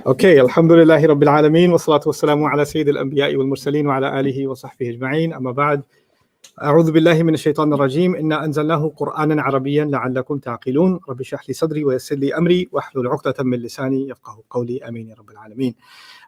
Okay, alhamdulillahi rabbil alameen, wa salatu wa salamu ala sayyid al-anbiya'i wal mursaleen wa ala alihi wa sahbihi ajma'in, amma ba'd. أعوذ بالله من الشيطان الرجيم إنا أنزلناه قرآنا عربيا لعلكم تعقلون رب اشرح لي صدري ويسر لي أمري واحلل عقدة من لساني يفقهوا قولي آمين يا رب العالمين.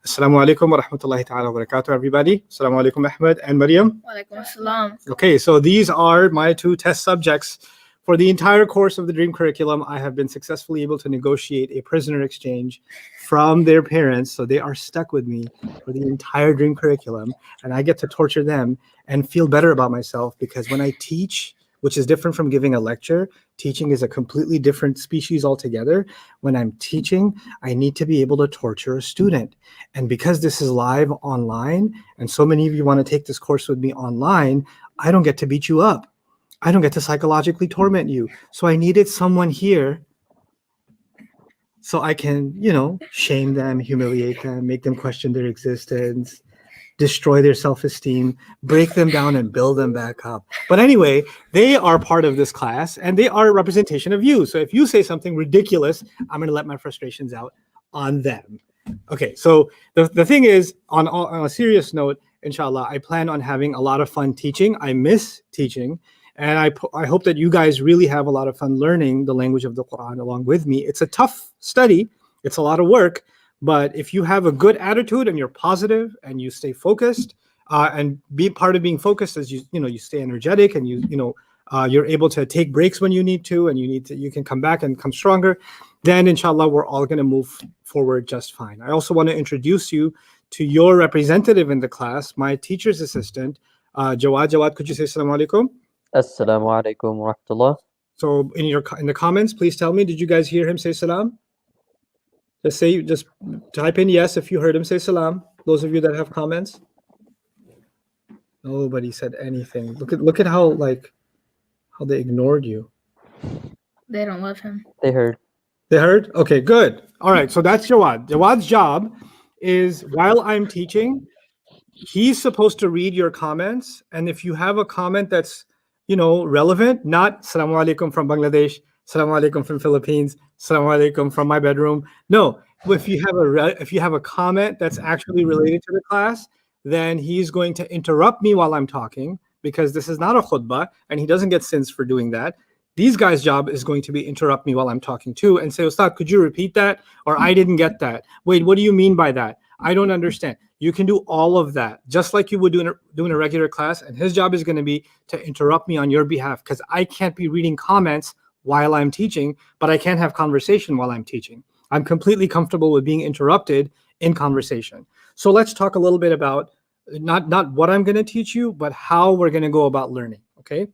Assalamu alaikum wa rahmatullahi ta'ala wa barakatuh, everybody. Assalamu alaikum, Ahmed and Maryam. Wa alaikum assalam. Okay, so these are my two test subjects. For the entire course of the Dream Curriculum, I have been successfully able to negotiate a prisoner exchange from their parents. So they are stuck with me for the entire Dream Curriculum, and I get to torture them and feel better about myself, because when I teach, which is different from giving a lecture, teaching is a completely different species altogether. When I'm teaching, I need to be able to torture a student. And because this is live online, and so many of you want to take this course with me online, I don't get to beat you up. I don't get to psychologically torment you. So I needed someone here so I can, shame them, humiliate them, make them question their existence, destroy their self-esteem, break them down and build them back up. But anyway, they are part of this class and they are a representation of you. So if you say something ridiculous, I'm going to let my frustrations out on them. Okay, so the thing is, on a serious note, inshallah, I plan on having a lot of fun teaching. I miss teaching. And I hope that you guys really have a lot of fun learning the language of the Qur'an along with me. It's a tough study. It's a lot of work. But if you have a good attitude and you're positive and you stay focused, and be part of being focused as you stay energetic and you're able to take breaks when you need to, and you can come back and come stronger, then inshallah we're all going to move forward just fine. I also want to introduce you to your representative in the class, my teacher's assistant, Jawad. Jawad, could you say assalamu alaikum? Assalamu alaikum wa rahmatullah. So in the comments, please tell me, did you guys hear him say salam? Just type in yes if you heard him say salam. Those of you that have comments. Nobody said anything. Look at how they ignored you. They don't love him. They heard. They heard? Okay, good. All right, so that's Jawad. Jawad's job is, while I'm teaching, he's supposed to read your comments, and if you have a comment that's relevant, not Assalamu alaikum from Bangladesh, Assalamu alaikum from Philippines, Assalamu alaikum from my bedroom. No, if you have a comment that's actually related to the class, then he's going to interrupt me while I'm talking, because this is not a khutbah and he doesn't get sins for doing that. These guys' job is going to be interrupt me while I'm talking too and say, Ustad, could you repeat that? Or I didn't get that. Wait, what do you mean by that? I don't understand. You can do all of that just like you would do in a regular class, and his job is going to be to interrupt me on your behalf, because I can't be reading comments while I'm teaching, but I can't have conversation while I'm teaching. I'm completely comfortable with being interrupted in conversation. So let's talk a little bit about not what I'm going to teach you, but how we're going to go about learning, okay?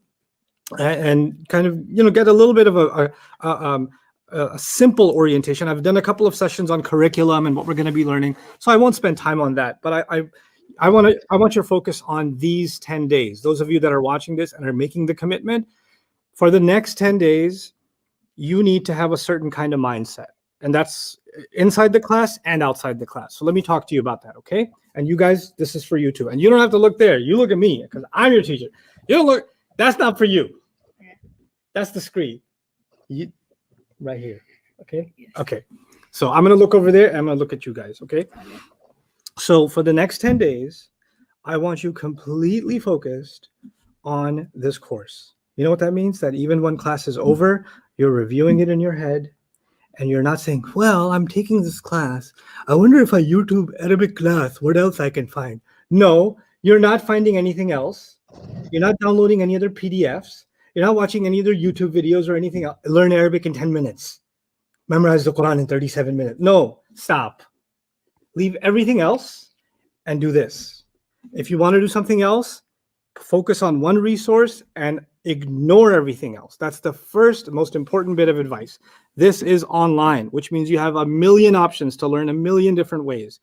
And kind of, get a little bit of a simple orientation. I've done a couple of sessions on curriculum and what we're going to be learning, so I won't spend time on that. But I want your focus on these 10 days. Those of you that are watching this and are making the commitment, for the next 10 days, you need to have a certain kind of mindset. And that's inside the class and outside the class. So let me talk to you about that, okay? And you guys, this is for you too. And you don't have to look there. You look at me, because I'm your teacher. You don't look, that's not for you. That's the screen. Right here, okay? Okay. So I'm going to look over there and I'm going to look at you guys, okay? So for the next 10 days, I want you completely focused on this course. You know what that means? That even when class is over, you're reviewing it in your head, and you're not saying, well, I'm taking this class. I wonder if I YouTube Arabic class, what else I can find? No, you're not finding anything else. You're not downloading any other PDFs. You're not watching any other YouTube videos or anything else. Learn Arabic in 10 minutes. Memorize the Quran in 37 minutes. No, stop. Leave everything else and do this. If you want to do something else, focus on one resource and ignore everything else. That's the first most important bit of advice. This is online, which means you have a million options to learn a million different ways.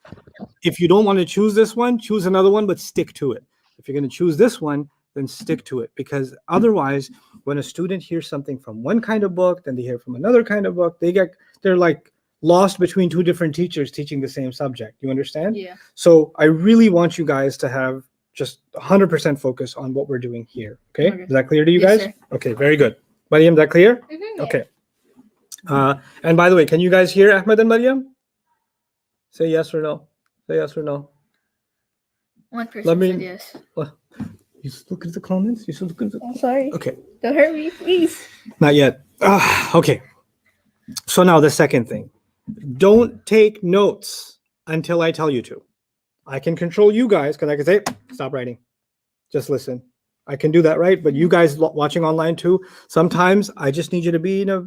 If you don't want to choose this one, choose another one, but stick to it. If you're going to choose this one, then stick to it, because otherwise, when a student hears something from one kind of book, then they hear from another kind of book, they're like lost between two different teachers teaching the same subject. You understand? Yeah. So I really want you guys to have just 100% focus on what we're doing here. Okay? Is that clear to you guys? Sir. Okay, very good. Maryam, is that clear? Mm-hmm. Okay. And by the way, can you guys hear Ahmed and Maryam? Say yes or no. Say yes or no. One person Let me- said yes. Well, you look at the comments. You look at the. I'm sorry. Okay, Don't hurt me, please. not yet. Okay. So now the second thing. Don't take notes until I tell you to. I can control you guys because I can say, stop writing. Just listen. I can do that, right? But you guys watching online too, sometimes I just need you to be in a,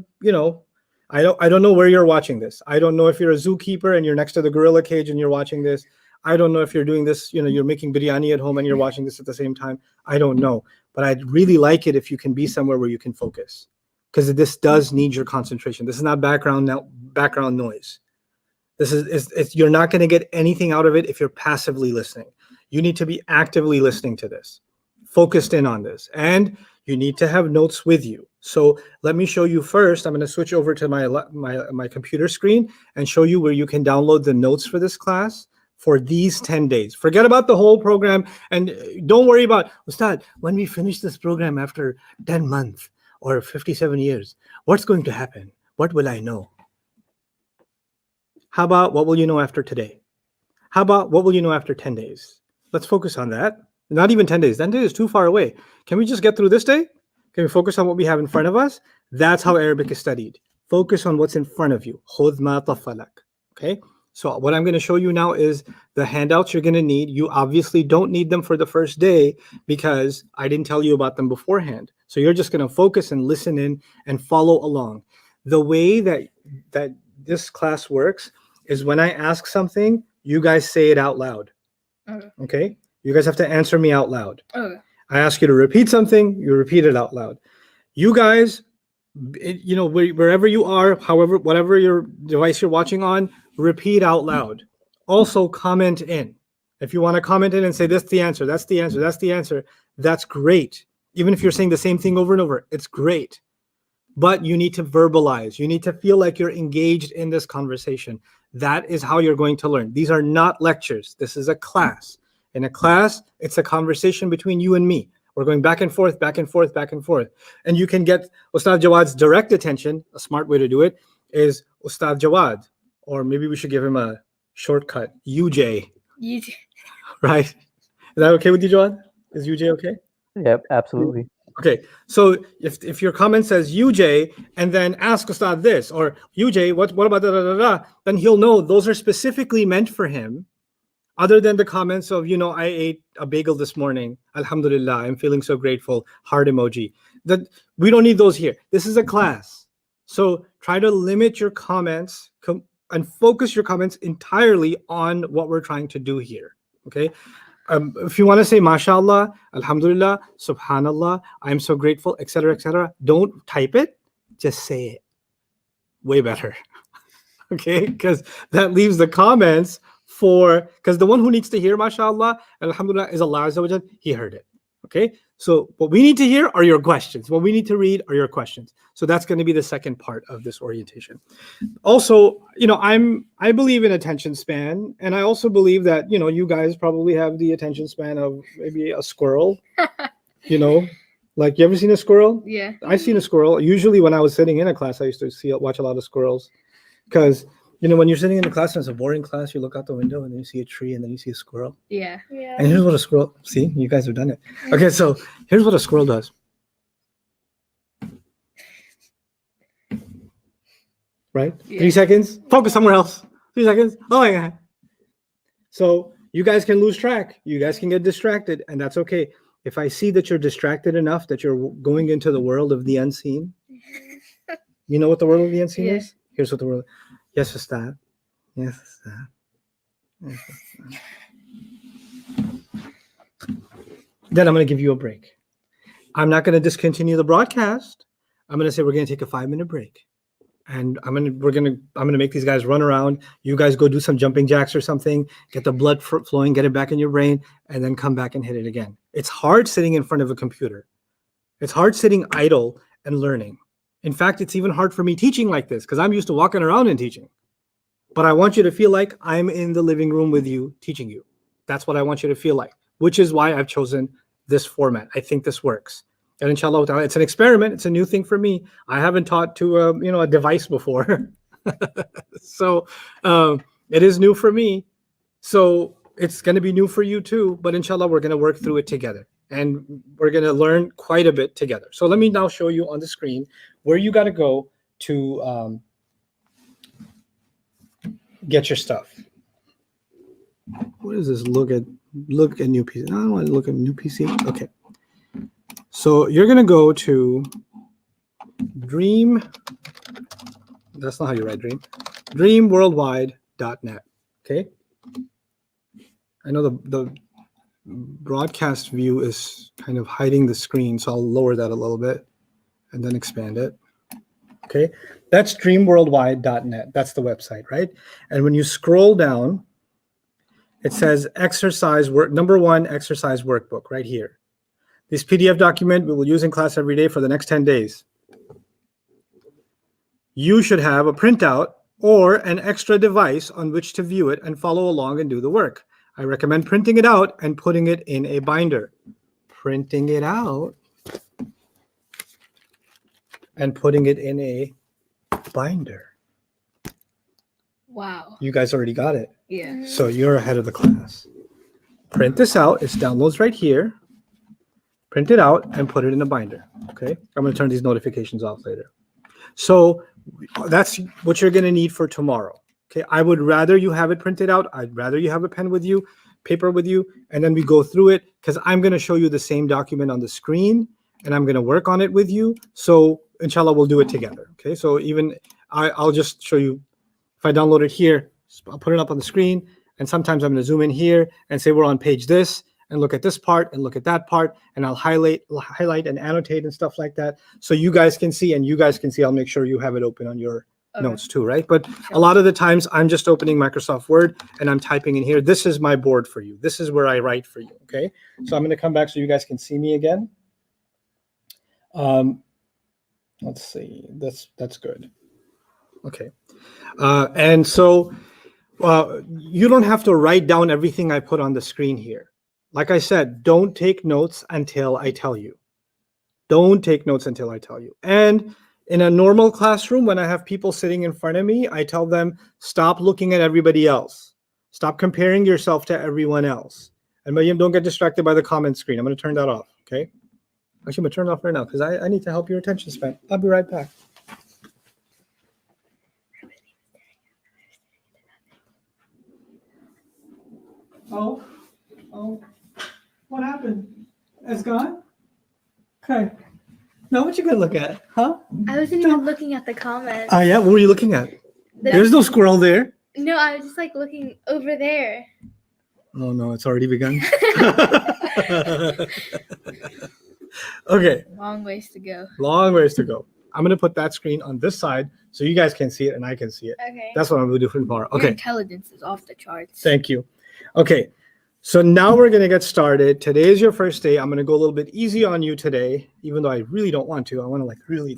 I don't know where you're watching this. I don't know if you're a zookeeper and you're next to the gorilla cage and you're watching this. I don't know if you're doing this, you're making biryani at home and you're watching this at the same time. I don't know. But I'd really like it if you can be somewhere where you can focus, because this does need your concentration. This is not background noise. This is you're not going to get anything out of it if you're passively listening. You need to be actively listening to this, focused in on this, and you need to have notes with you. So let me show you first. I'm going to switch over to my computer screen and show you where you can download the notes for this class for these 10 days. Forget about the whole program and don't worry about, Ustad, when we finish this program after 10 months or 57 years, what's going to happen? What will I know? How about what will you know after today? How about what will you know after 10 days? Let's focus on that. Not even 10 days. 10 days is too far away. Can we just get through this day? Can we focus on what we have in front of us? That's how Arabic is studied. Focus on what's in front of you. خُذْ مَا طَفَّلَكَ. Okay? So what I'm going to show you now is the handouts you're going to need. You obviously don't need them for the first day because I didn't tell you about them beforehand. So you're just going to focus and listen in and follow along. The way that this class works is when I ask something, you guys say it out loud. Okay? You guys have to answer me out loud. Okay. I ask you to repeat something, you repeat it out loud. You guys, wherever you are, whatever your device you're watching on, repeat out loud. Also comment in. If you want to comment in and say, that's the answer, that's the answer, that's the answer, that's great. Even if you're saying the same thing over and over, it's great. But you need to verbalize. You need to feel like you're engaged in this conversation. That is how you're going to learn. These are not lectures. This is a class. In a class, it's a conversation between you and me. We're going back and forth, back and forth, back and forth. And you can get Ustad Jawad's direct attention. A smart way to do it is Ustad Jawad. Or maybe we should give him a shortcut, UJ. UJ. Right? Is that okay with you, Jawad? Is UJ okay? Yep, absolutely. Okay, so if your comment says UJ and then ask Ustad this, or UJ, what about da da da da, then he'll know those are specifically meant for him. Other than the comments of, I ate a bagel this morning. Alhamdulillah, I'm feeling so grateful. Heart emoji. That we don't need those here. This is a class. So try to limit your comments and focus your comments entirely on what we're trying to do here. Okay. If you want to say mashallah, alhamdulillah, subhanallah, I'm so grateful, etc., don't type it, just say it. Way better. Okay, because that leaves the comments because the one who needs to hear mashallah, alhamdulillah, is Allah Azza wa Jal. He heard it. Okay, so what we need to hear are your questions. What we need to read are your questions. So that's going to be the second part of this orientation. Also, I believe in attention span, and I also believe that you guys probably have the attention span of maybe a squirrel. Like, you ever seen a squirrel? Yeah. I've seen a squirrel. Usually when I was sitting in a class, I used to watch a lot of squirrels, because when you're sitting in a class and it's a boring class, you look out the window and then you see a tree and then you see a squirrel. Yeah. And here's what a squirrel, see, you guys have done it. Okay, so here's what a squirrel does. Right? Yeah. 3 seconds, focus somewhere else. 3 seconds, oh my God. So you guys can lose track. You guys can get distracted, and that's okay. If I see that you're distracted enough that you're going into the world of the unseen, you know what the world of the unseen is? Here's what the world. Yes, Ustad. Yes, Ustad. Yes, Ustad. Then I'm going to give you a break. I'm not going to discontinue the broadcast. I'm going to say we're going to take a 5-minute break, and I'm going to make these guys run around. You guys go do some jumping jacks or something, get the blood flowing, get it back in your brain, and then come back and hit it again. It's hard sitting in front of a computer. It's hard sitting idle and learning. In fact, it's even hard for me teaching like this because I'm used to walking around and teaching. But I want you to feel like I'm in the living room with you, teaching you. That's what I want you to feel like, which is why I've chosen this format. I think this works. And inshallah ta'ala, it's an experiment. It's a new thing for me. I haven't taught to a device before. So it is new for me. So it's going to be new for you too. But inshallah, we're going to work through it together. And we're going to learn quite a bit together. So let me now show you on the screen where you got to go to get your stuff. What is this? Look at new PC. I don't want to look at new PC. Okay. So you're going to go to Dream. That's not how you write Dream. Dreamworldwide.net. Okay. I know the broadcast view is kind of hiding the screen, so I'll lower that a little bit and then expand it. Okay. That's dreamworldwide.net. That's the website, right? And when you scroll down, it says number 1 exercise workbook right here. This PDF document we will use in class every day for the next 10 days. You should have a printout or an extra device on which to view it and follow along and do the work. I recommend printing it out and putting it in a binder. Printing it out and putting it in a binder. Wow. You guys already got it. Yeah. So you're ahead of the class. Print this out. It's downloads right here. Print it out and put it in a binder. Okay. I'm going to turn these notifications off later. So that's what you're going to need for tomorrow. Okay. I would rather you have it printed out. I'd rather you have a pen with you, paper with you, and then we go through it because I'm going to show you the same document on the screen and I'm going to work on it with you. So inshallah, we'll do it together. Okay. So even I'll just show you. If I download it here, I'll put it up on the screen. And sometimes I'm going to zoom in here and say we're on page this and look at this part and look at that part. And I'll highlight and annotate and stuff like that. So you guys can see and you guys can see. I'll make sure you have it open on your notes too, right? But a lot of the times I'm just opening Microsoft Word and I'm typing in here. This is my board for you. This is where I write for you. Okay. So I'm going to come back so you guys can see me again. Let's see. That's good. Okay. And so you don't have to write down everything I put on the screen here. Like I said, don't take notes until I tell you. Don't take notes until I tell you. And in a normal classroom, when I have people sitting in front of me, I tell them, stop looking at everybody else. Stop comparing yourself to everyone else. And Maryam, don't get distracted by the comment screen. I'm going to turn that off, okay? Actually, I'm going to turn it off right now because I need to help your attention span. I'll be right back. Oh, what happened? It's gone? Okay. Now what you gonna look at, huh? I wasn't even looking at the comments. Oh yeah, what were you looking at? There's no squirrel there. No, I was just like looking over there. Oh no, it's already begun. Okay. Long ways to go. Long ways to go. I'm gonna put that screen on this side so you guys can see it and I can see it. Okay. That's what I'm gonna do for tomorrow. Your Okay. intelligence is off the charts. Thank you. Okay. So now we're going to get started. Today is your first day. I'm going to go a little bit easy on you today, even though I really don't want to. I want to really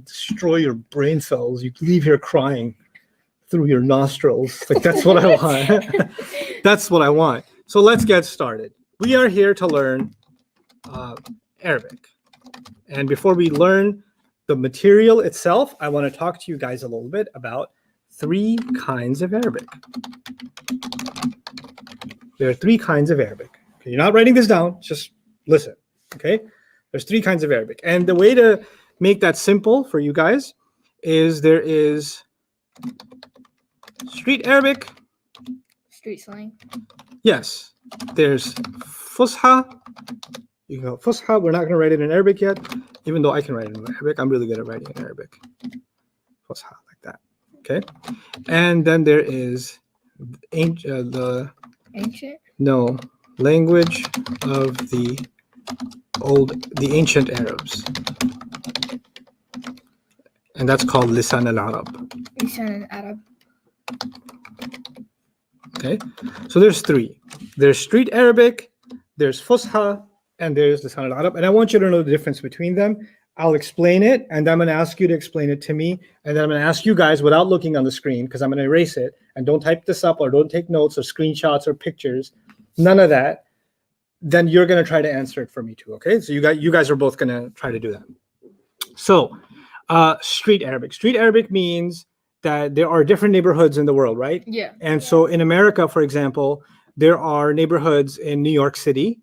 destroy your brain cells. You leave here crying through your nostrils. Like that's what I want. That's what I want. So let's get started. We are here to learn Arabic. And before we learn the material itself, I want to talk to you guys a little bit about 3 kinds of Arabic. There are 3 kinds of Arabic. Okay, you're not writing this down, just listen, okay? There's 3 kinds of Arabic. And the way to make that simple for you guys is there is street Arabic. Street slang. Yes. There's Fusha. You can go Fusha. We're not going to write it in Arabic yet, even though I can write it in Arabic. I'm really good at writing in Arabic. Fusha, like that. Okay? And then there is Ancient? language of the ancient Arabs, and that's called Lisan al-Arab. Lisan al-Arab. Okay, so there's 3. There's street Arabic, there's Fusha, and there's Lisan al-Arab. And I want you to know the difference between them. I'll explain it, and then I'm going to ask you to explain it to me, and then I'm going to ask you guys without looking on the screen, because I'm going to erase it, and don't type this up or don't take notes or screenshots or pictures. None of that. then you're going to try to answer it for me too. Okay, so you guys are both going to try to do that. So street Arabic. Street Arabic means that there are different neighborhoods in the world, right? Yeah. And so in America, for example, there are neighborhoods in New York City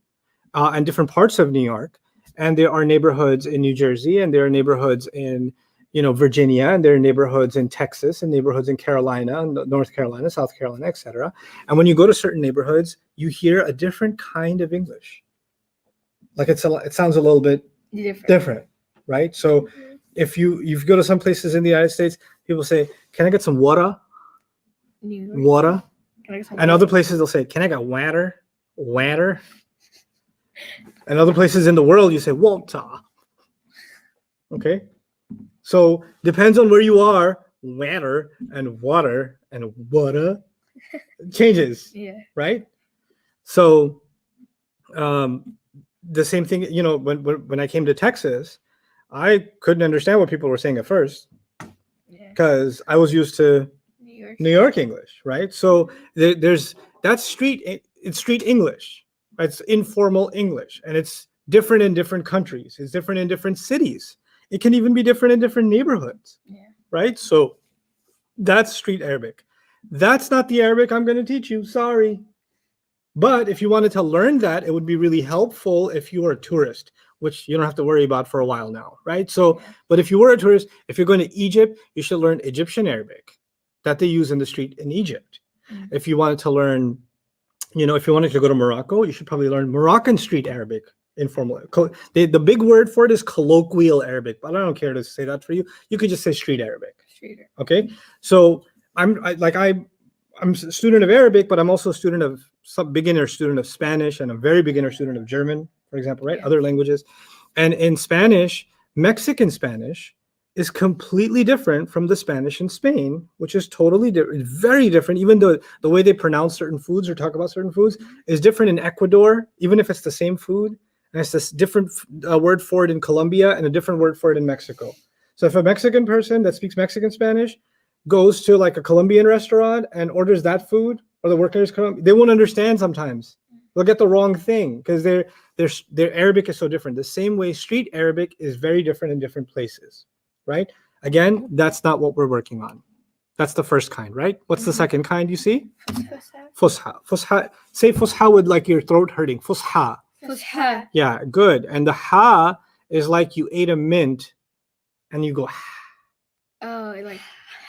and different parts of New York, and there are neighborhoods in New Jersey, and there are neighborhoods in Virginia, and there are neighborhoods in Texas, and neighborhoods in Carolina, North Carolina, South Carolina, etc. And when you go to certain neighborhoods, you hear a different kind of English. Like it sounds a little bit different, right? So if you go to some places in the United States, people say, "Can I get some water?" Water. And other places they'll say, "Can I get water?" Water. And other places in the world you say water. Okay? So depends on where you are, water and water changes. Yeah. Right? So the same thing, when I came to Texas, I couldn't understand what people were saying at first because I was used to New York English, right? So that's street English. It's informal English, and it's different in different countries. It's different in different cities. It can even be different in different neighborhoods, right? So that's street Arabic. That's not the Arabic I'm going to teach you. Sorry. But if you wanted to learn that, it would be really helpful if you were a tourist, which you don't have to worry about for a while now, right? So, but if you were a tourist, if you're going to Egypt, you should learn Egyptian Arabic that they use in the street in Egypt. If you wanted to learn, if you wanted to go to Morocco, you should probably learn Moroccan street Arabic, informal. The big word for it is colloquial Arabic, but I don't care to say that for you. You could just say street Arabic. Okay? So I'm a student of Arabic, but I'm also some beginner student of Spanish and a very beginner student of German, for example, right? Other languages. And in Spanish, Mexican Spanish is completely different from the Spanish in Spain, which is totally different, very different. Even though the way they pronounce certain foods or talk about certain foods is different in Ecuador, even if it's the same food. And it's this different word for it in Colombia and a different word for it in Mexico. So if a Mexican person that speaks Mexican Spanish goes to like a Colombian restaurant and orders that food, or the workers come, they won't understand sometimes. They'll get the wrong thing because their Arabic is so different. The same way street Arabic is very different in different places, right? Again, that's not what we're working on. That's the first kind, right? What's the second kind you see? Fusha. Fusha. Say fusha with like your throat hurting. Fusha. Fusha. Yeah, good. And the ha is like you ate a mint and you go Oh, like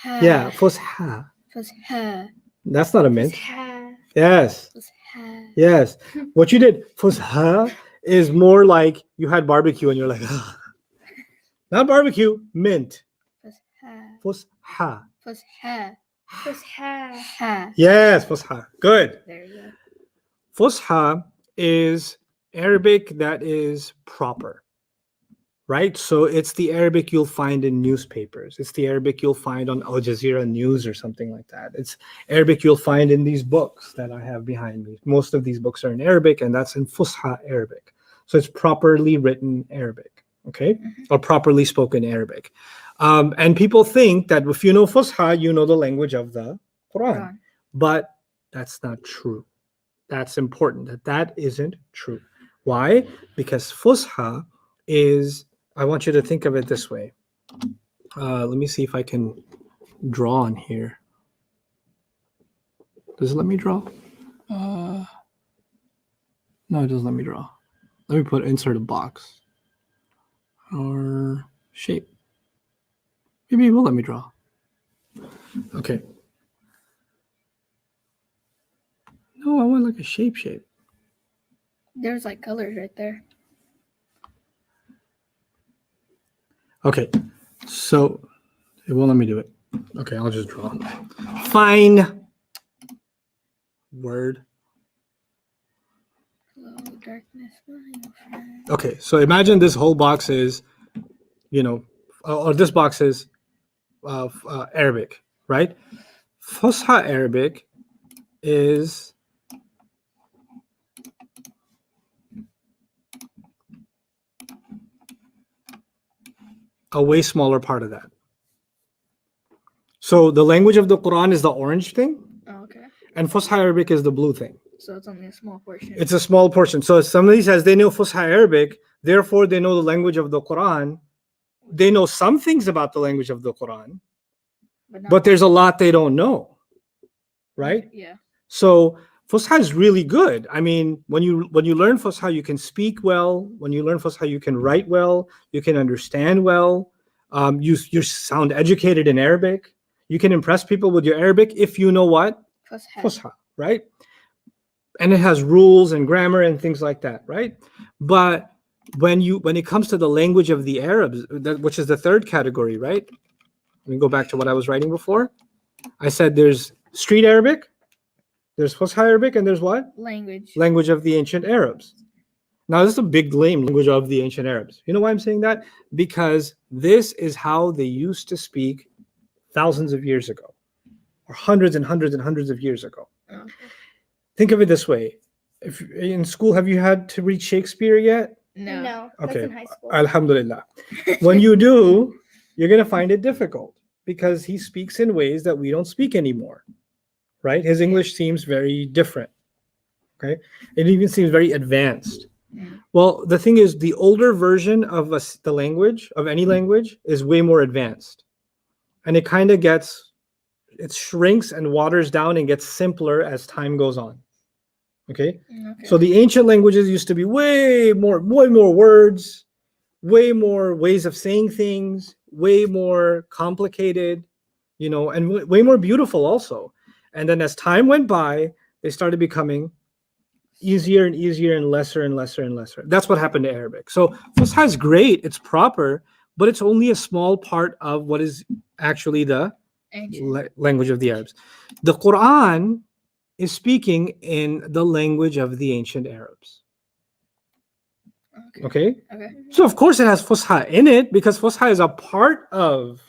yeah, fusha. Fusha. That's not a mint. Fusha. Yes. Fusha. Yes. What you did, fusha, is more like you had barbecue and you're like, ugh. Not barbecue, mint. Fusha. Fusha. Fusha. Fusha. Yes, fusha. Good. There you go. Fusha is Arabic that is proper, right? So it's the Arabic you'll find in newspapers. It's the Arabic you'll find on Al Jazeera News or something like that. It's Arabic you'll find in these books that I have behind me. Most of these books are in Arabic, and that's in Fusha Arabic. So it's properly written Arabic, okay? Or properly spoken Arabic. And people think that if you know Fusha, you know the language of the Qur'an. But that's not true. That's important. That isn't true. Why? Because Fusha is, I want you to think of it this way. Let me see if I can draw on here. Does it let me draw? No, it doesn't let me draw. Let me insert a box or shape. Maybe it will let me draw. Okay. No, I want like a shape. There's like colors right there. Okay, so it won't let me do it. Okay, I'll just draw. Fine. Word. Hello, darkness, my friend. Okay, so imagine this whole box is, or this box is Arabic, right? Fusha Arabic is a way smaller part of that. So the language of the Quran is the orange thing, Oh, okay. and Fusha Arabic is the blue thing. So it's only a small portion. It's a small portion. So if somebody says they know Fusha Arabic, therefore they know the language of the Quran. They know some things about the language of the Quran, not but there's a lot they don't know, right? Yeah. So Fusha is really good. I mean, when you learn Fusha, you can speak well. When you learn Fusha, you can write well. You can understand well. You sound educated in Arabic. You can impress people with your Arabic if you know what? Fusha, right? And it has rules and grammar and things like that, right? But when it comes to the language of the Arabs, which is the third category, right? Let me go back to what I was writing before. I said there's street Arabic, there's Fusha Arabic, and there's what? Language of the ancient Arabs. Now, this is a big language of the ancient Arabs. You know why I'm saying that? Because this is how they used to speak thousands of years ago, or hundreds and hundreds and hundreds of years ago. Okay. Think of it this way. If in school, have you had to read Shakespeare yet? No. Okay. That's in high school. Alhamdulillah. When you do, you're going to find it difficult because he speaks in ways that we don't speak anymore, right? His English seems very different, okay? It even seems very advanced. Well, the thing is, the older version of the language, of any language, is way more advanced. And it kind of it shrinks and waters down and gets simpler as time goes on. Okay? So the ancient languages used to be way more words, way more ways of saying things, way more complicated, and way more beautiful also. And then as time went by, they started becoming easier and easier and lesser and lesser and lesser. That's what happened to Arabic. So Fusha is great, it's proper, but it's only a small part of what is actually the language of the Arabs. The Qur'an is speaking in the language of the ancient Arabs. Okay? So of course it has Fusha in it because Fusha is a part of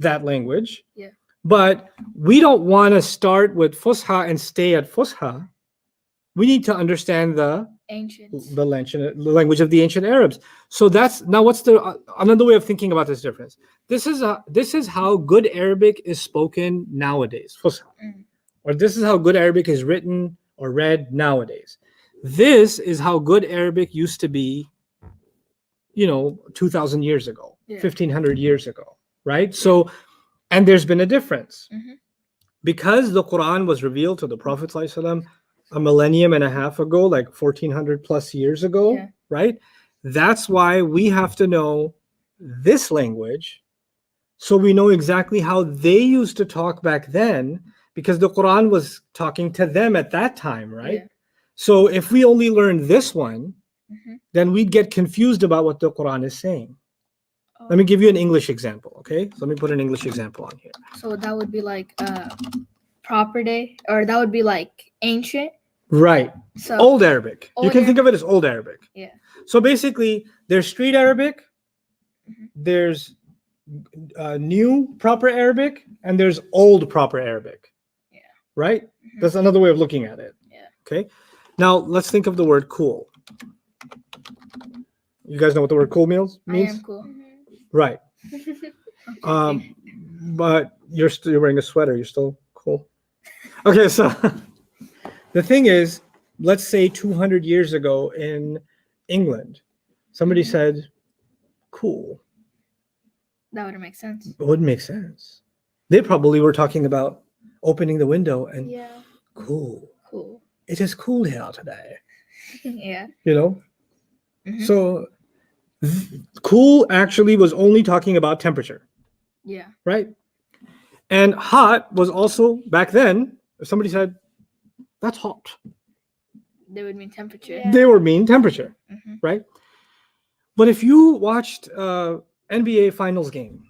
that language. Yeah. But we don't want to start with Fusha and stay at Fusha. We need to understand the language of the ancient Arabs. So that's now what's another way of thinking about this difference. This is how good Arabic is spoken nowadays, Fusha. Or this is how good Arabic is written or read nowadays. This is how good Arabic used to be, 2,000 years ago, 1,500 years ago, right? So, and there's been a difference. Because the Quran was revealed to the Prophet ﷺ a millennium and a half ago, like 1,400 plus years ago, right? That's why we have to know this language so we know exactly how they used to talk back then, because the Quran was talking to them at that time, right? So if we only learn this one, then we'd get confused about what the Quran is saying. Let me give you an English example, okay? So let me put an English example on here. So that would be like proper day, or that would be like ancient. Right. So Old Arabic. You can think of it as Old Arabic. Yeah. So basically, there's street Arabic, there's new proper Arabic, and there's old proper Arabic. Yeah. Right? That's another way of looking at it. Yeah. Okay. Now let's think of the word cool. You guys know what the word cool means? I am cool. Right. But you're wearing a sweater. You're still cool. Okay, so the thing is, let's say 200 years ago in England, somebody said, cool. That would make sense. It would make sense. They probably were talking about opening the window and cool. Cool. It is cool here today. Yeah. So cool actually was only talking about temperature. Yeah. Right? And hot was also, back then, if somebody said, that's hot, They would mean temperature. they were mean temperature, right? But if you watched NBA Finals game,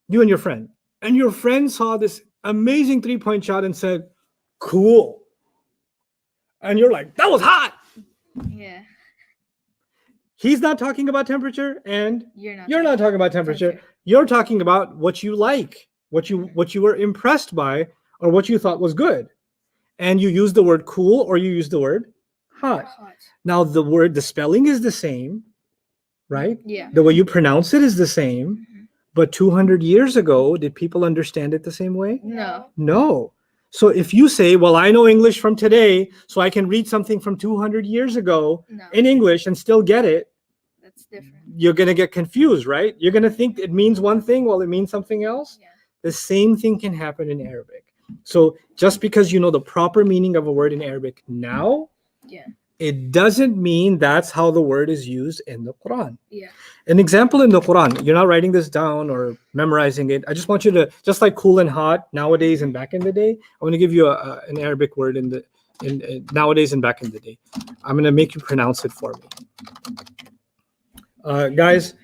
you and your friend saw this amazing three-point shot and said, cool. And you're like, that was hot. Yeah. He's not talking about temperature, and You're not talking about temperature. You're talking about what you like, what you were impressed by, or what you thought was good. And you use the word cool or you use the word hot. Now the spelling is the same, right? Yeah. The way you pronounce it is the same. But 200 years ago, did people understand it the same way? No. No. So if you say, well, I know English from today, so I can read something from 200 years ago No, in English and still get it, that's different. you're going to get confused, right? You're going to think it means one thing while it means something else. Yeah. The same thing can happen in Arabic. So just because you know the proper meaning of a word in Arabic now, Yeah. it doesn't mean that's how the word is used in the Quran. Yeah. An example in the Quran, you're not writing this down or memorizing it. I just want you to, just like cool and hot nowadays and back in the day, I want to give you an Arabic word in nowadays and back in the day. I'm going to make you pronounce it for me. Guys,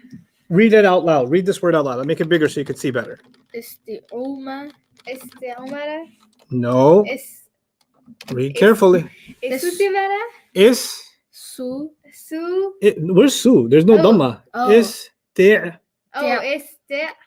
read it out loud. Read this word out loud. I'll make it bigger so you can see better. Isti'uma. استعمرة. No, read carefully. استثمرة. Is, Su. سو. where's Su? There's no Oh. dhamma. Oh.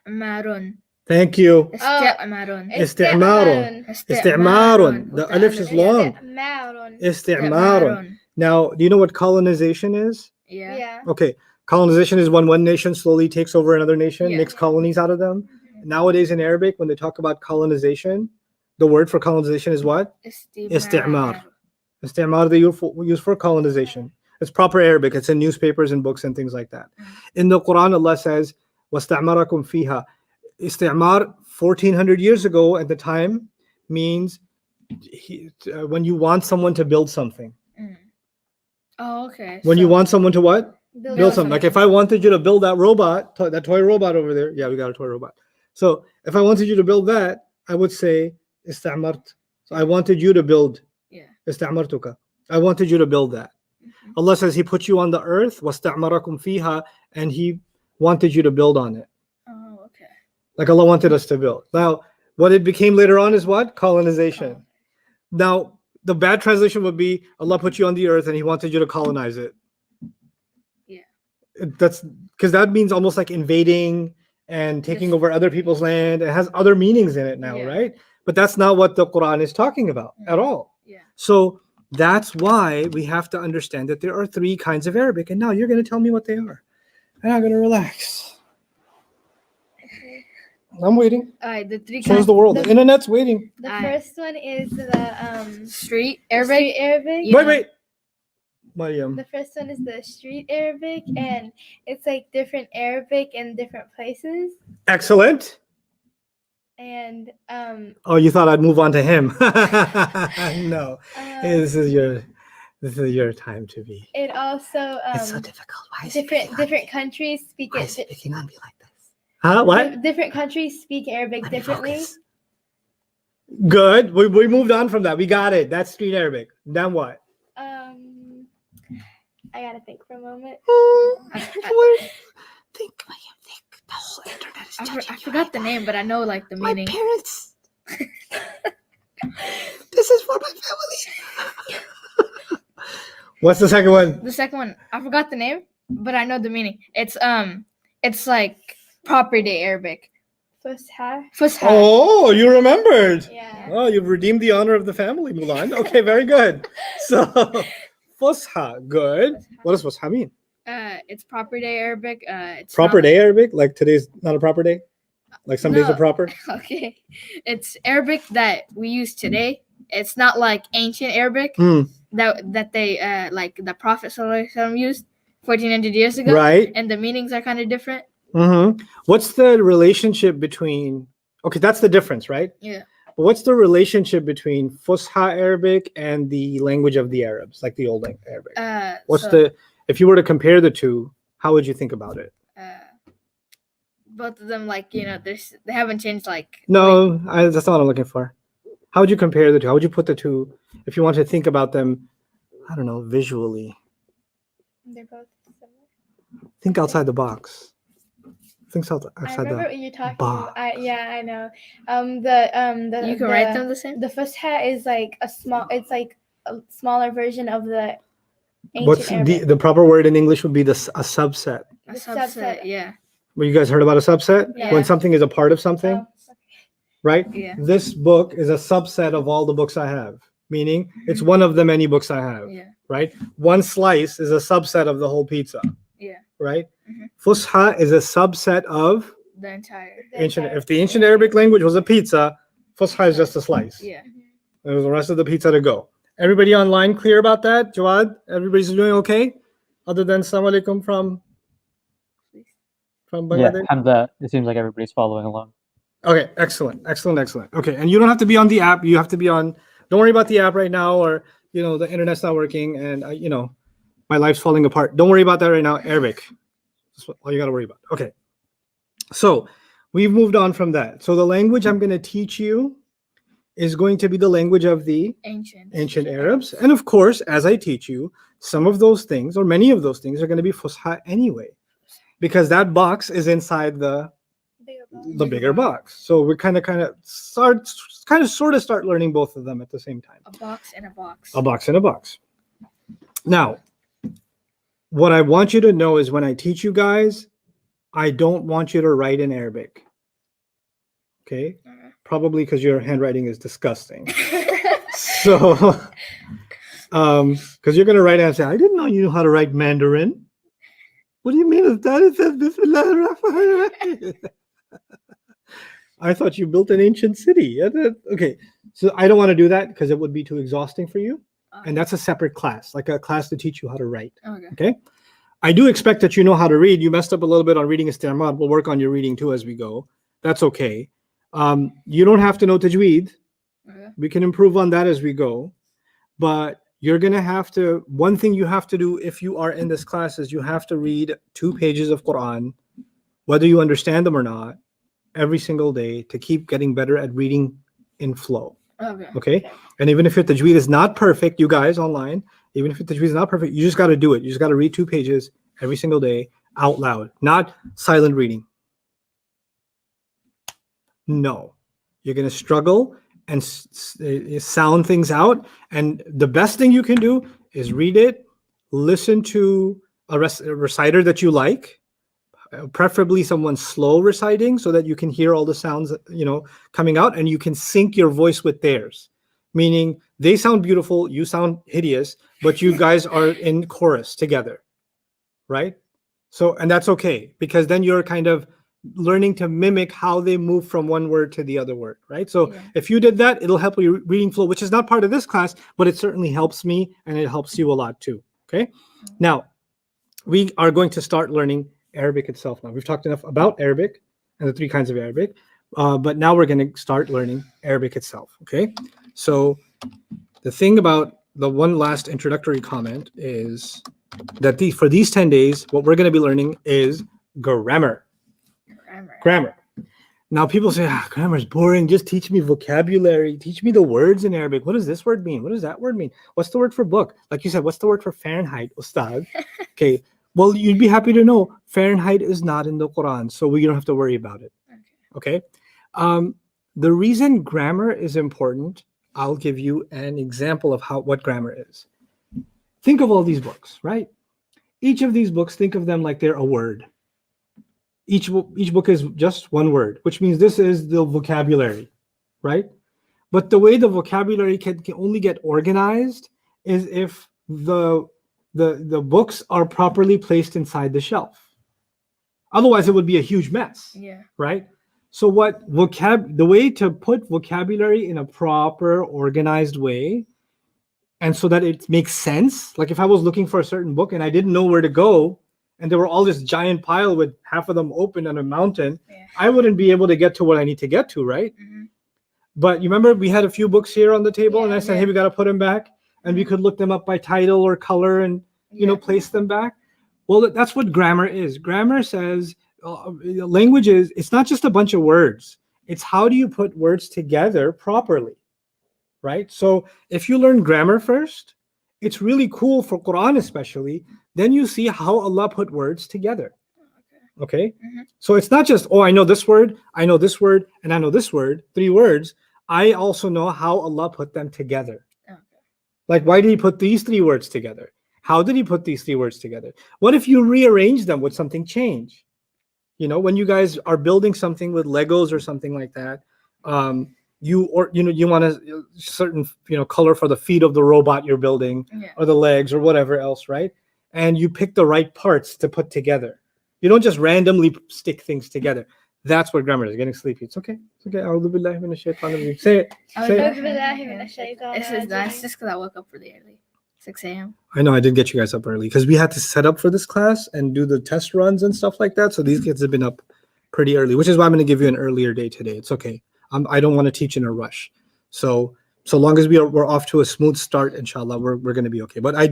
Marun. Thank you. Isti'marun. استعمار. استعمار. The alif is long. استعمار. استعمار. Now, do you know what colonization is? Yeah. Yeah. Okay, colonization is when one nation slowly takes over another nation, Yeah. makes colonies out of them. Nowadays in Arabic, when they talk about colonization, the word for colonization is what? Istimar. Istimar they use for colonization. It's proper Arabic. It's in newspapers and books and things like that. In the Quran, Allah says, وَاسْتَعْمَرَكُمْ فِيهَا. Istimar, 1400 years ago at the time, means when you want someone to build something. Oh, okay. When you want someone to what? Build Build something. Like if I wanted you to build that robot, that toy robot over there. Yeah, we got a toy robot. So if I wanted you to build that, I would say istamart. So I wanted you to build. Yeah. Istamartuka. I wanted you to build that. Allah says He put you on the earth, wasta'marakum fiha, and He wanted you to build on it. Oh, okay. Like Allah wanted us to build. Now, what it became later on is what? Colonization. Now, the bad translation would be Allah put you on the earth and He wanted you to colonize it. Yeah. That's because that means almost like invading and taking over other people's land. It has other meanings in it now, Yeah. right? But that's not what the Quran is talking about at all. Yeah. So that's why we have to understand that there are three kinds of Arabic. And now you're going to tell me what they are. And I'm going to relax. I'm waiting. All right. The three So is kinds. the world. The internet's waiting. The Aye. first one is the Street Arabic. Arabic. Arabic. Yeah. Wait. Mariam. The first one is the street Arabic, and it's like different Arabic in different places. Excellent. And Oh, you thought I'd move on to him. No. This is your time to be. it also It's so difficult. Why is he picking on me? different countries speak Why it. is he picking on me like this? Huh? What? Different countries speak Arabic Let me differently. focus. Good. We moved on from that. We got it. That's street Arabic. Then what? I gotta think for a moment. Think. The whole internet is I forgot the name, but I know like the meaning. parents. This is for my family. What's the second one? The second one, I forgot the name, but I know the meaning. It's like proper day Arabic. Fusha. Fusha. Oh, you remembered. Yeah. Oh, you've redeemed the honor of the family, Mulan. Okay, very good. So, Fusha, good. What does Fusha mean? It's proper day Arabic. It's Proper not- day Arabic? Like today's not a proper day? Like some days No. are proper? Okay, it's Arabic that we use today. It's not like ancient Arabic Hmm. that they like the Prophet ﷺ used 1400 years ago. Right. And the meanings are kind of different. Mm-hmm. What's the relationship between? Okay, that's the difference, right? Yeah. But what's the relationship between Fusha Arabic and the language of the Arabs, like the old Arabic? What's if you were to compare the two, how would you think about it? both of them like they haven't changed like. No, that's not what I'm looking for. How would you compare the two? How would you put the two if you want to think about them? I don't know, visually. They're both similar. Think outside the box. Think I outside remember the what you're talking box. about. Yeah, I know. The You can write them the same. The Fusha is like it's like a smaller version of the ancient What's Arabic. the proper word in English would be a subset. A The subset. subset. Yeah. Well, you guys heard about a subset? Yeah. When something is a part of something, Oh, right? Yeah. This book is a subset of all the books I have, meaning it's one of the many books I have, Yeah. right? One slice is a subset of the whole pizza, Yeah. right? Mhm. Fusha is a subset of The entire. the ancient. entire- If the ancient Arabic language was a pizza, Fusha is just a slice, Yeah. There's the rest of the pizza to go. Everybody online clear about that? Jawad, everybody's doing okay? Other than Assalamu alaikum from Yeah, Bangladesh? Hamza, it seems like everybody's following along. Okay, excellent. Okay, and you don't have to be on the app. You have to be on. Don't worry about the app right now, or the internet's not working, and my life's falling apart. Don't worry about that right now. Arabic. That's all you got to worry about. Okay. So we've moved on from that. So the language I'm going to teach you is going to be the language of the ancient Arabs, and of course, as I teach you, some of those things, or many of those things, are going to be Fusha anyway, because that box is inside the bigger box. So we're kind of sort of start learning both of them at the same time. A box and a box. A box and a box. Now, what I want you to know is when I teach you guys, I don't want you to write in Arabic. Okay? Probably because your handwriting is disgusting. So, because you're going to write and say, I didn't know you knew how to write Mandarin. What do you mean? It says Bismillah. I thought you built an ancient city. Okay, so I don't want to do that because it would be too exhausting for you. And that's a separate class, like a class to teach you how to write. Okay? I do expect that you know how to read. You messed up a little bit on reading isti'mal. We'll work on your reading too as we go. That's okay. You don't have to know tajweed. We can improve on that as we go. But you're going to have to, one thing you have to do if you are in this class is you have to read 2 pages of Qur'an, whether you understand them or not, every single day to keep getting better at reading in flow. Okay? And even if your tajweed is not perfect, you guys online, even if your tajweed is not perfect, you just got to do it. You just got to read 2 pages every single day out loud, not silent reading. No. You're going to struggle and sound things out. And the best thing you can do is read it, listen to a reciter that you like, preferably someone slow reciting so that you can hear all the sounds, coming out, and you can sync your voice with theirs. Meaning they sound beautiful, you sound hideous, but you guys are in chorus together, right? So, and that's okay, because then you're kind of learning to mimic how they move from one word to the other word, right? So if you did that, it'll help your reading flow, which is not part of this class, but it certainly helps me and it helps you a lot too, okay? Now, we are going to start learning Arabic itself now. We've talked enough about Arabic and the 3 kinds of Arabic, but now we're going to start learning Arabic itself, okay? So the thing about the one last introductory comment is that for these 10 days, what we're going to be learning is grammar. Grammar. Now people say, grammar is boring. Just teach me vocabulary. Teach me the words in Arabic. What does this word mean? What does that word mean? What's the word for book? Like you said, what's the word for Fahrenheit, Ustad? Okay. Well, you'd be happy to know Fahrenheit is not in the Quran, so we don't have to worry about it. Okay. The reason grammar is important, I'll give you an example of what grammar is. Think of all these books, right? Each of these books, think of them like they're a word. Each book is just one word, which means this is the vocabulary, right? But the way the vocabulary can only get organized is if the books are properly placed inside the shelf. Otherwise, it would be a huge mess, right? So the way to put vocabulary in a proper, organized way, and so that it makes sense, like if I was looking for a certain book and I didn't know where to go, and there were all this giant pile with half of them open on a mountain, I wouldn't be able to get to what I need to get to, right? But you remember we had a few books here on the table, and I said, hey, we got to put them back, and we could look them up by title or color and place them back. Well, that's what grammar is. Grammar says language it's not just a bunch of words. It's how do you put words together properly, right? So if you learn grammar first, it's really cool for Quran especially. Then you see how Allah put words together. Okay? So it's not just, I know this word, and I know this word, 3 words. I also know how Allah put them together. Like, why did he put these 3 words together? How did he put these 3 words together? What if you rearrange them? Would something change? When you guys are building something with Legos or something like that, you want a certain color for the feet of the robot you're building, or the legs or whatever else, right? And you pick the right parts to put together. You don't just randomly stick things together. That's what grammar is. Getting sleepy. It's okay. It's okay. A'udhu billahi minash shaitanir rajim. Say it. Say it. It's just because I woke up really early, 6 a.m. I know I did get you guys up early because we had to set up for this class and do the test runs and stuff like that. So these kids have been up pretty early, which is why I'm going to give you an earlier day today. It's okay. I don't want to teach in a rush. So long as we're off to a smooth start, inshallah, we're going to be okay. But I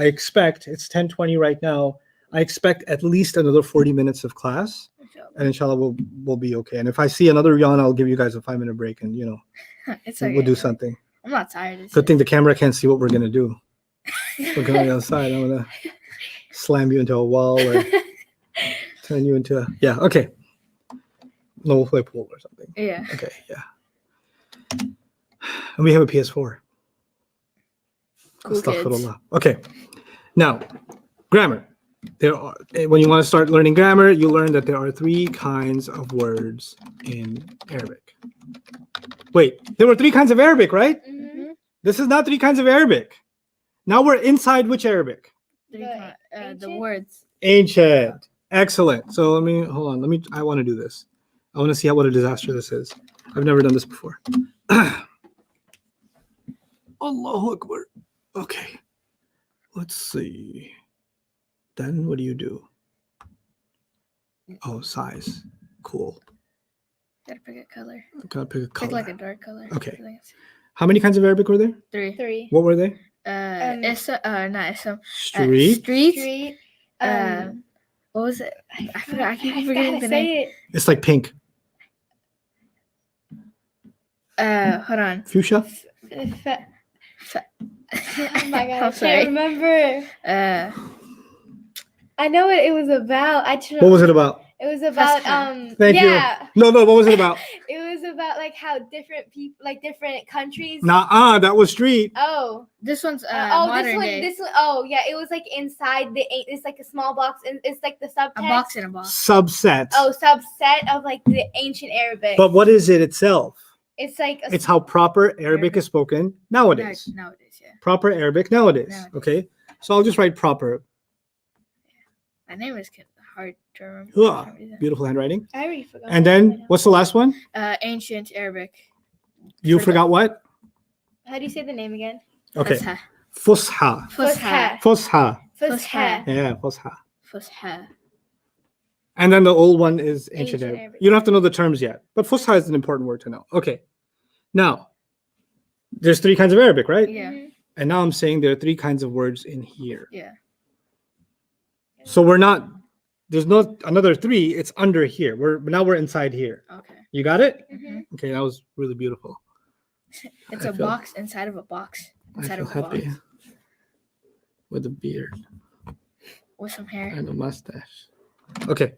expect it's 10:20 right now. I expect at least another 40 minutes of class, and inshallah we'll be okay. And if I see another yawn, I'll give you guys a 5-minute break, and It's okay. we'll do something. I'm not tired. Good thing the camera can't see what we're gonna do. We're going outside. I'm gonna slam you into a wall or turn you into a okay. No, we'll play pool or something. Yeah. Okay, yeah. And we have a PS4. Cool kids. Astaghfirullah. Okay. Now, grammar. When you want to start learning grammar, you learn that there are 3 kinds of words in Arabic. Wait, there were 3 kinds of Arabic, right? Mm-hmm. This is not 3 kinds of Arabic. Now we're inside which Arabic? The words. Ancient. Excellent. So hold on. I want to do this. I want to see what a disaster this is. I've never done this before. Allahu Akbar. Okay. Let's see. Then what do you do? Oh, size. Cool. Gotta pick a color. Gotta pick a color. Pick like a dark color. Okay. How many kinds of Arabic were there? 3. What were they? Not Ism. Street. Street. What was it? I forgot. I keep forgetting the name. It's like pink. Hold on. Fuchsia. Oh my god, I'm I sorry. can't remember. I know what it was about. I just What was it about? It was about Thank you. No, what was it about? It was about like how different people, like different countries. Nah, that was street. Oh. This one's This modern one. day. This one. Oh yeah, it was like inside the. It's like a small box, and it's like the subtext. A box in a box. Subset. Oh, subset of like the ancient Arabic. But what is it itself? It's like It's how proper Arabic is spoken nowadays. Nowadays, yeah. Proper Arabic nowadays. Okay. So I'll just write proper. My name is hard to remember. Ugh, beautiful handwriting. I already forgot. And then what's the last one? Ancient Arabic. You forgot what? How do you say the name again? Okay. Fusha. Fusha. Fusha. Fusha. Fusha. Yeah, Fusha. Fusha. And then the old one is ancient Ancient Arabic. Arabic. You don't have to know the terms yet, but Fusha is an important word to know. Okay. Now, there's 3 kinds of Arabic, right? Yeah. Mhm. And now I'm saying there are 3 kinds of words in here. Yeah. So there's no another 3, it's under here. We're inside here. Okay. You got it? Mhm. Okay, that was really beautiful. It's I a feel- box inside of a box. I Inside feel of a happy box. with a beard With some hair. and a mustache. Okay.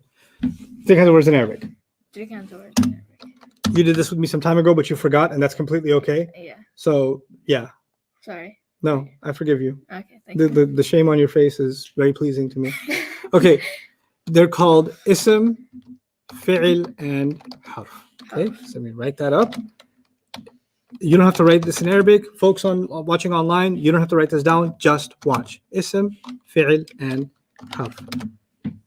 3 kinds of words in Arabic. 3 kinds of words in Arabic. You did this with me some time ago, but you forgot, and that's completely okay. Yeah. So yeah, Sorry. no, I forgive you. Okay. Thank you. The shame on your face is very pleasing to me. Okay, they're called ism, fi'l, and harf. Okay, so let me write that up. You don't have to write this in Arabic, folks watching online. You don't have to write this down. Just watch ism, fi'l, and harf.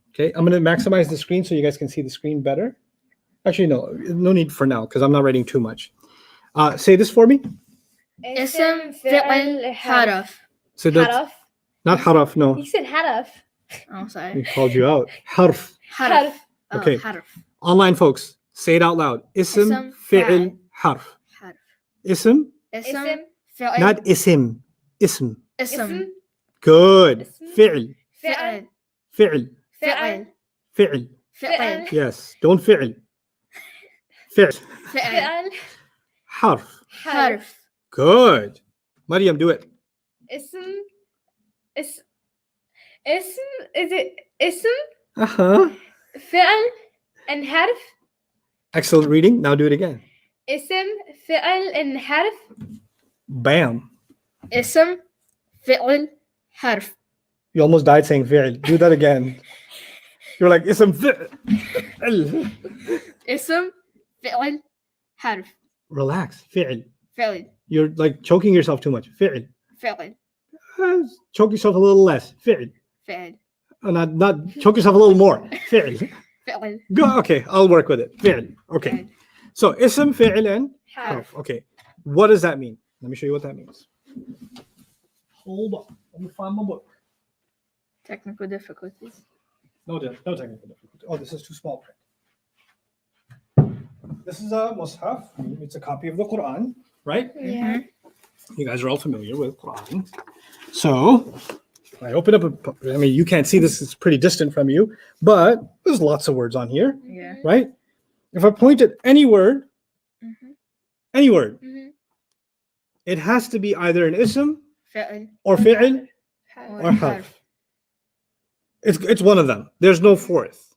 Okay, I'm gonna maximize the screen so you guys can see the screen better. Actually, no need for now because I'm not writing too much. Say this for me. Ism, fi'l, harf. So that's Haraf. not haraf. No, You said haraf. Oh, we sorry. called you out. Harf. Harf. Oh, Okay. Harf. Online folks, say it out loud. Ism, Ism, fi'l, fi'l. harf. Harf. Ism, Ism, fi'l. not isim. Ism. Ism. Good. Ism. Fi'l. Fi'l. Fi'l. Fi'l. Fi'l. Fi'l. Yes. Don't fi'l. Fi'l. Fi'l. Harf. Harf. Good. Maryam, do it. Ism. Ism. Is it ism, Uh-huh. fi'l, and harf? Excellent reading. Now do it again. Ism, fi'l, and harf? Bam. Ism, fi'l, harf. You almost died saying fi'l. Do that again. You're like, ism fi'l. Ism, fi'l, harf. Relax. Fi'l. Fi'l. You're like choking yourself too much. Fi'l. Fi'l. Choke yourself a little less. Fi'l. Fi'l. Not choke yourself a little more. Fi'l. فعل. Go. Okay, I'll work with it. فعل. Okay. فعل. So ism, fi'l, and Harf. harf. Okay. What does that mean? Let me show you what that means. Hold on. Let me find my book. Technical difficulties. No technical difficulty. Oh, this is too small print. This is a mushaf. It's a copy of the Qur'an, right? Yeah. You guys are all familiar with Qur'an. So I open up I mean, you can't see this, it's pretty distant from you, but there's lots of words on here, Yeah. right? If I point at any word, Mm-hmm. it has to be either an ism فعل. or fi'l or harf. It's one of them. There's no fourth.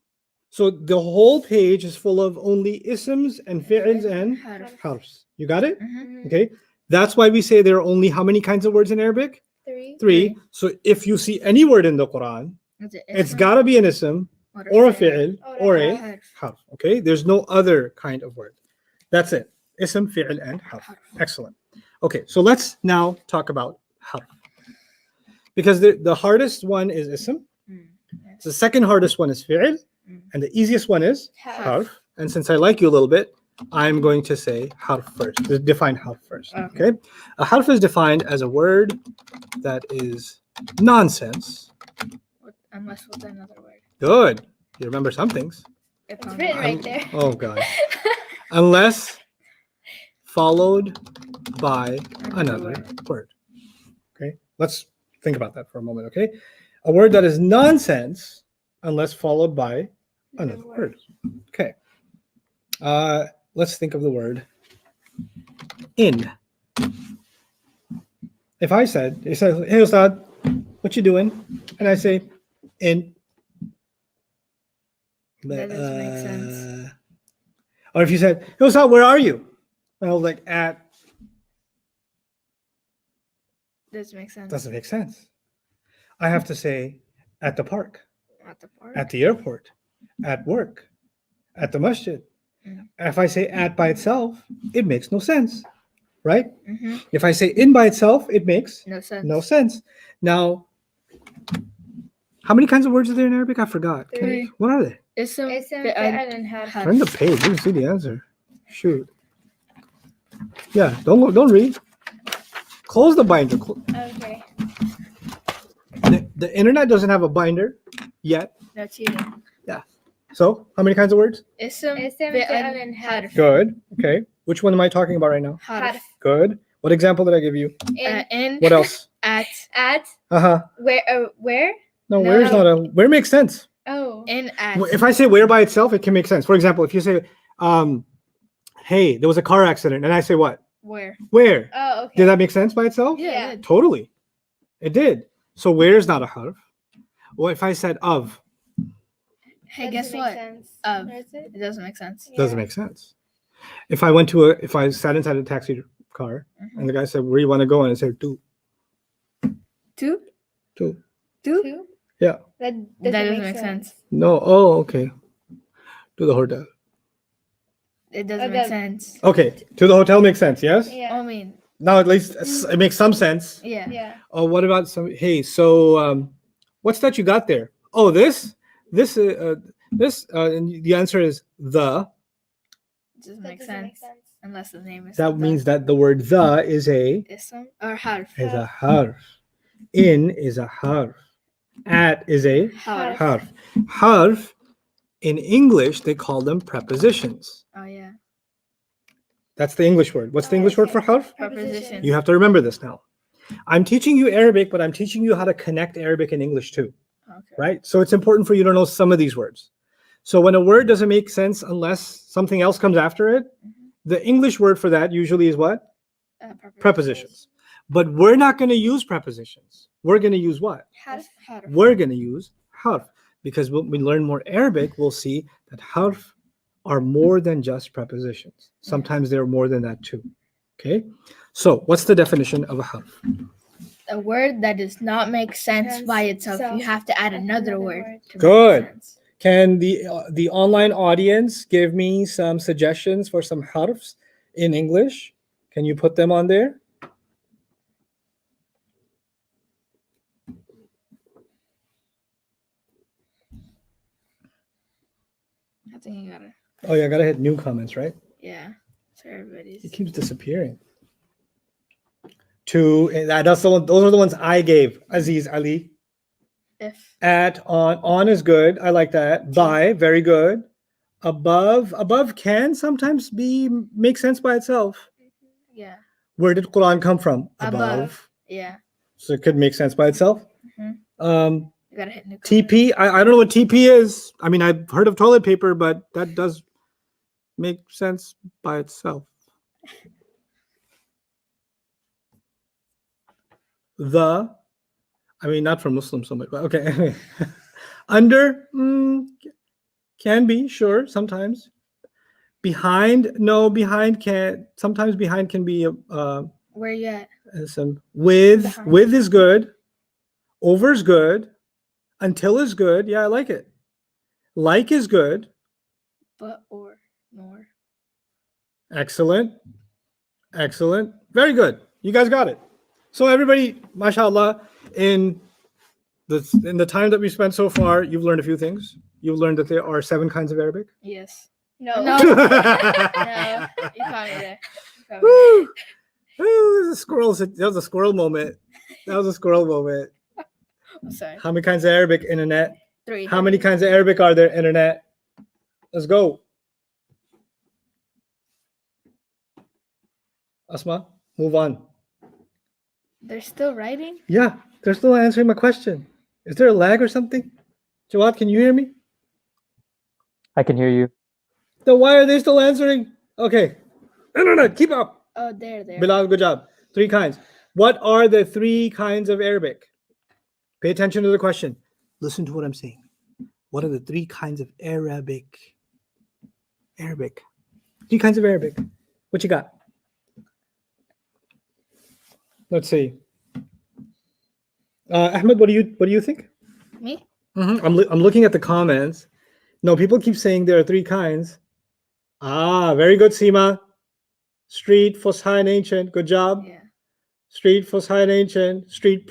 So the whole page is full of only isms and fi'ls and حرف. harfs. You got it? Mhm. Okay. That's why we say there are only how many kinds of words in Arabic? 3. Three. So if you see any word in the Quran, Is it it's اسم got to be an ism or a fi'l or a حرف. harf. Okay. There's no other kind of word. That's it. Ism, fi'l, and harf. Excellent. Okay. So let's now talk about harf. Because the hardest one is ism. Mm, yes. The second hardest one is fi'l. Mm. And the easiest one is Harf. harf. And since I like you a little bit, I'm going to say harf first. Define harf first. Okay. Okay. A harf is defined as a word that is nonsense. Unless with another word. Good. You remember some things. It's written right there. Oh God. Unless followed by another word. Okay. Let's think about that for a moment. Okay. A word that is nonsense unless followed by another word. Okay. Let's think of the word in. If I said, hey Ustad, what you doing? And I say, in. That doesn't make sense. Or if you said, hey Ustad, where are you? And I was like, at. Doesn't make sense. Doesn't make sense. I have to say, at the park, At the park. at the airport, at work, at the masjid. Mm. If I say at by itself, it makes no sense, right? Mm-hmm. If I say in by itself, it makes No sense. no sense. Now, how many kinds of words are there in Arabic? I forgot. Three. What are they? Ism, Ism, fi'l, fi'l, and harf. Turn the page. You can see the answer. Shoot. Yeah, don't read. Close the binder. Okay. The internet doesn't have a binder yet. No cheating. So, how many kinds of words? Ism, Ism, fi'l, fi'l, and harf. Good. Okay. Which one am I talking about right now? Harf. Good. What example did I give you? In. What else? At. At. Uh-huh. Where? No, No. where's not a where makes sense. Oh. In. At. If I say where by itself, it can make sense. For example, if you say, hey, there was a car accident, and I say what? Where? Where? Oh, okay. Did that make sense by itself? Yeah. it did. Totally. It did. So where is not a harf? Well, if I said of, Hey, That guess doesn't make what? sense. Of. Or is it? It doesn't make sense. doesn't Yeah. make sense. If I sat inside a taxi car Mhm. and the guy said, where you want to go? And I said, to. Two? To. Two? Yeah. That That doesn't make sense. No. Oh, okay. To the hotel. It doesn't Oh, make that- sense. Okay. To the hotel makes sense. Yes. Yeah. I mean, Now at least it makes some sense. yeah. Yeah. Oh, what about some? Hey, so what's that you got there? Oh, this. And the answer is the. It doesn't That make doesn't sense. make sense. Unless the name is. That means that the word the is a Ism or harf. harf. In is a harf. At is a Harf. harf. Harf. In English, they call them prepositions. Oh yeah. That's the English word. What's the Oh, English word for okay. harf? Preposition. You have to remember this now. I'm teaching you Arabic, but I'm teaching you how to connect Arabic and English too, Okay. right? So it's important for you to know some of these words. So when a word doesn't make sense unless something else comes after it, Mhm. the English word for that usually is what? Preposition. Prepositions. But we're not going to use prepositions. We're going to use what? Harf. Harf. We're going to use harf, because when we learn more Arabic, we'll see that harf are more than just prepositions. Sometimes they're more than that too. Okay. So what's the definition of a harf? A word that does not make sense by itself. You have to add another word. To Good. Make sense. Can the online audience give me some suggestions for some harfs in English? Can you put them on there? think you gotta. Oh yeah, I gotta hit new comments, right? Yeah. So everybody's. It keeps disappearing. Those are the ones I gave. Aziz Ali. If. At, on is good. I like that. By, very good. Above can sometimes make sense by itself. Yeah. Where did Quran come from? Above. Yeah. So it could make sense by itself. You gotta hit new. TP, I don't know what TP is. I mean, I've heard of toilet paper, but that does make sense by itself. I mean, not for Muslims so much, but okay. Anyway. Under, can be, sure, sometimes. Behind, no, behind can't. Sometimes behind can be Where you at? some with is good. Over is good. Until is good. Yeah, I like it. Like is good. But or nor. Excellent. Very good. You guys got it. So everybody, mashallah, in the time that we spent so far, you've learned a few things. You've learned that there are 7 kinds of Arabic. Yes. No. No. Woo! No. You caught me there. Woo, that was a squirrel moment. I'm sorry. How many kinds of Arabic, internet? 3. How many kinds of Arabic are there, internet? Let's go. Asma, move on. They're still writing? Yeah, they're still answering my question. Is there a lag or something? Jawad, can you hear me? I can hear you. Then why are they still answering? Okay. No, keep up. Oh, there. Bilal, good job. 3 kinds. What are the 3 kinds of Arabic? Pay attention to the question. Listen to what I'm saying. What are the 3 kinds of Arabic? 3 kinds of Arabic. What you got? Let's see. Ahmed, what do you think? Me? I'm looking at the comments. No, people keep saying there are 3 kinds. Very good, Seema. Street, Fusha, and ancient. Good job. Yeah. Street, Fusha, and ancient. Street,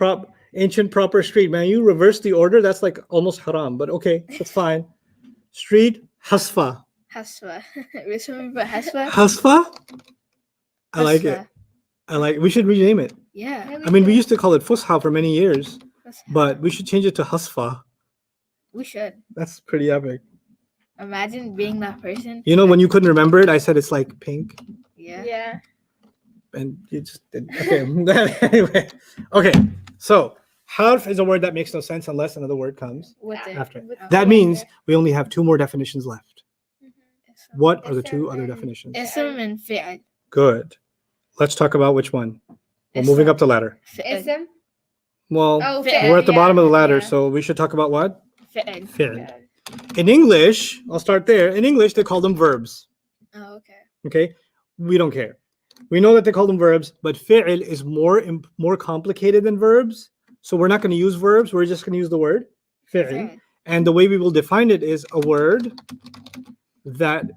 ancient, proper, street. Man, you reverse the order. That's like almost haram, but okay, that's fine. Street, Hasfa. Hasfa. Remember Hasfa? Hasfa? I like it. Hasfa. We should rename it. Yeah. I mean, we used to call it Fusha for many years, but we should change it to Hasfa. We should. That's pretty epic. Imagine being that person. You know, when you couldn't remember it, I said it's like pink. Yeah. Yeah. And you just did. Okay. Anyway. Okay. So, harf is a word that makes no sense unless another word comes With it. after it. With That the means word. we only have 2 more definitions left. Ism. What are the 2 Ism other and- definitions? Ism and fi'l. Good. Let's talk about which one. We're moving up the ladder. Fi'l. Ism? Well, Oh, fi'l, we're at the bottom of the ladder, yeah. so we should talk about what? Fi'l. Fi'l. In English, I'll start there. In English, they call them verbs. Oh, okay. Okay? We don't care. We know that they call them verbs, but fi'l is more complicated than verbs. So we're not going to use verbs. We're just going to use the word fi'l. Fi'l. And the way we will define it is a word that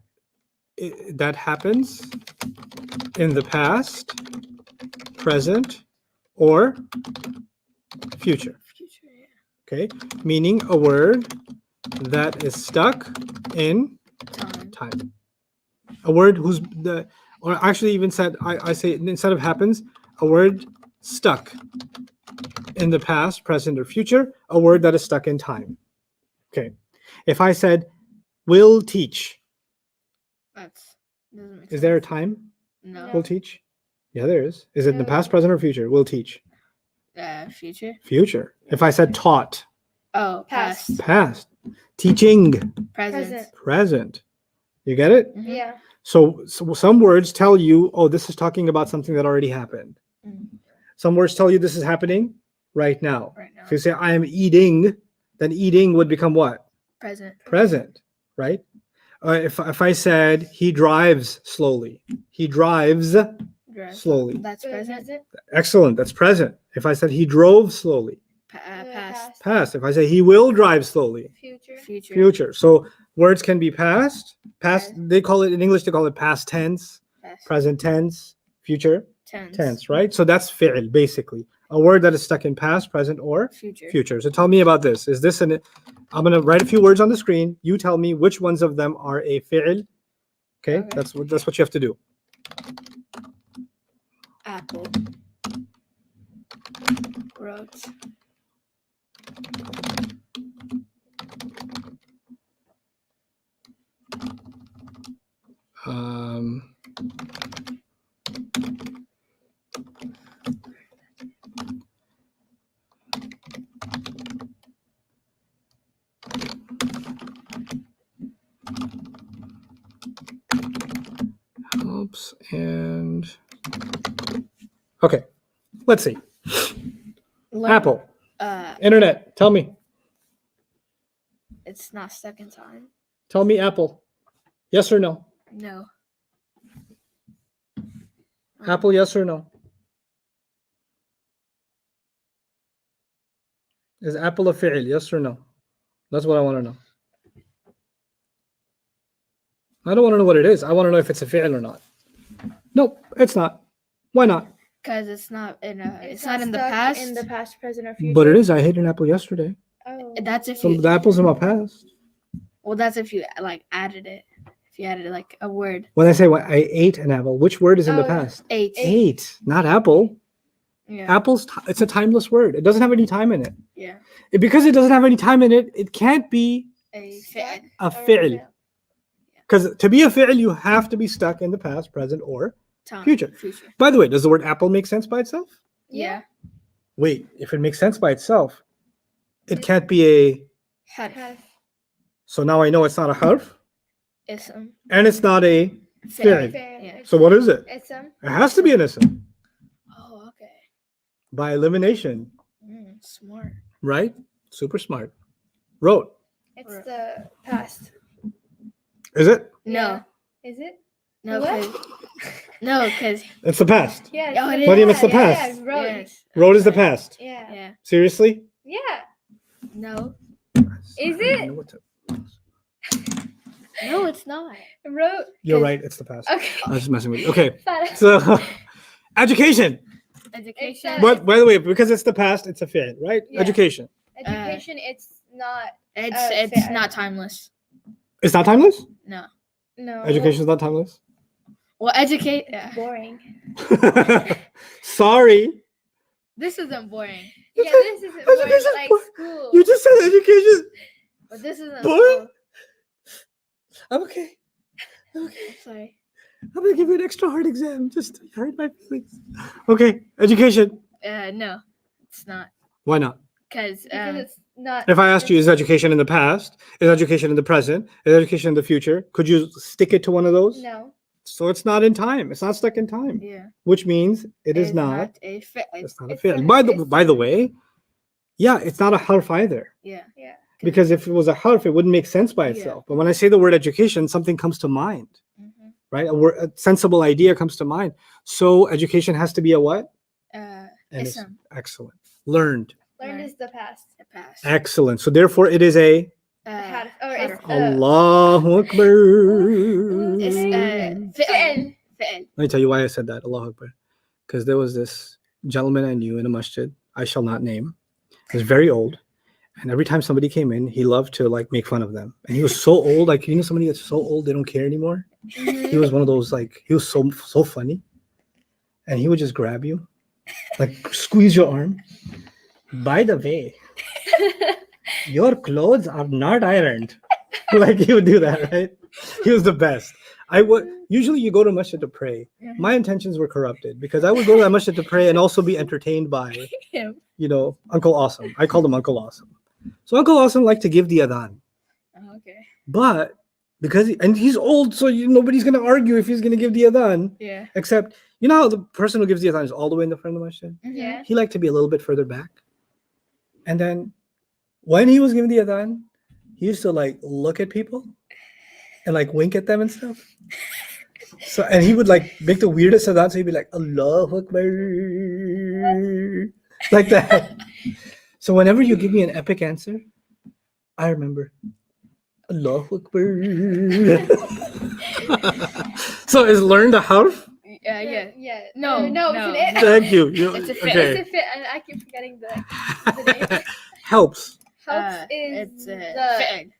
happens in the past, present, or future. Future, yeah. Okay? Meaning a word that is stuck in time. A word or actually even said, I say instead of happens, a word stuck in the past, present, or future, a word that is stuck in time. Okay. If I said, will teach, Doesn't make is there a sense. time No. will teach? Yeah, there is. Is it in the past, present, or future? Will teach. Future. Future. If I said taught, Oh, Past. past. Teaching, Present. present. You get it? Mhm. Yeah. So some words tell you, oh, this is talking about something that already happened. Mhm. Some words tell you this is happening right now. Right now. If you say I am eating, then eating would become what? Present. Present, right? If I said he drives slowly, he drives Drive. slowly. That's present. Excellent, that's present. If I said he drove slowly, Past. past. If I say he will drive slowly, Future. Future. future. So words can be past. Past. They call it in English, they call it past tense, Past. present tense, future Tense. tense, right? So that's fi'l, basically. A word that is stuck in past, present, or Future. future. So tell me about this. Is this I'm gonna write a few words on the screen. You tell me which ones of them are a fi'l. Okay, Okay. that's what you have to do. Apple. Wrote. Um, helps and okay. Let's see. Learn. Apple, Uh, internet. Tell me. it's not stuck in time. Tell me Apple. Yes or no? No. Apple, yes or no? Is Apple a fi'l? Yes or no? That's what I want to know. I don't want to know what it is. I want to know if it's a fi'l or not. Nope, it's not. Why not? Because it's not in a. It's It's not in the stuck past. In the past, present, or future. But it is. I ate an apple yesterday. Oh. That's if So you. the apple's in my past. Well, that's if you like added it. If you added like a word. When I say I ate an apple, which word is in the Oh. past? Eight. Ate, not apple. Yeah. Apple's it's a timeless word. It doesn't have any time in it. Yeah. Because it doesn't have any time in it, it can't be A Stuck fit. a or fi'l. Because to be a fi'l, you have to be stuck in the past, present, or Time. future. Future. By the way, does the word apple make sense by itself? Yeah. Wait, if it makes sense by itself, it can't be a. Harf. Have. So now I know it's not a harf, Ism. and it's not a Fi'l. fi'l. Yeah. So what is it? It's It has to be an ism Oh, okay. by elimination, Smart. right? Super smart. Wrote. It's the past. Is it? No. Is it? No, What? because no, because It's the past. Yeah. Oh, it the is. Mariam, it's the yeah, past. Yeah, wrote. yes. Wrote is the past. Yeah. Yeah. Seriously? Yeah. No. Is I don't it? know what to- No, it's not. Wrote. You're right. It's the past. Okay. I was just messing with you. Okay. Fine. So, education. Education. But by the way, because it's the past, it's a fi'l, right? Yeah. Education. Education. It's not. It's fair. not timeless. It's not timeless? No. No. Education is not timeless? Well, educate. Yeah. Boring. Sorry. This isn't boring. Yeah. This isn't boring. Education's Like boring. school. You just said education. But this isn't Boring? school. I'm okay. I'm okay. Sorry. I'm gonna give you an extra hard exam just to hurt my feelings. Okay, education. No, it's not. Why not? Because Because it's not. If I asked you, is education in the past? Is education in the present? Is education in the future? Could you stick it to one of those? No. So it's not in time. It's not stuck in time, yeah, which means it is it's not. a fit. It's not a it's fi'l. not- By it's- the way, yeah, it's not a harf either. Yeah. Yeah. Because if it was a harf, it wouldn't make sense by Yeah. itself. But when I say the word education, something comes to mind, Mm-hmm. right? A sensible idea comes to mind. So education has to be a what? An ism. Ism. Excellent. Learned. Learned Right. is the past. The past. Excellent. So therefore, it is a Had. Or had. it's Allahu Akbar. It's Let fi'l. Fi'l. me tell you why I said that. Allahu Akbar. Because there was this gentleman I knew in a masjid. I shall not name. He was very old. And every time somebody came in, he loved to like make fun of them. And he was so old, like somebody gets so old they don't care anymore. He was one of those he was so funny. And he would just grab you, like squeeze your arm. By the way, your clothes are not ironed. Like he would do that, right? He was the best. I would usually you go to masjid to pray. My intentions were corrupted because I would go to that masjid to pray and also be entertained by, Him. Uncle Awesome. I called him Uncle Awesome. So Uncle Awesome liked to give the adhan. Oh, okay. But because he's old, so nobody's gonna argue if he's gonna give the adhan. Yeah. Except how the person who gives the adhan is all the way in the front of the masjid. Yeah. He liked to be a little bit further back. And then when he was giving the adhan, he used to look at people and wink at them and stuff. So and he would make the weirdest adhan. So he'd be like Allahu Akbar, like that. So whenever you give me an epic answer, I remember Allahu Akbar. So is learned a harf? Yeah. Yeah. No, No. no. It's an Thank you. It's a fit. Okay. It's a fit, and I keep forgetting the name. Helps. Helps is it's the fi'l.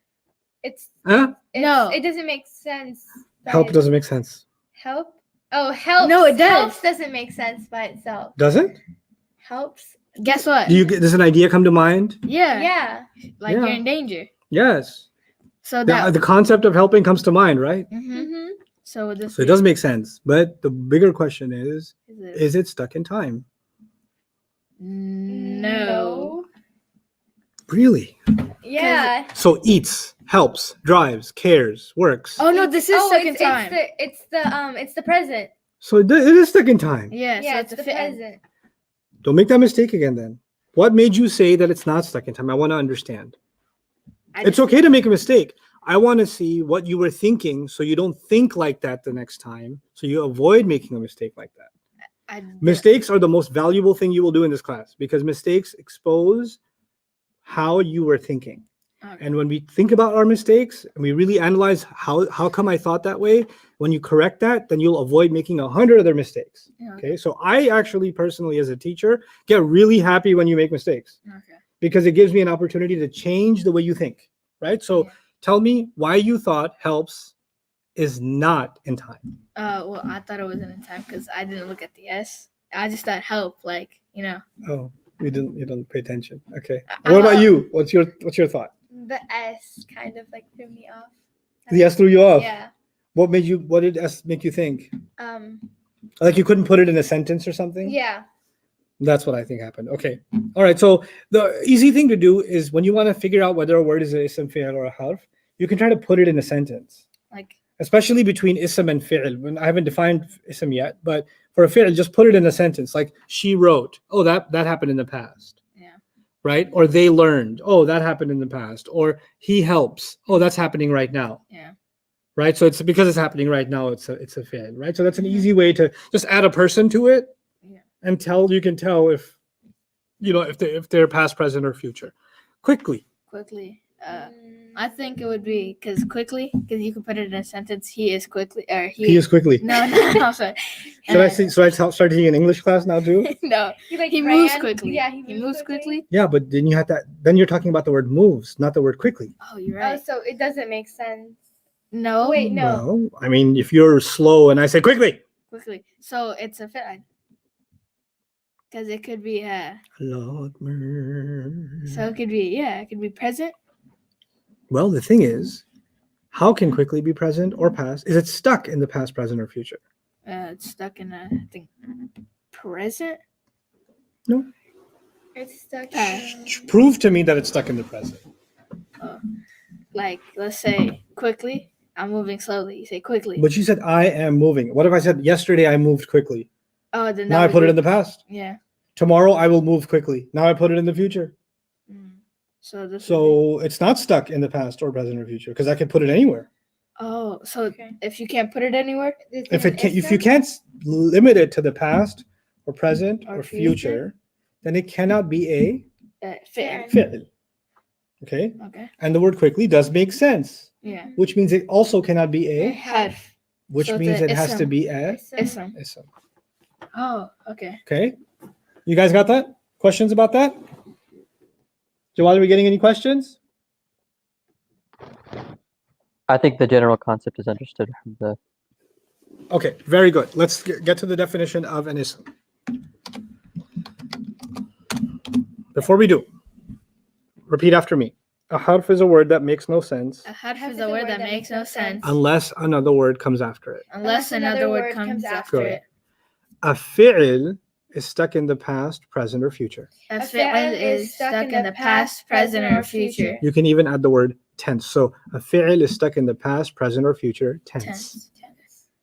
it's Huh? No. it doesn't make sense. by Help it- doesn't make sense. help. Oh, helps. No, it does. Helps doesn't make sense by itself. Does it? Helps. Guess what? Does an idea come to mind? Yeah. Yeah. Like Yeah. you're in danger. Yes. So The, that. the concept of helping comes to mind, right? Mhm. Mm-hmm. So this. So it does make sense. But the bigger question is Is is it stuck in time? no. Really? Yeah. So eats, helps, drives, cares, works. Oh no, this is second time. It's the present. So it is stuck in time. Yeah. Yeah, So it's it's the a fi'l. present. Don't make that mistake again then. What made you say that it's not stuck in time? I want to understand. It's okay to make a mistake. I want to see what you were thinking so you don't think like that the next time. So you avoid making a mistake like that. Mistakes are the most valuable thing you will do in this class because mistakes expose how you were thinking. Okay. And when we think about our mistakes and we really analyze how come I thought that way, when you correct that, then you'll avoid making 100 other mistakes. Yeah. Okay. So I actually personally, as a teacher, get really happy when you make mistakes Okay. because it gives me an opportunity to change the way you think. Right. So Yeah. tell me why you thought helps is not in time. Well, I thought it wasn't in time because I didn't look at the S. I just thought help, like Oh, you didn't pay attention. Okay. I- What about you? What's your thought? The S kind of like threw me off. The S threw you off. Yeah. What did S make you think? Um. Like you couldn't put it in a sentence or something? Yeah. That's what I think happened. Okay. All right. So the easy thing to do is when you want to figure out whether a word is a ism, fi'l, or a harf, you can try to put it in a sentence, like especially between ism and fi'l. When I haven't defined ism yet, but for a fi'l, just put it in a sentence. Like she wrote. Oh, that happened in the past. Yeah. Right? Or they learned. Oh, that happened in the past. Or he helps. Oh, that's happening right now. Yeah. Right? So it's because it's happening right now, it's a fi'l, right? So that's an Mhm. easy way to just add a person to it. Yeah. And you can tell if if they're past, present, or future. Quickly. I think it would be because you can put it in a sentence. He is quickly, or He is quickly. No, I'm sorry. Should I say? So I start taking an English class now too? No, He moves ran. quickly. Yeah. He moves quickly. Yeah, but then you have that. Then you're talking about the word moves, not the word quickly. Oh, you're Oh, right. so it doesn't make sense. No, Wait, no. Well, I mean, if you're slow and I say quickly, quickly. So it's a fi'l. Because it could be Allahu Akbar. so it could be present. Well, the thing is, how can quickly be present or past? Is it stuck in the past, present, or future? It's stuck in I think present. It's stuck. Prove to me that it's stuck in the present. Like let's say quickly. I'm moving slowly. You say quickly. But you said I am moving. What if I said yesterday I moved quickly? Oh, then Now I put it in the past. Yeah. Tomorrow I will move quickly. Now I put it in the future. So this. would be- So it's not stuck in the past or present or future because I can put it anywhere. Oh, so Okay. if you can't put it anywhere, If you can't limit it to the past or present Or or future. future, then it cannot be a fi'l. fi'l. Okay? Okay. And the word quickly does make sense, Yeah. which means it also cannot be a, Harf. which So means the it has to ism. be a Ism. ism. Oh, okay. Okay? You guys got that? Questions about that? Jawad, are we getting any questions? I think the general concept is understood from the. Okay, very good. Let's get to the definition of an ism. Before we do, repeat after me. A harf is a word that makes no sense A harf is a word that makes no sense unless another word comes after it. unless another word comes after Good. it. A fi'l is stuck in the past, present, or future. A fi'l is stuck in the past, present, or future. You can even add the word tense. So a fi'l is stuck in the past, present, or future tense. Tense.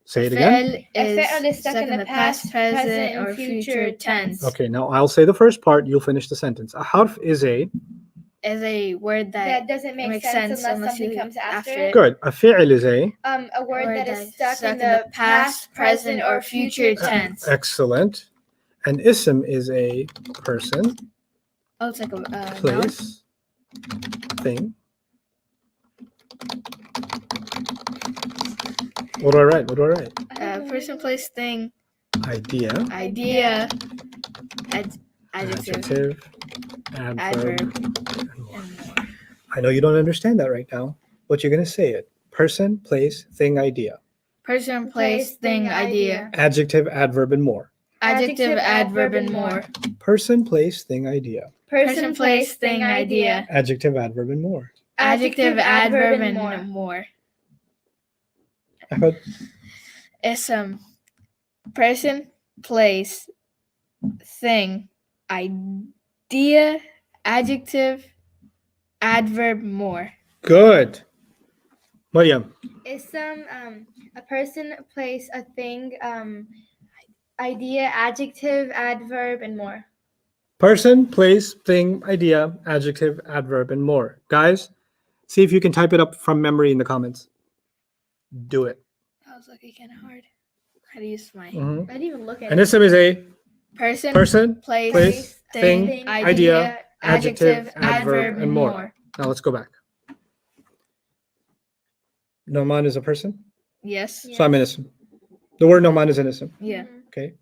Say it again. Fi'l is stuck in the past, present, or future tense. Okay, now I'll say the first part, you'll finish the sentence. A harf is a Is a word That that doesn't make makes sense sense unless unless something you comes after after it. it. good. A fi'l is a A word that is stuck in the the past, present, or future tense. tense. excellent. An ism is a person, Oh, it's like a noun. place, thing. What do I write? What do I write? Person, place, thing, Idea, idea, adjective, adjective, adverb, adverb, and more. and more. I know you don't understand that right now, but you're going to say it. Person, place, thing, idea. Person, place, thing, idea. Adjective, adverb, and more. Adjective, adverb, and more. Person, place, thing, idea. Person, place, thing, idea. Adjective, adverb, and more. Adjective, adverb, and more. Ahmed? Ism. Person, place, thing, idea, adjective, adverb, more. Good. Maryam? Ism, a person, place, a thing, idea, adjective, adverb, and more. Person, place, thing, idea, adjective, adverb, and more. Guys, see if you can type it up from memory in the comments. Do it. That was looking kind of hard. How to use my Mhm. I didn't even look at And it. ism is a person, place, place, thing, thing, idea, adjective, adjective, adverb, and more. Now let's go back. Numan is a person, Yes. Yeah. so I'm an ism. The word Numan is an ism. Yeah. Okay.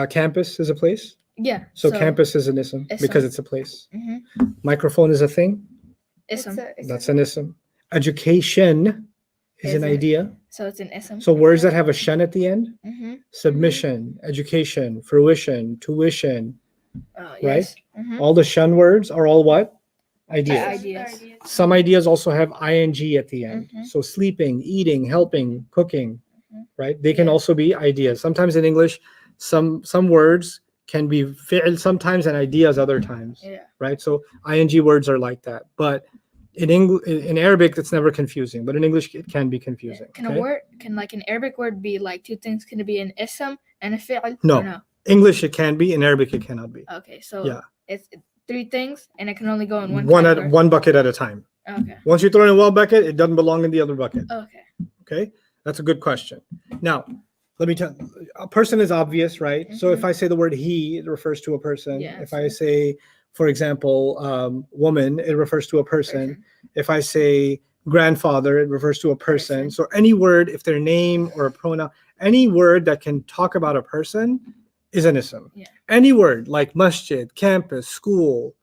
Campus is a place, Yeah. so campus is an ism ism. because it's a place. Mm-hmm. Microphone is a thing, Ism. that's an ism. Education is Is an it? idea. So it's an ism. So words that have a shen at the end: Mm-hmm. submission, education, fruition, tuition. Oh, Right? yes. Mm-hmm. All the shun words are all what? Ideas. Ideas. Some ideas also have ing at the end. Mhm. So sleeping, eating, helping, cooking, Mhm. right? They can Yeah. also be ideas. Sometimes in English, some words can be fi'l sometimes and ideas other times, Yeah. right? So ing words are like that. But in Arabic, it's never confusing. But in English, it can be confusing. Can okay? a word, can like an Arabic word be like two things? Can it be an ism and a fi'l? No. Or no. English, it can be. In Arabic, it cannot be. Okay, so Yeah. it's three things, and it can only go in one. One category. one bucket at a time. Okay. Once you throw it in one bucket, it doesn't belong in the other bucket. Okay. Okay, that's a good question. Now, let me tell. A person is obvious, right? So if I say the word he, it refers to a person. Yeah, If I say, for example, woman, it refers to a person. If I say grandfather, it refers to a person. Person. So any word, if their name or a pronoun, any word that can talk about a person is an ism. Yeah. Any word like masjid, campus, school,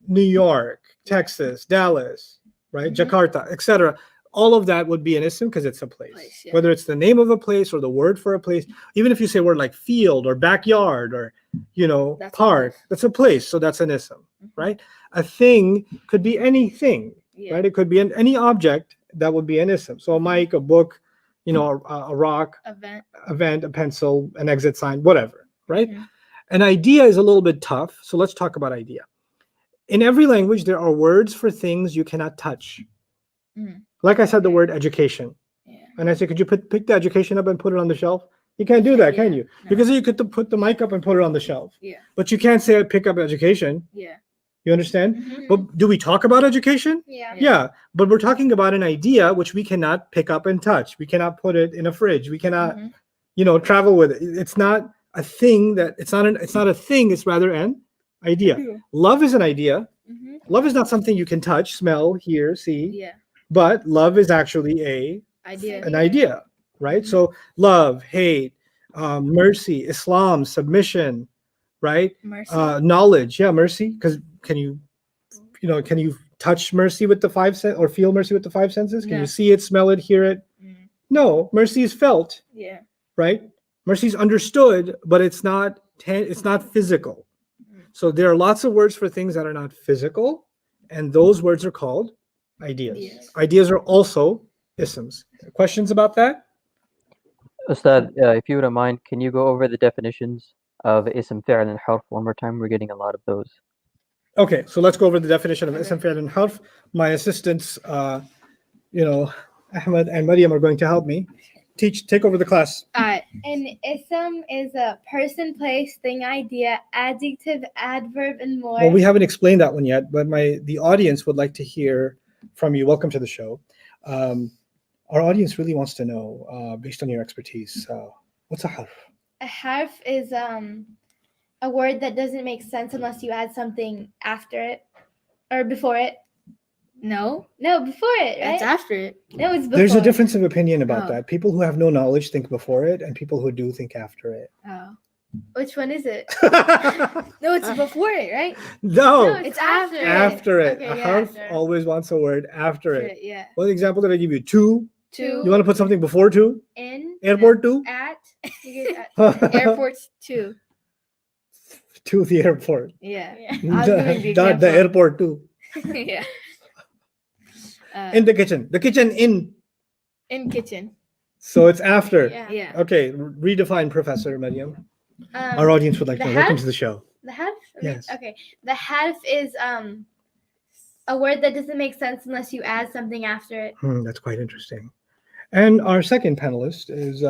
New York, Texas, Dallas, right? Mhm. Jakarta, etc. All of that would be an ism because it's a place. Yeah. Whether it's the name of a place or the word for a place, even if you say a word like field or backyard or That's a park, place. that's a place. So that's an ism, Mhm. right? A thing could be anything, Yeah. right? It could be any object that would be an ism. So a mic, a book, a rock, Event. a pencil, an exit sign, whatever, right? Mhm. An idea is a little bit tough. So let's talk about idea. In every language, there are words for things you cannot touch. Mhm. Like I said, the word education. Yeah. And I said, could you pick the education up and put it on the shelf? You can't do that, can Yeah, you? no. Because you could put the mic up and put it on the shelf. Yeah. But you can't say pick up education. Yeah. You understand? Mhm. But do we talk about education? Yeah. Yeah. But we're talking about an idea which we cannot pick up and touch. We cannot put it in a fridge. We cannot, Mhm. travel with it. It's not a thing it's not a thing, it's rather an idea. Love is an idea. Mhm. Love is not something you can touch, smell, hear, see. Yeah. But love is actually Idea. an idea, right? Mhm. So love, hate, mercy, Islam, submission, right? Mercy. Knowledge, yeah, mercy. Because can you touch mercy with the five senses or feel mercy with the five senses? Can No. you see it, smell it, hear it? Mm. No, mercy is felt, Yeah. right? Mercy is understood, but it's not physical. Mm. So there are lots of words for things that are not physical, and those words are called ideas. Ideas. Ideas are also isms. Questions about that? Ustad, if you wouldn't mind, can you go over the definitions of ism, fi'l, and harf one more time? We're getting a lot of those. Okay, so let's go over the definition of Okay. ism, fi'l, and harf. My assistants, Ahmed and Maryam are going to help me. Take over the class. Alright. An ism is a person, place, thing, idea, adjective, adverb, and more. Well, we haven't explained that one yet, but the audience would like to hear from you. Welcome to the show. Our audience really wants to know, based on your expertise, what's a harf? A harf is a word that doesn't make sense unless you add something after it or before it. No. No, before it, right? It's after it. No, it's before. There's a difference of opinion about Oh. that. People who have no knowledge think before it, and people who do think after it. Oh. Which one is it? No, it's before it, right? No, It's after it. after it. Okay, A yeah, harf after. always wants a word after After it. it, yeah. What example did I give you? To? Two. You want to put something before to? In, Airport to? at, you get at. Airports two. To the airport. Yeah. Yeah. I was giving the The example. airport too. Yeah. In the kitchen. The kitchen in. In kitchen. So it's after. Yeah. Yeah. Okay, redefine Professor Mariam. Um, Our audience would like to the know. Welcome half? to the show. The half? Yes. Okay. The half is a word that doesn't make sense unless you add something after it. That's quite interesting. And our second panelist is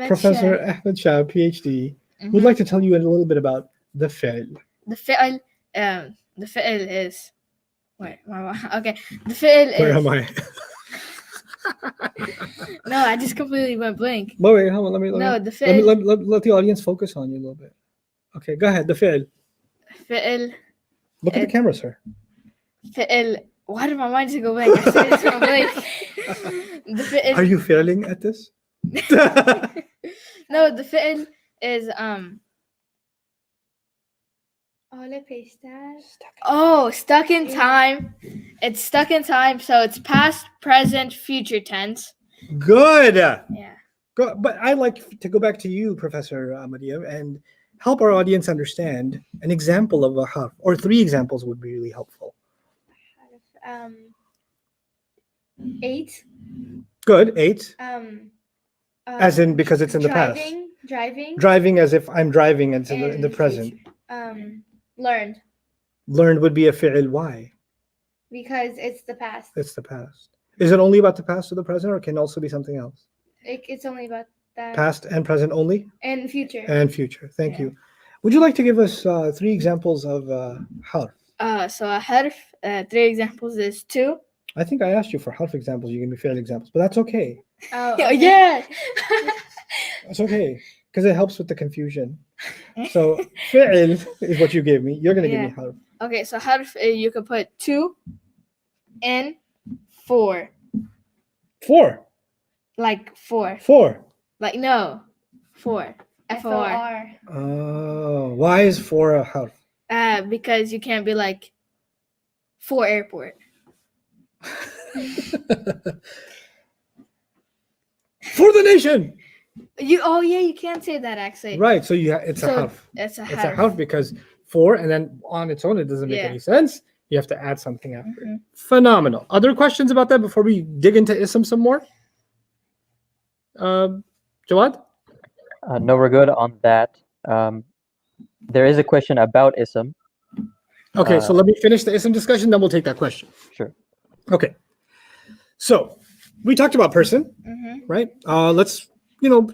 Professor Ahmed Shah, PhD, who'd like to tell you a little bit about the fi'l. The fi'l, the fi'l is. Wait, okay. The fi'l is. Where am I? No, I just completely went blank. Wait, hold on. Let me, No, the let, me fi'l. let the audience focus on you a little bit. Okay, go ahead. The fi'l. Fi'l. Look at the camera, sir. Fi'l. Why did my mind just go blank? I said it's going blank. The fi'l. Are you failing at this? No, the fi'l is Hola, pestas. stuck in time. It's stuck in time, so it's past, present, future tense. Good. Yeah. But I'd like to go back to you, Professor Mariam, and help our audience understand an example of a harf, or 3 examples would be really helpful. 8. Good. 8. As in because it's in the past. Driving. Driving as if I'm driving and in the present. Learned. Learned would be a fi'l. Why? Because it's the past. It's the past. Is it only about the past or the present, or can it also be something else? It's only about that. Past and present only? And future. And future. Thank Yeah. you. Would you like to give us 3 examples of harf? So a harf, 3 examples is 2. I think I asked you for harf examples. You gave me fi'l examples, but that's okay. Oh, Oh, okay. yeah. That's okay because it helps with the confusion. So fi'l is what you gave me. You're gonna give me harf. Okay, so harf, you could put 2 and 4. 4. Like 4. 4. Like, no. 4. F-O-R. F-O-R. Oh, why is 4 a harf? Because you can't be like 4 airport. For the nation. You can't say that actually. Right. So it's a So harf. it's a It's a harf. harf because 4 and then on its own it doesn't make Yeah. any sense. You have to add something after. Mhm. Phenomenal. Other questions about that before we dig into ism some more? Jawad? No, we're good on that. There is a question about ism. Okay, so let me finish the ism discussion, then we'll take that question. Sure. Okay. So we talked about person, Mhm. right? Let's,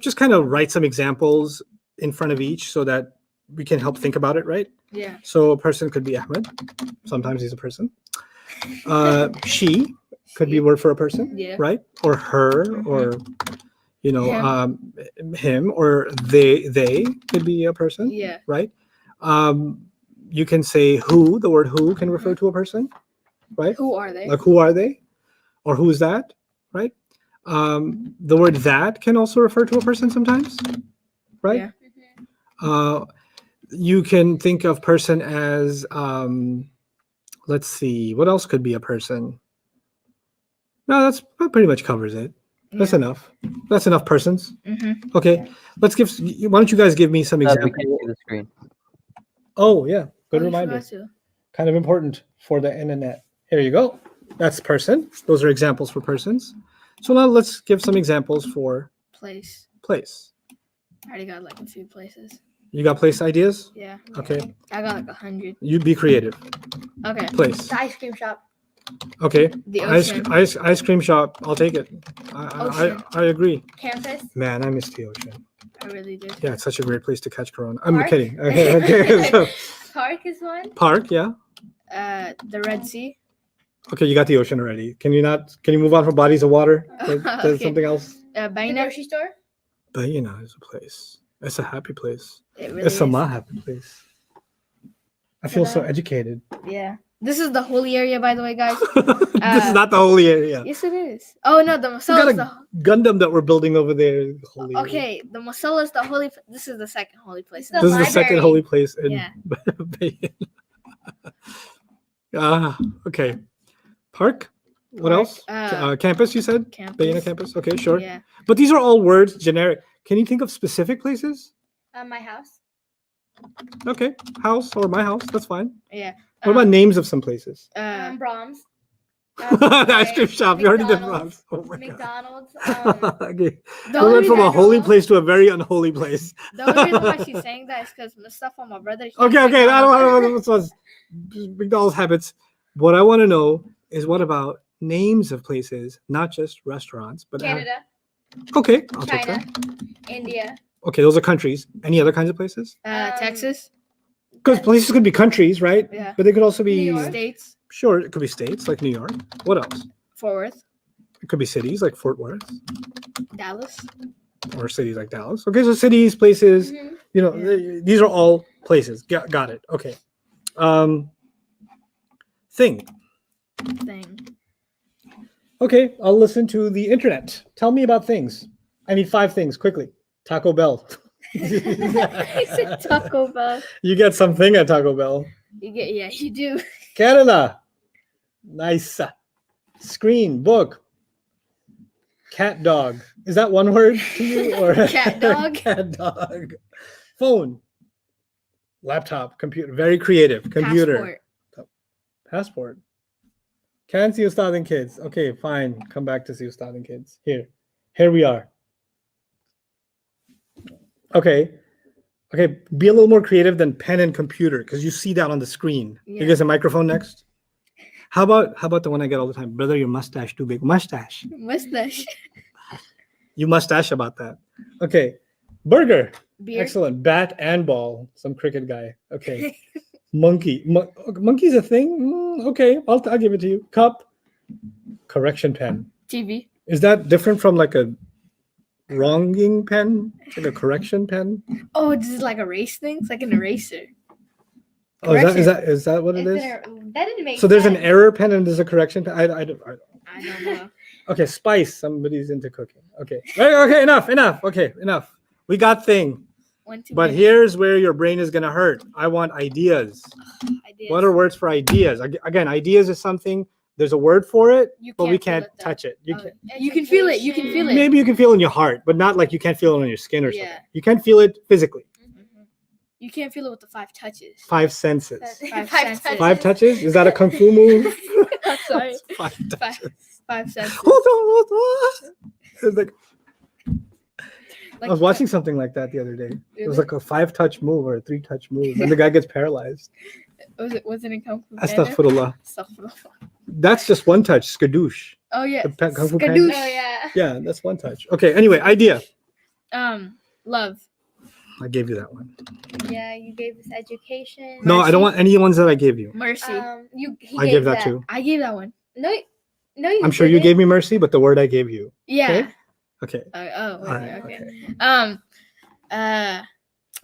just kind of write some examples in front of each so that we can help think about it, right? Yeah. So a person could be Ahmed. Sometimes he's a person. She could be a word for a person, Yeah. right? Or her, Mhm. or him, or they could be a person, Yeah. right? You can say who. The word who can refer to a person, right? Who are they? Like who are they, or who's that, right? The word that can also refer to a person sometimes, right? Yeah. You can think of person as let's see, what else could be a person? No, that pretty much covers it. That's Yeah. enough. That's enough persons. Mhm. Okay, why don't you guys give me some We examples? can see the screen. Oh yeah, good Oh, you reminder. forgot to. Kind of important for the internet. Here you go. That's person. Those are examples for persons. So now let's give some examples for Place. place. I already got like a few places. You got place ideas? Yeah. Okay. I got like 100. You be creative. Okay. Place. The ice cream shop. Okay. The Ice, ocean. ice cream shop. I'll take it. Ocean. I agree. Campus. Man, I miss the ocean. I really did. Yeah, it's such a great place to catch corona. I'm Park? kidding. Okay. So, Park is one. park, yeah. The Red Sea. Okay, you got the ocean already. Can you move on from bodies of water to Okay. something else? The Baina. grocery store. But it's a place. It's a happy place. It really It's a is. happy place. I feel so Hello. educated. Yeah. This is the holy area, by the way, guys. This is not the holy area. Yes, it is. Oh no, the We Musalla got is a the Gundam that we're building over there. Holy area. okay. The Musalla is the holy. This is the second holy place. The This is the second library. holy place in Yeah. Bayonne. Okay. Park? What Park, else? Campus, you said? Campus. Bayonne campus? Okay, sure. Yeah. But these are all words, generic. Can you think of specific places? My house. Okay. House or my house. That's fine. Yeah. What about names of some places? Brahms. The ice cream shop. You already did McDonald's. Brahms. Oh my McDonald's. God. Okay. The We only went from a reason- holy place to a very unholy place. The only reason why she's saying that is because Mustafa, my brother. he Okay, has okay. I McDonald's. don't want McDonald's habits. What I want to know is what about names of places, not just restaurants, but Canada. okay, I'll take China. that. India. Okay, those are countries. Any other kinds of places? Texas. Because places could be countries, right? Yeah. But they could also be New York. States. sure. It could be states like New York. What else? Fort Worth. It could be cities like Fort Worth Dallas. or cities like Dallas. Okay, so cities, places. Mhm. You know, these are all places. Got it. Okay. Thing. Thing. Okay, I'll listen to the internet. Tell me about things. I need 5 things quickly. Taco Bell. He said Taco Bell. You get something at Taco Bell. Yeah, you do. Canada. Nice. Screen, book. Cat dog. Is that one word to you or Cat dog? Cat dog. Phone. Laptop, computer. Very creative. Computer. Passport. Can't see Ustad and kids. Okay, fine. Come back to see Ustad and kids. Here we are. Okay. Okay, be a little more creative than pen and computer because you see that on the screen. Yeah. You guys a microphone next? How about the one I get all the time? Brother, your mustache too big. Mustache. Mustache. You mustache about that. Okay. Burger. Beer. Excellent. Bat and ball. Some cricket guy. Okay. Monkey. Monkey's a thing? Okay, I'll give it to you. Cup. Correction pen. TV. Is that different from like a wronging pen? It's like a correction pen? Oh, this is like a race thing. It's like an eraser. Oh, is that what it is? That didn't make So there's an sense. error pen and there's a correction pen. I don't. I don't know. Okay, spice. Somebody's into cooking. Okay. Okay, enough. Okay, enough. We got thing. One, two, But three. here's where your brain is gonna hurt. I want ideas. Ideas. What are words for ideas? Again, ideas is something. There's a word for it, You but we feel can't it, though. touch it. You Oh, can, you can feel it. You can feel it. maybe you can feel it in your heart, but not like you can't feel it on your skin or something. Yeah. You can't feel it physically. Mhm. You can't feel it with the 5 touches. 5 senses. Five Five senses. touches. 5 touches? Is that a kung fu move? Sorry. 5 touches. 5 senses. Hold on. It's like, I Like, was watching something like that the other day. It was Really? like a 5-touch move or a 3-touch move, and the guy gets paralyzed. Was it in Kung Fu Panda? Astaghfirullah. Astaghfirullah. That's just 1 touch. Skadoosh. Oh yeah. The Kung Fu Panda. Skadoosh. Oh yeah. Yeah, that's 1 touch. Okay. Anyway, idea. Love. I gave you that one. Yeah, you gave us education. No, I don't want any ones that I gave you. Mercy. He I gave that too. I gave that one. No, no, you I'm sure you didn't. gave me mercy, but the word I gave you. Yeah. Okay. Oh. All right. Okay. Okay.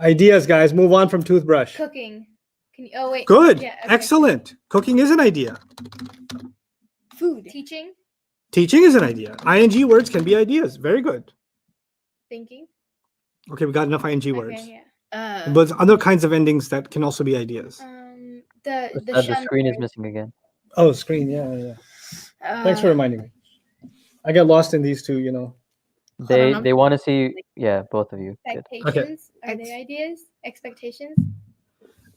Ideas, guys. Move on from toothbrush. Cooking. Can you? Oh wait. Good. Yeah, okay. Excellent. Cooking is an idea. Food. Teaching. Teaching is an idea. ING words can be ideas. Very good. Thinking. Okay, we got enough ING words. Okay, yeah. But there's other kinds of endings that can also be ideas. The The shun screen is word. missing again. Oh, screen. Yeah. Thanks for reminding me. I get lost in these two, you know. on. They want to see, yeah, both of you. Good. Expectations. Are they ideas? Expectations.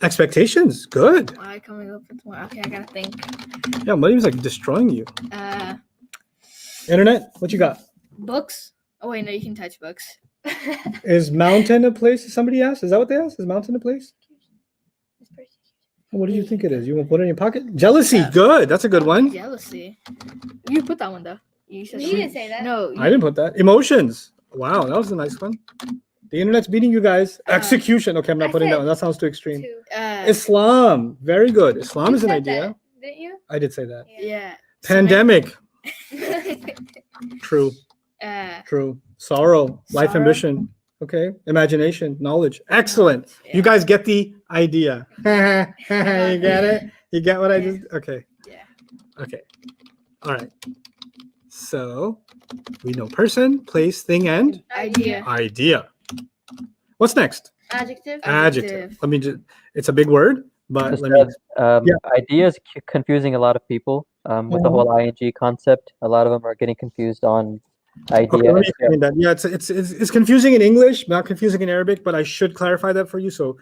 Expectations. Good. Why coming up with more? Okay, I gotta think. Yeah, Mariam's like destroying you. Internet, what you got? Books. Oh wait, no, you can touch books. Is mountain a place? Somebody asked. Is that what they asked? Is mountain a place? What do you think it is? You want to put it in your pocket? Jealousy. Yeah. Good. That's a good one. Jealousy. You put that one though. You said You didn't say that. No. I didn't put that. Emotions. Wow, that was a nice one. The internet's beating you guys. Execution. Okay, I'm not I putting that said one. That sounds too extreme. Two. Islam. Very good. Islam You is an said idea. that, didn't you? I did say that. Yeah. Pandemic. True. True. Sorrow. Life Sorrow. ambition. Okay. Imagination. Knowledge. Excellent. Yeah. You guys get the idea. You get it? You get what I Yeah. just? Okay. Yeah. Okay. All right. So we know person, place, thing, and Idea. idea. What's next? Adjective. Adjective. Let me just. It's a big word, but let me. Ustad, Yeah. idea is confusing a lot of people with the Mhm. whole ing concept. A lot of them are getting confused on Okay, idea. let me explain that. Yeah, it's confusing in English, not confusing in Arabic, but I should clarify that for you. So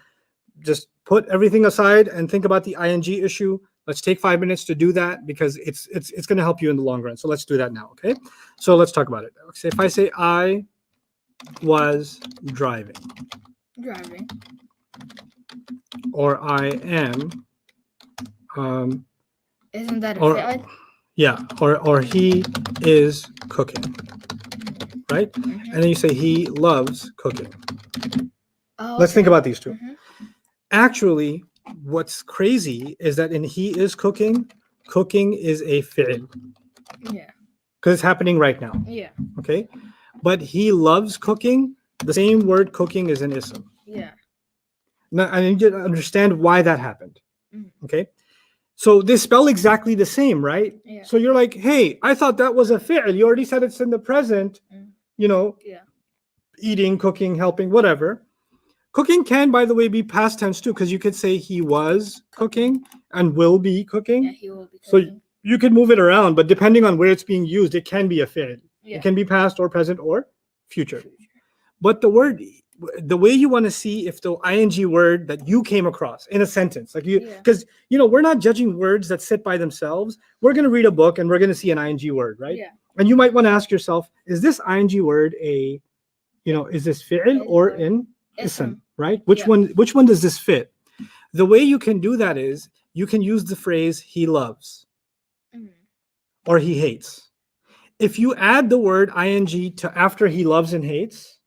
just put everything aside and think about the ing issue. Let's take 5 minutes to do that because it's going to help you in the long run. So let's do that now, okay? So let's talk about it. So if I say I was driving, Driving. or I am, Isn't that a or fi'l? yeah, or he is cooking, right? Mhm. And then you say he loves cooking. Oh, Let's think okay. about these two. Mhm. Actually, what's crazy is that in he is cooking, cooking is a fi'l Yeah. because it's happening right now. Yeah. Okay, but he loves cooking. The same word cooking is an ism. Yeah. Now I need you to understand why that happened. Mhm. Okay, so they spell exactly the same, right? Yeah. So you're like, hey, I thought that was a fi'l. You already said it's in the present. Mm. You know, Yeah. eating, cooking, helping, whatever. Cooking can, by the way, be past tense too, because you could say he was cooking and will be cooking. Yeah. He will be So cooking. you could move it around, but depending on where it's being used, it can be a fi'l. Yeah. It can be past or present or future. But the way you want to see if the ing word that you came across in a sentence, like you, Yeah. because we're not judging words that sit by themselves. We're going to read a book and we're going to see an ing word, right? Yeah. And you might want to ask yourself, is this ing word is this fi'l or an ism, right? Which one does this fit? The way you can do that is you can use the phrase he loves Mhm. or he hates. If you add the word ing to after he loves and hates,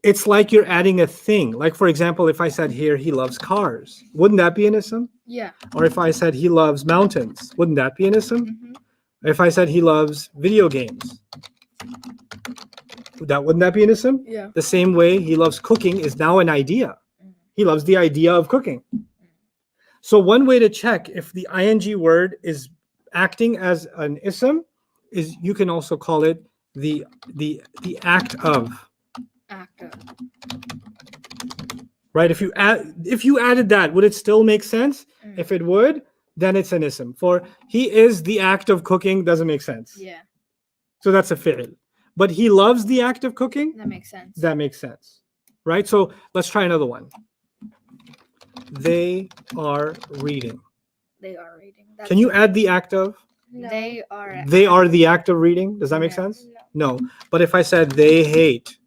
it's like you're adding a thing. Like, for example, if I said here he loves cars, wouldn't that be an ism? Yeah. Or if I said he loves mountains, wouldn't that be an ism? Mhm. If I said he loves video games, wouldn't that be an ism? Yeah. The same way he loves cooking is now an idea. He loves the idea of cooking. So one way to check if the ing word is acting as an ism is you can also call it the act of. Active. Right? If you added that, would it still make sense? Mm. If it would, then it's an ism. For he is the act of cooking doesn't make sense. Yeah. So that's a fi'l. But he loves the act of cooking. That makes sense. That makes sense. Right? So let's try another one. They are reading. They are reading. Can you add the act of? No. They are. They are the act of reading. Does that make No. sense? No. But if I said they hate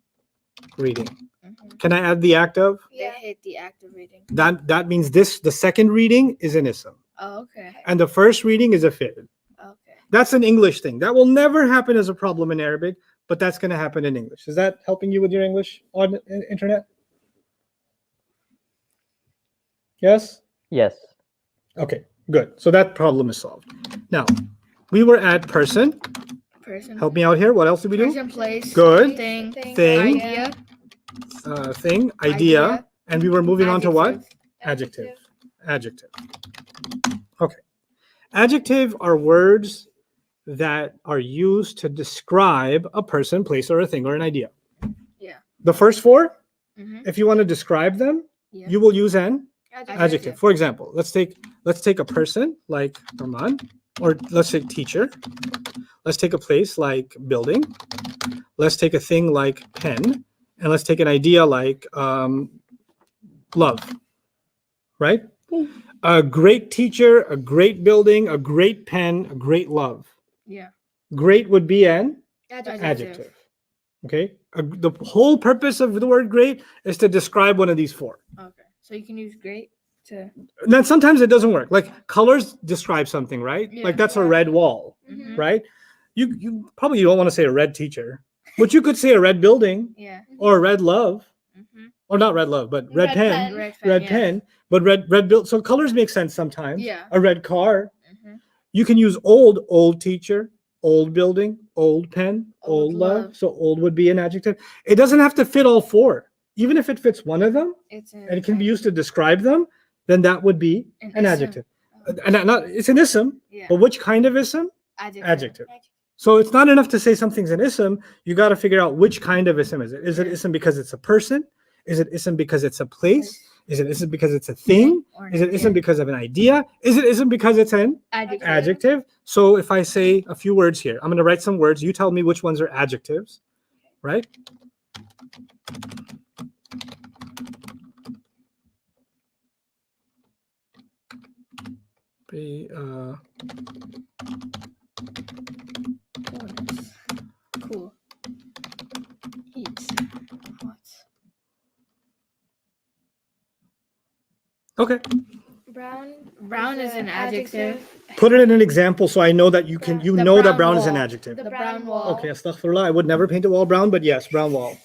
reading, Mhm. can I add the act of? They Yeah. hate the act of reading. That means the second reading is an ism. Oh, okay. And the first reading is a fi'l. Okay. That's an English thing. That will never happen as a problem in Arabic, but that's going to happen in English. Is that helping you with your English on internet? Yes? Yes. Okay, good. So that problem is solved. Now, we were at person. Person. Help me out here. What else did we do? Person, place. Good. Thing. Thing. Idea. Thing, idea. Idea. And we were moving on to what? Adjective. Adjective. Okay. Adjective are words that are used to describe a person, place, or a thing, or an idea. Yeah. The first four, Mhm. if you want to describe them, Yeah. you will use an Adjective. adjective. For example, let's take a person like Numan, or let's take teacher. Let's take a place like building. Let's take a thing like pen, and let's take an idea like love. Right? A great teacher, a great building, a great pen, a great love. Yeah. Great would be an Adjective. adjective. Okay? The whole purpose of the word great is to describe one of these four. Okay. So you can use great to. And then sometimes it doesn't work. Like colors describe something, right? Yeah. Like that's a red wall, Mhm. right? You probably don't want to say a red teacher, but you could say a red building Yeah. or a red love, Mm-hmm. or not red love, but red Red pen, pen. red yeah. pen, but red build. So colors make sense sometimes. Yeah. A red car. Mhm. You can use old teacher, old building, old pen, old Old love. love. So old would be an adjective. It doesn't have to fit all four. Even if it fits one of them It's an and it can be used to describe them, then that would be an ism. adjective. And not it's an ism, Yeah. but which kind of ism? Adjective. Adjective. So it's not enough to say something's an ism. You got to figure out which kind of ism is it. Is it ism because it's a person? Is it ism because it's a place? Is it ism because it's a thing? Or an Is it idea. ism because of an idea? Is it ism because it's an Adjective. adjective? So if I say a few words here, I'm going to write some words. You tell me which ones are adjectives, right? Coolness. Cool. Heat. Hot. Okay. Brown is an adjective. Put it in an example so I know that you can The know that brown brown is an wall. adjective. The The brown brown wall. wall. Okay, astaghfirullah. I would never paint a wall brown, but yes, brown wall.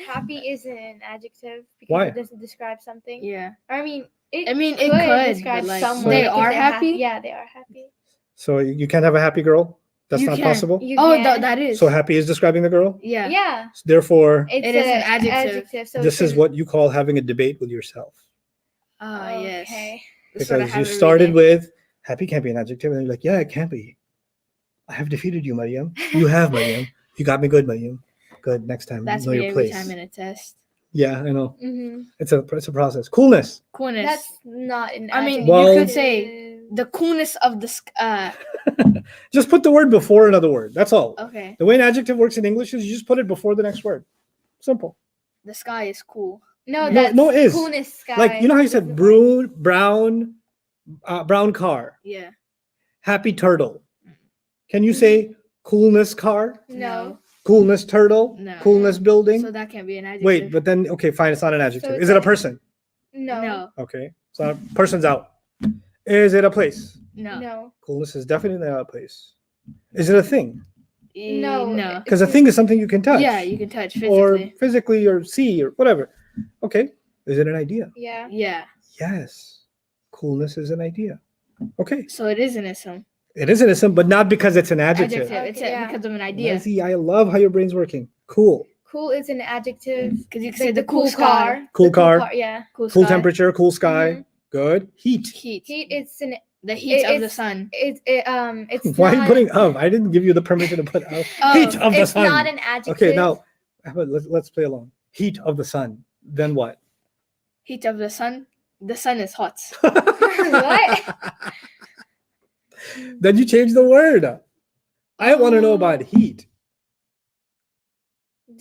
Happy isn't an adjective because Why? it doesn't describe something. Yeah. I mean, it it could, describe but, like, someone. they because are they're happy? Yeah, they are happy. So you can't have a happy girl? That's You not can. possible? You Oh, can. that is. So happy is describing the girl? Yeah. Yeah, Therefore, it's It is an a adjective. So this it's is what you call having a debate with yourself. Ah, yes. Okay. That's what I Because have you every started day. with happy can't be an adjective, and then you're like, yeah, it can be. I have defeated you, Mariam. You have, Mariam. You got me good, Mariam. Good. Next time, That's know me your every place. time in a test. Yeah, I know. Mm-hmm. It's a process. Coolness. Coolness. That's not an. I mean, adjective. Well- you could say the coolness of the Just put the word before another word. That's all. Okay. The way an adjective works in English is you just put it before the next word. Simple. The sky is cool. No, No, that's no, it is. coolness sky. Like, you know how you said brown car, Yeah. happy turtle. Can you say coolness car, No. coolness turtle, No. coolness building? So that can't be an adjective. Wait, but then, okay, fine. It's not an adjective. it's Is it a like- person? No. No. Okay. So person's out. Is it a place? No. No. Coolness is definitely not a place. Is it a thing? No. No. Because a thing is something you can touch. Yeah, you can touch Or physically. physically or see or whatever. Okay. Is it an idea? Yeah. Yeah. Yes. Coolness is an idea. Okay. So it is an ism. It is an ism, but not because it's an adjective. Adjective. It's Yeah. because of an idea. Lizzie, I love how your brain's working. Cool. Cool is an adjective. Because you can Like say the cool sky. Cool The car. Yeah. Cool Cool sky. temperature, cool sky. Mhm. Good. Heat. Heat. Heat. It's an. The heat of the it's- sun. It's Why are you not- putting of? I didn't give you the permission to put of. Oh, Heat of the It's sun. not an adjective. Okay, now let's play along. Heat of the sun. Then what? Heat of the sun. The sun is hot. What? Then you change the word. I want to know about heat.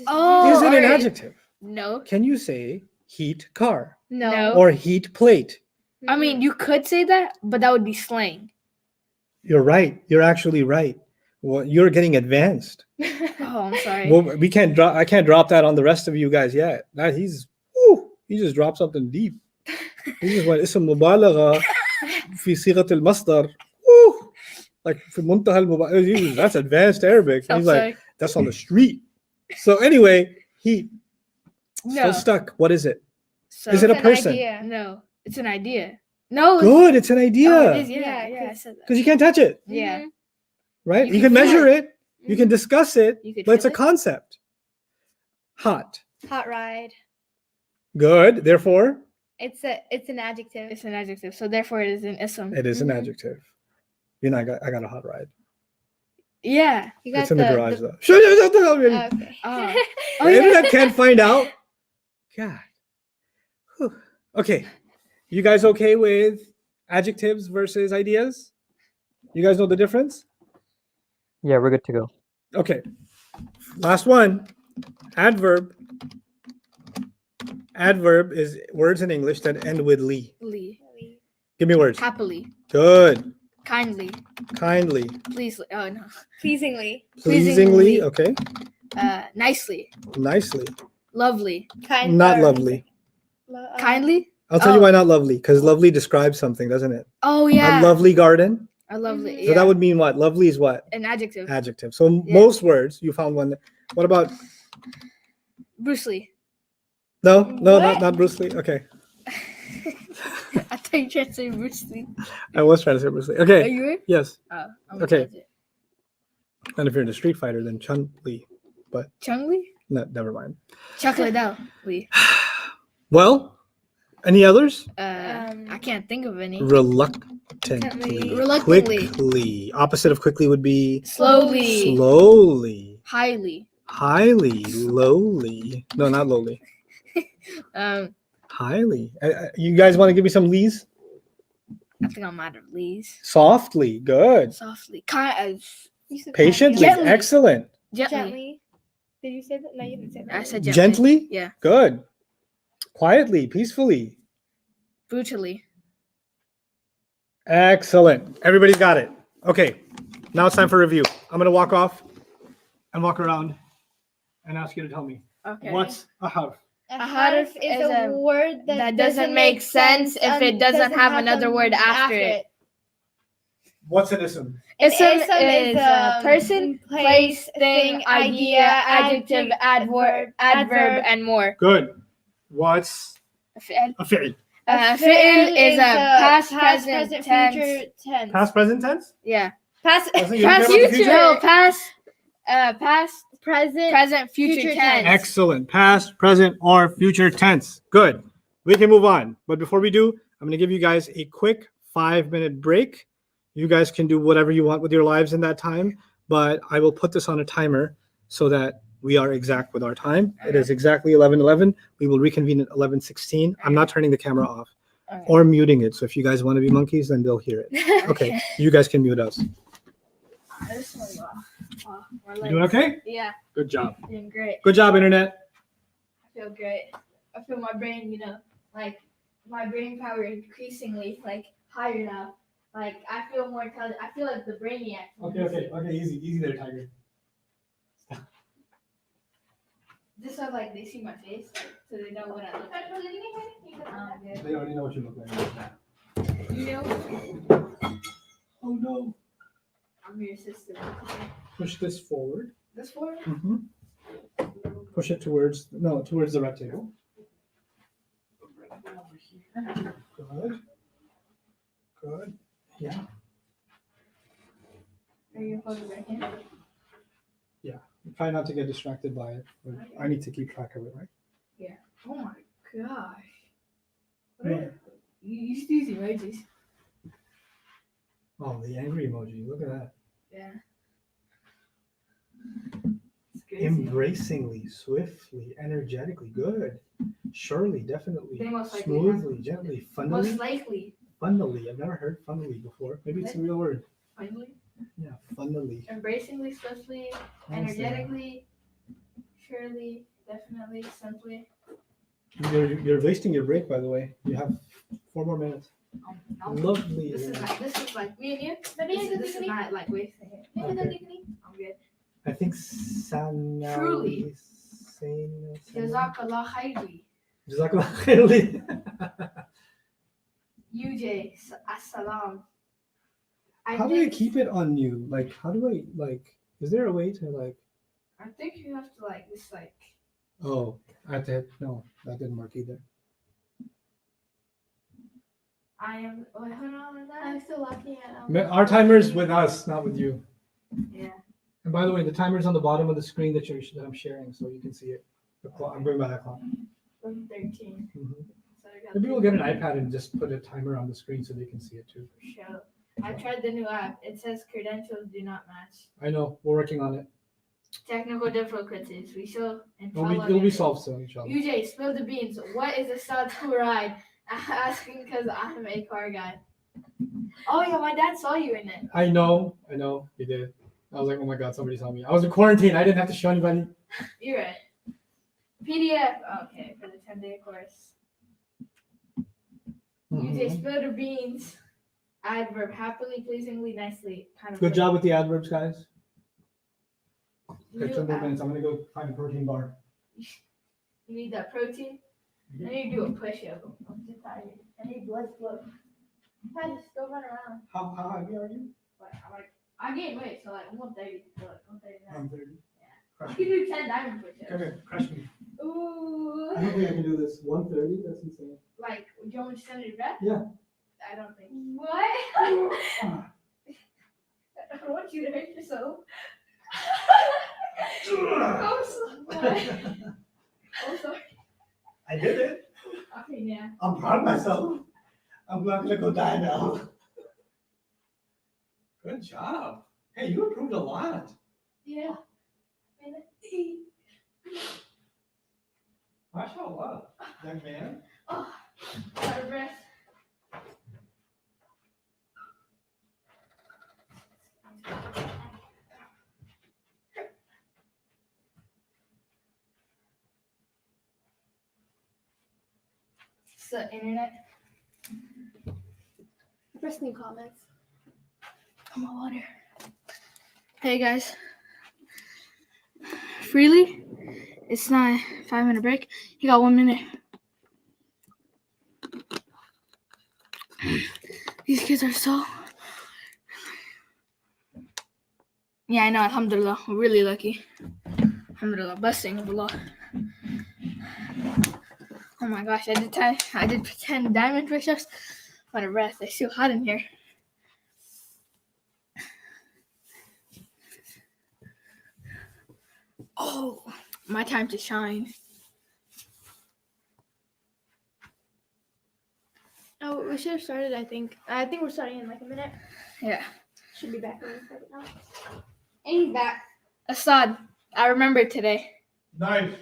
Oh, Is it an alright. adjective? No. Can you say heat car No. or heat plate? I mean, you could say that, but that would be slang. You're right. You're actually right. Well, you're getting advanced. Oh, I'm sorry. Well, we can't drop. I can't drop that on the rest of you guys yet. That he just dropped something deep. He just went اسم مبالغة في صيغة المصدر. Woo! Like في منتهى المبالغة. That's advanced Arabic. I'm He's like, sorry. that's on the street. So anyway, he No. still stuck. What is it? So, Is it a It's an person? idea. No. It's an idea. No. Good. It's an Oh, it idea is. Yeah. Yeah, Yeah. I 'cause- said that. because you can't touch it, Yeah. right? You You can can feel measure it. You can Mhm. discuss it, You could but it's a feel it? concept. Hot. Hot ride. Good. Therefore, It's an adjective. It's an adjective. So therefore, it is an ism. it is an Mhm. adjective. You know, I got a hot ride. Yeah. You got It's in the garage the- though. Shut up. Okay. Oh. Oh, yeah. Internet can't find out. God. Whew. Okay. You guys okay with adjectives versus ideas? You guys know the difference? Yeah, we're good to go. Okay. Last one. Adverb. Adverb is words in English that end with ly. Lee. Give me words. Happily. Good. Kindly. Kindly. Pleasely. Oh no. Pleasingly. Pleasingly. Pleasingly. Okay. Nicely. Nicely. Lovely. Kind. Not lovely. Kindly. I'll tell you Oh. why not lovely. Because lovely describes something, doesn't it? Oh yeah. A lovely garden. A lovely. Mhm. So Yeah. that would mean what? Lovely is what? an adjective. Adjective. So Yeah. most words, you found one. What about Bruce Lee. no, What? not Bruce Lee. Okay, I thought you tried to say Bruce Lee. I was trying to say Bruce Lee. Are Okay, you right? yes. Oh. Okay. And if you're in a Street Fighter, then Chun Li. Chung Lee. No, never mind. Chocolate Dow Lee. Well, any others? I can't think of any. Reluctantly. Reluctantly. Quickly. Opposite of quickly would be Slowly. slowly. Highly. Highly. Lowly. No, not lowly. Um, Highly. You guys want to give me some lees? I think I'm out of Lee's. Softly. Good. Softly. You said Patiently. Gently. Excellent. Gently. Gently. Did you say that? No, you didn't say that. I said gently. Gently. Yeah. Good. Quietly. Peacefully. Brutally. Excellent. Everybody's got it. Okay. Now it's time for review. I'm going to walk off and walk around and ask you to tell me Okay. what's a harf. A harf harf is is a a word that doesn't make sense if it doesn't have another word after it. What's an ism? Ism Ism is a person, place, thing, idea, adjective, adverb, and more. Good. What's Fi'l. a fi'l? Fi'l is a past, present, tense. future tense. Past, present tense? Yeah. Past, Doesn't you care Past, about the future. future? No, past, present, present, future Future tense. Excellent. Past, present, or future tense. Good. We can move on. But before we do, I'm going to give you guys a quick 5-minute break. You guys can do whatever you want with your lives in that time, but I will put this on a timer so that we are exact with our time. It is exactly 11:11. We will reconvene at 11:16. I'm not turning the camera off Okay. or muting it. So if you guys want to be monkeys, then they'll hear it. Okay. You guys can mute us. This one, wow. You doing okay? Yeah, Good job. doing great. Good job, Internet. I feel great. I feel my brain, like my brain power increasingly higher now. Like I feel more intelligent. I feel like the brainiac. Okay. Easy there, Tiger. Just so they see my face, so they know what I look like. They already know what you look like. You know, Oh no. I'm your assistant. Push this forward. This one? Mm-hmm. Push it towards the rectangle. Good. Yeah. Are you holding right here? Try not to get distracted by it. But I need to keep track of it, right? Oh my gosh. Yeah. You used to use emojis. Oh, the angry emoji. Look at that. Yeah. It's crazy. Embracingly, swiftly, energetically. Good. Surely, definitely. They most likely Smoothly, gently, funnily. Most likely. Funnily. I've never heard funnily before. Maybe it's a real word. Finally. Yeah, funnily. Embracingly, swiftly, energetically, surely, definitely, simply. You're wasting your break, by the way. You have 4 more minutes. Lovely. This is like me and you. This is not like wasting it. Okay. I'm good. I think Sana. Truly. Jazakallah khairi. Jazakallah khairli. UJ, assalam. How do I keep it on you? Like, how do I, is there a way to, I think you have to, just, oh, I have to hit, no, that didn't work either. I am, wait, hold on with that. I'm still looking at Our timer's with us, not with you. Yeah. And by the way, the timer's on the bottom of the screen that I'm sharing, so you can see it. The clock, I'm going by that clock. 13. Mhm. So I got Maybe we'll get an iPad and just put a timer on the screen so they can see it too. show. I tried the new app. It says credentials do not match. I know, we're working on it. Technical difficulties. We shall It'll be solved soon, inshallah. UJ, spill the beans. What is a Sato ride? Asking because I'm a car guy. Oh yeah, my dad saw you in it. I know, he did. I was like, oh my god, somebody saw me. I was in quarantine. I didn't have to show anybody. You're right. PDF. Okay, for the 10-day course. UJ, Mhm. spill the beans. Adverb. Happily, pleasingly, nicely. Kind of. Good job with the adverbs, guys. You, Okay, 2 more minutes. I'm gonna go find a protein bar. you need that protein. I need to do a push-up. I'm too tired. I need blood flow. I just go run around. How heavy are you? I gained weight, so I'm 130. So 139. 130. I Crush can me. do 10 diamond push-ups. Come here, crush me. Ooh. I don't think I can do this. 130? That's insane. Do you want me to send it back? Yeah. I don't think. What? I don't want you to hurt yourself. I'm sorry. I did it. Okay, yeah. I'm proud of myself. I'm not gonna go die now. Good job. Hey, you improved a lot. Yeah. MashaAllah, young man. Oh, out of breath. It's the internet. Press new comments. I'm on water. Hey guys. Freely, it's not a 5-minute break. You got 1 minute. These kids are so. Yeah, I know. Alhamdulillah. We're really lucky. Alhamdulillah. Blessing of Allah. Oh my gosh, I did 10 diamond push-ups. Out of breath. It's too hot in here. Oh, my time to shine. Oh, we should have started, I think. I think we're starting in like a minute. Yeah. Should be back in a second now. And he's back. Assad, I remembered today. Nice.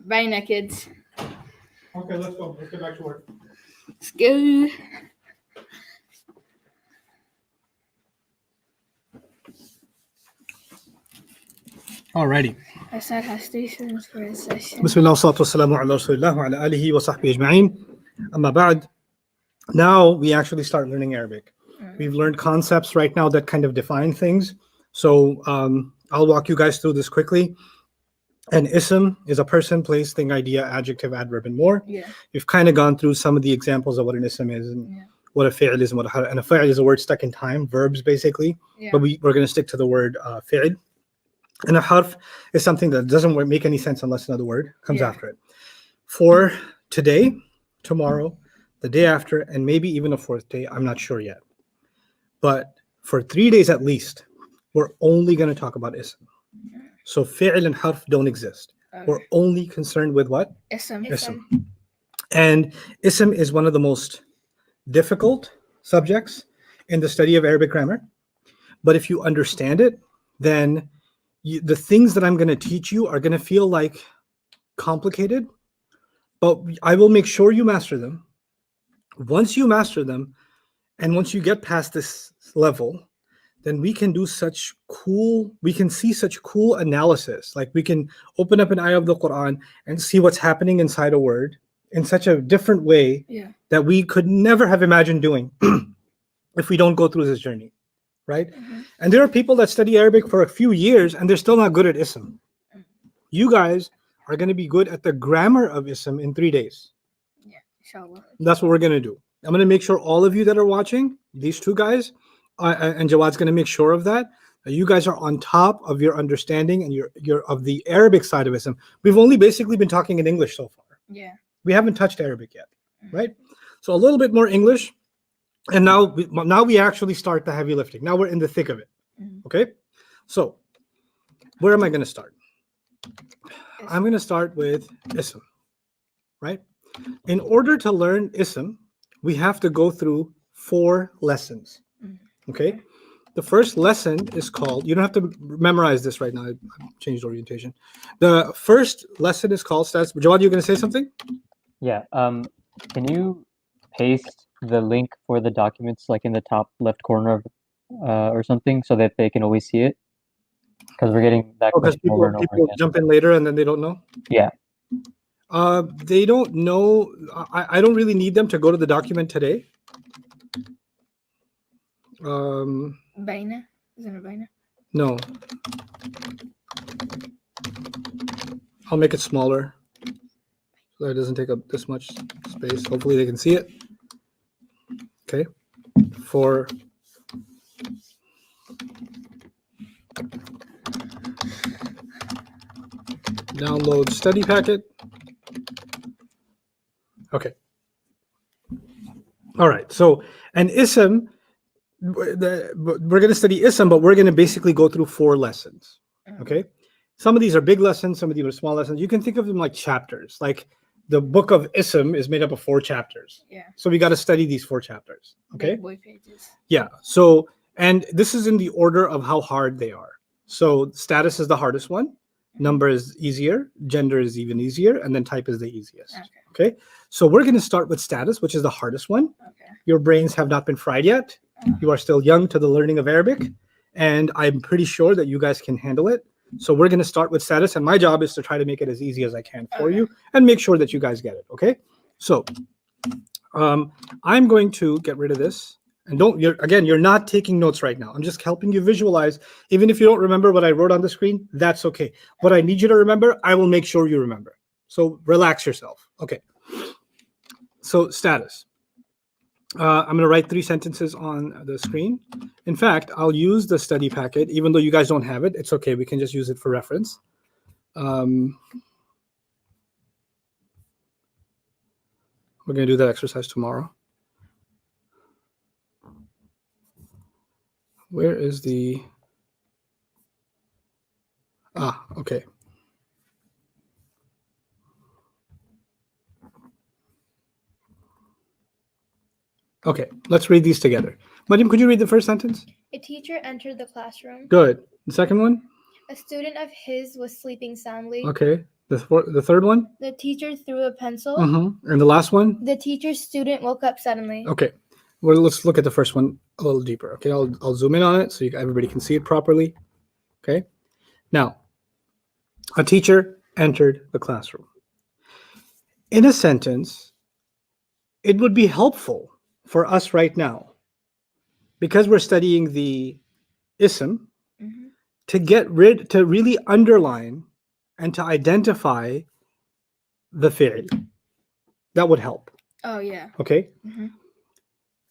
Baina, kids. Okay, let's go. Let's get back to work. Let's go. Alrighty. Assad has stations for his session. Bismillah, salatu wassalamu ala rasulillah wa ala alihi wa sahbihi ajma'in. Amma ba'd. Now we actually start learning Arabic. We've learned concepts right now that kind of define things. So I'll walk you guys through this quickly. An ism is a person, place, thing, idea, adjective, adverb, and more. Yeah. We've kind of gone through some of the examples of what an ism is and what a fi'l is and and a fi'l is a word stuck in time, verbs basically. Yeah. But we're going to stick to the word fi'l. And a harf is something that doesn't make any sense unless another word comes after it. For today, tomorrow, the day after, and maybe even a fourth day, I'm not sure yet. But for 3 days at least, we're only going to talk about ism. So fi'l and harf don't exist. We're only concerned with what? Ism. Ism. And ism is one of the most difficult subjects in the study of Arabic grammar. But if you understand it, then the things that I'm going to teach you are going to feel like complicated, but I will make sure you master them. Once you master them, and once you get past this level, then we can see such cool analysis. Like we can open up an ayah of the Qur'an and see what's happening inside a word in such a different way that we could never have imagined doing if we don't go through this journey. Right? And there are people that study Arabic for a few years and they're still not good at ism. You guys are going to be good at the grammar of ism in 3 days. Yeah, inshallah. That's what we're going to do. I'm going to make sure all of you that are watching, these two guys, and Jawad's going to make sure of that you guys are on top of your understanding and your of the Arabic side of ism. We've only basically been talking in English so far. Yeah. We haven't touched Arabic yet, right? So a little bit more English. And now we actually start the heavy lifting. Now we're in the thick of it. Okay? So, where am I going to start? I'm going to start with ism, right? In order to learn ism, we have to go through 4 lessons. Okay? The first lesson is called, you don't have to memorize this right now. I changed orientation. The first lesson is called, Jawad, you're going to say something? Yeah. Can you paste the link for the documents like in the top left corner of or something so that they can always see it? Because we're getting that question over and over people again. jump in later and then they don't know? Yeah. They don't know. I don't really need them to go to the document today. Baina? Isn't it Baina? No. I'll make it smaller so that it doesn't take up this much space. Hopefully they can see it. Okay. For download study packet. Okay. All right. So an ism, we're going to study ism, but we're going to basically go through 4 lessons. Okay. Some of these are big lessons. Some of these are small lessons. You can think of them like chapters. Like the book of ism is made up of 4 chapters. Yeah. So we got to study these 4 chapters. Okay. Big boy pages. Yeah. So And this is in the order of how hard they are. So status is the hardest one, number is easier, gender is even easier, and then type is the easiest. Okay. So we're going to start with status, which is the hardest one. Okay. Your brains have not been fried yet. You are still young to the learning of Arabic, and I'm pretty sure that you guys can handle it. So we're going to start with status, and my job is to try to make it as easy as I can for you and make sure that you guys get it. Okay. So I'm going to get rid of this. And you're not taking notes right now. I'm just helping you visualize. Even if you don't remember what I wrote on the screen, that's okay. What I need you to remember, I will make sure you remember. So relax yourself. Okay. So status. I'm going to write 3 sentences on the screen. In fact, I'll use the study packet, even though you guys don't have it. It's okay. We can just use it for reference. We're going to do that exercise tomorrow. Where is the... okay. Okay, let's read these together. Mariam, could you read the first sentence? A teacher entered the classroom. Good. The second one? A student of his was sleeping soundly. Okay. The third one? The teacher threw a pencil. And the last one? The teacher's student woke up suddenly. Okay. Well, let's look at the first one a little deeper. Okay, I'll zoom in on it so everybody can see it properly. Okay. Now, a teacher entered the classroom. In a sentence, it would be helpful for us right now, because we're studying the ism, to really underline and to identify the fi'l. That would help. Oh yeah. Okay.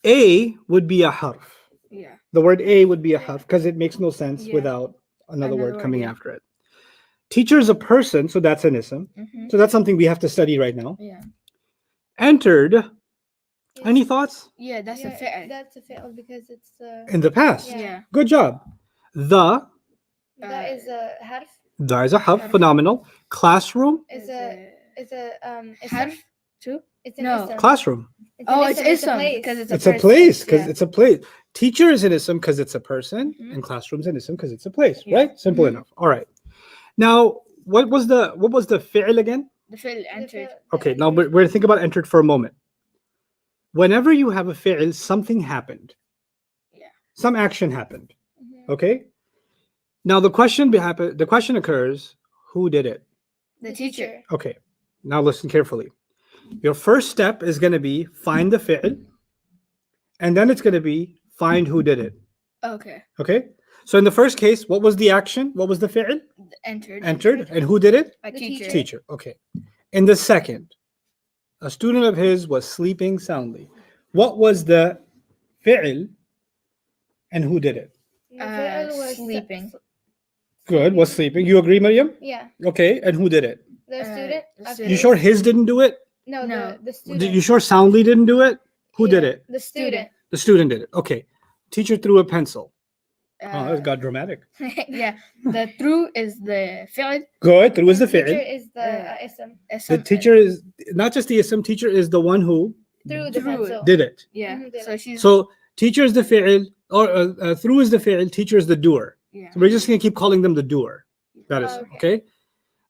A would be a harf. Yeah. The word a would be a harf because it makes no sense Yeah. without another word word, coming yeah. after it. Teacher is a person, so that's an ism. So that's something we have to study right now. Yeah. Entered. Any thoughts? Yeah, that's a fi'l. That's a fi'l because it's In the past. Yeah. Good job. that is a harf. The is a harf. Harf. Phenomenal. Classroom. Is a ism. harf too? It's an No. ism. Classroom. It's an Oh, it's ism, ism place. because it's It's a person. place because Yeah. it's a place. Teacher is an ism because it's a person, and classroom's an ism because it's a place. Yeah. Right? Simple enough. All right. Now, what was the fi'l again? The fi'l The entered. fi'l- Okay, now we're going to think about entered for a moment. Whenever you have a fi'l, something happened. Yeah. Some action happened. Okay? Now the question occurs, who did it? The teacher. Okay. Now listen carefully. Your first step is going to be find the fi'l, and then it's going to be find who did it. Okay. Okay? So in the first case, what was the action? What was the fi'l? Entered. Entered. And who did it? A The teacher. Teacher. Okay. In the second, a student of his was sleeping soundly. What was the fi'l and who did it? The fi'l was Sleeping. Good, was sleeping. You agree, Mariam? Yeah. Okay, and who did it? The student. the of student. You his- sure his didn't do it? No. No. The student. You sure soundly didn't do it? Who did Yeah, it? The student. The student did it. Okay. Teacher threw a pencil. Oh, that got dramatic. yeah. The through is the fi'l. Good. Threw is the Teacher fi'l. is the ism. The teacher is not just the ism. Teacher is the one who Through the Through it. pencil. did it. Yeah. did So it. she's. So teacher is the fi'l, or through is the fi'l. Teacher is the doer. yeah. So we're just going to keep calling them the doer. That is Okay. okay.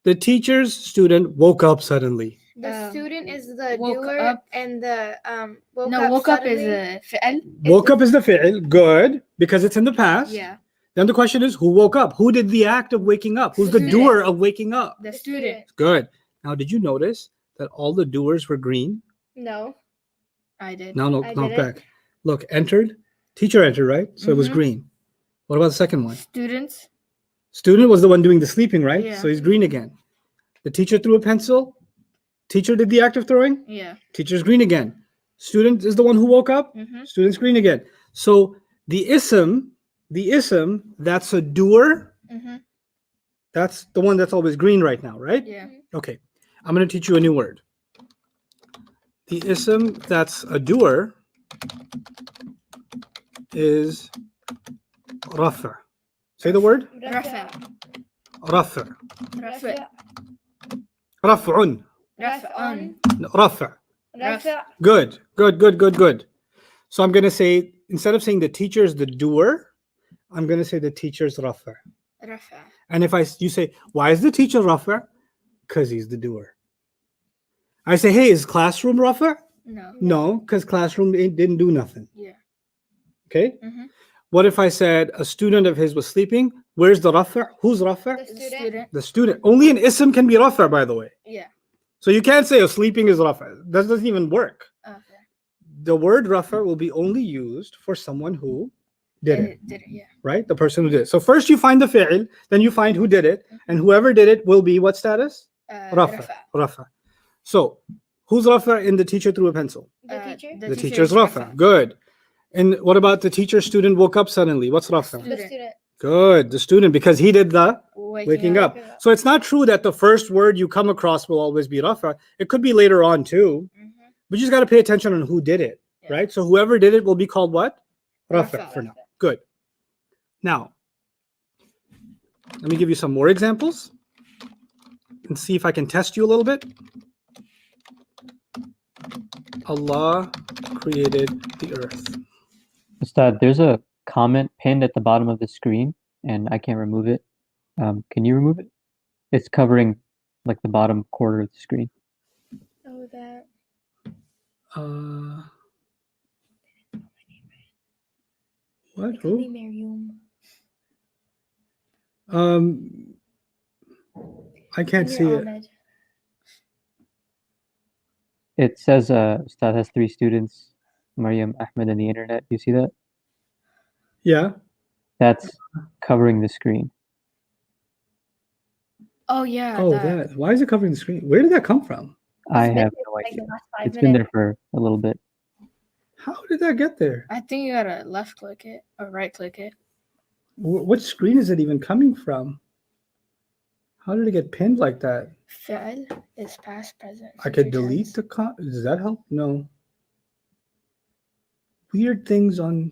The teacher's student woke up suddenly. The student is the woke doer, up. and the woke No, up woke up is suddenly. a fi'l. Woke up is the fi'l. Good, because it's in the past. Yeah. Then the question is, who woke up? Who did the act of waking up? Who's the Student. doer of waking up? The student. Good. Now, did you notice that all the doers were green? No. I did. No, I not didn't. back. Look, entered. Teacher entered, right? So it was Mhm. green. What about the second one? Students. Student was the one doing the sleeping, right? Yeah. So he's green again. The teacher threw a pencil. Teacher did the act of throwing. Yeah. Teacher's green again. Student is the one who woke up. Mm-hmm. Student's green again. So the ism, that's a doer. Mm-hmm. That's the one that's always green right now, right? Yeah. Okay. I'm going to teach you a new word. The ism that's a doer is rafa. Say the word. Rafa. Rafa. Rafa. Raf'un. Raf'un. Rafa. Rafa. Good. So I'm going to say, instead of saying the teacher is the doer, I'm going to say the teacher's rafa. Rafa. And if you say, why is the teacher rafa? Because he's the doer. I say, hey, is classroom rafa? No. No, because classroom didn't do nothing. Yeah. Okay. Mm-hmm. What if I said a student of his was sleeping? Where's the rafa? Who's rafa? The The student. student. The student. Only an ism can be rafa, by the way. Yeah. So you can't say a sleeping is rafa. That doesn't even work. Okay. The word rafa will be only used for someone who did it, Did it, yeah. right? The person who did it. So first you find the fi'il, then you find who did it, and whoever did it will be what status? Rafa. Rafa. So who's rafa in the teacher threw a pencil? The teacher. The teacher's rafa. Good. And what about the teacher student woke up suddenly? What's rafa? The student. Good. The student, because he did the waking up. Waking up. So it's not true that the first word you come across will always be rafa. It could be later on too. Mhm. But you just got to pay attention on who did it, Yeah. right? So whoever did it will be called what? Rafa Rafa. for now. Good. Now, let me give you some more examples and see if I can test you a little bit. Allah created the earth. Ustad, there's a comment pinned at the bottom of the screen, and I can't remove it. Can you remove it? It's covering like the bottom quarter of the screen. Oh, that. What? Who? Mariam. I can't see it. Ahmed. It says Ustad has 3 students, Mariam, Ahmed, and the internet. Do you see that? Yeah. That's covering the screen. Oh yeah. Oh, that. Why is it covering the screen? Where did that come from? I It's been have there no for, like, idea. the last 5 It's been there minutes. for a little bit. How did that get there? I think you gotta left click it or right click it. What screen is it even coming from? How did it get pinned like that? Fi'l is past, present. I could future delete tense. the does that help? No. Weird things on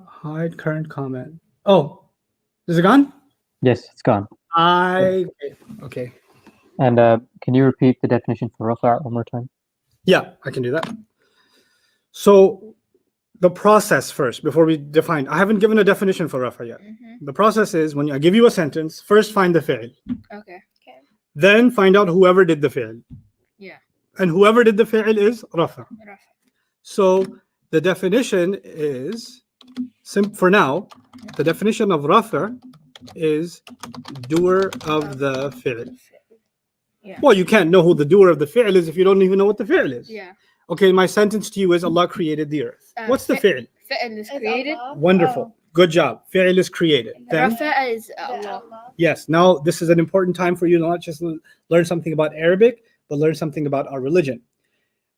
hide current comment. Oh, is it gone? Yes, it's gone. Okay. And can you repeat the definition for rafa one more time? Yeah, I can do that. So the process first, before we define, I haven't given a definition for rafa yet. Mhm. The process is when I give you a sentence, first find the fi'l, Okay. then find out whoever did the fi'l. Yeah. And whoever did the fi'l is rafa. Rafa. So the definition is, for now, the definition of rafa is doer of the fi'l. Yeah. Well, you can't know who the doer of the fi'l is if you don't even know what the fi'l is. Yeah. Okay, my sentence to you is Allah created the earth. What's the fi'l? Fi'l is It's created. Allah. Wonderful. Good job. Fi'l is created. Then, Rafa is The Allah. Allah. yes, now this is an important time for you to not just learn something about Arabic, but learn something about our religion.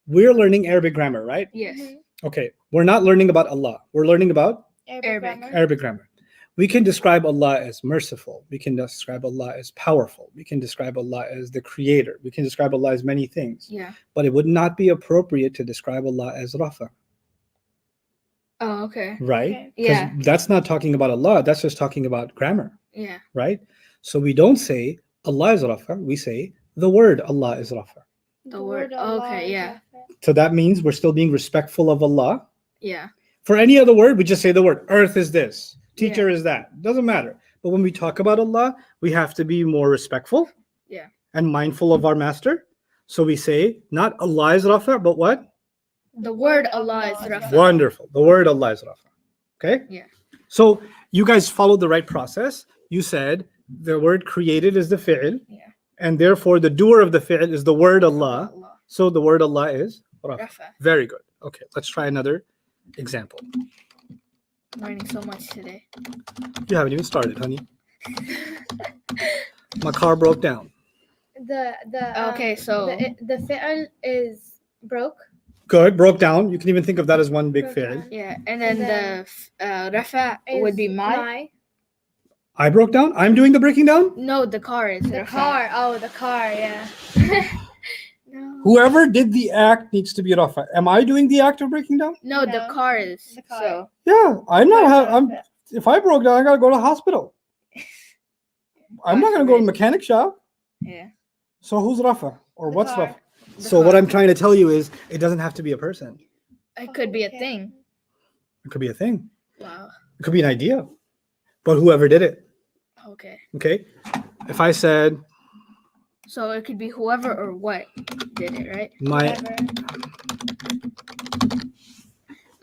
We're learning Arabic grammar, right? Yes. Mhm. Okay, we're not learning about Allah. We're learning about Arabic. Arabic. Arabic grammar. We can describe Allah as merciful. We can describe Allah as powerful. We can describe Allah as the creator. We can describe Allah as many things. Yeah. But it would not be appropriate to describe Allah as Rafa, Oh, okay. right? Okay. 'Cause Yeah. that's not talking about Allah. That's just talking about grammar, Yeah. right? So we don't say Allah is Rafa. We say the word Allah is Rafa. The word. Okay. Yeah. So that means we're still being respectful of Allah. Yeah. For any other word, we just say the word. Earth is this. Teacher is that. Doesn't matter. But when we talk about Allah, we have to be more respectful. Yeah. And mindful of our master. So we say not Allah is Rafa, but what? The word Allah is Rafa. Wonderful. The word Allah is Rafa. Okay? Yeah. So you guys followed the right process. You said the word created is the fi'l. Yeah. And therefore the doer of the fi'l is the word Allah. Allah. So the word Allah is Rafa. Rafa. Very good. Okay, let's try another example. Learning so much today. You haven't even started, honey. My car broke down. Okay, so the fi'l is broke. Good, broke down. You can even think of that as one big Broke fi'l. down. yeah, and then And the Rafa would Is be my. I broke down. I'm doing the breaking down. No, the car is The Rafa. car. Oh, the car. Yeah. No. Whoever did the act needs to be Rafa. Am I doing the act of breaking down? No, the No, car is. the car. So Yeah, I'm not. I'm. If I broke down, I gotta go to hospital. I'm not gonna go to the mechanic shop. yeah. So who's Rafa or The what's car. Rafa? The So what car. I'm trying to tell you is, it doesn't have to be a person. It could be a Okay. thing. It could be a thing. Wow. It could be an idea. But whoever did it. Okay. Okay. If I said So it could be whoever or what did it, right? my Whatever.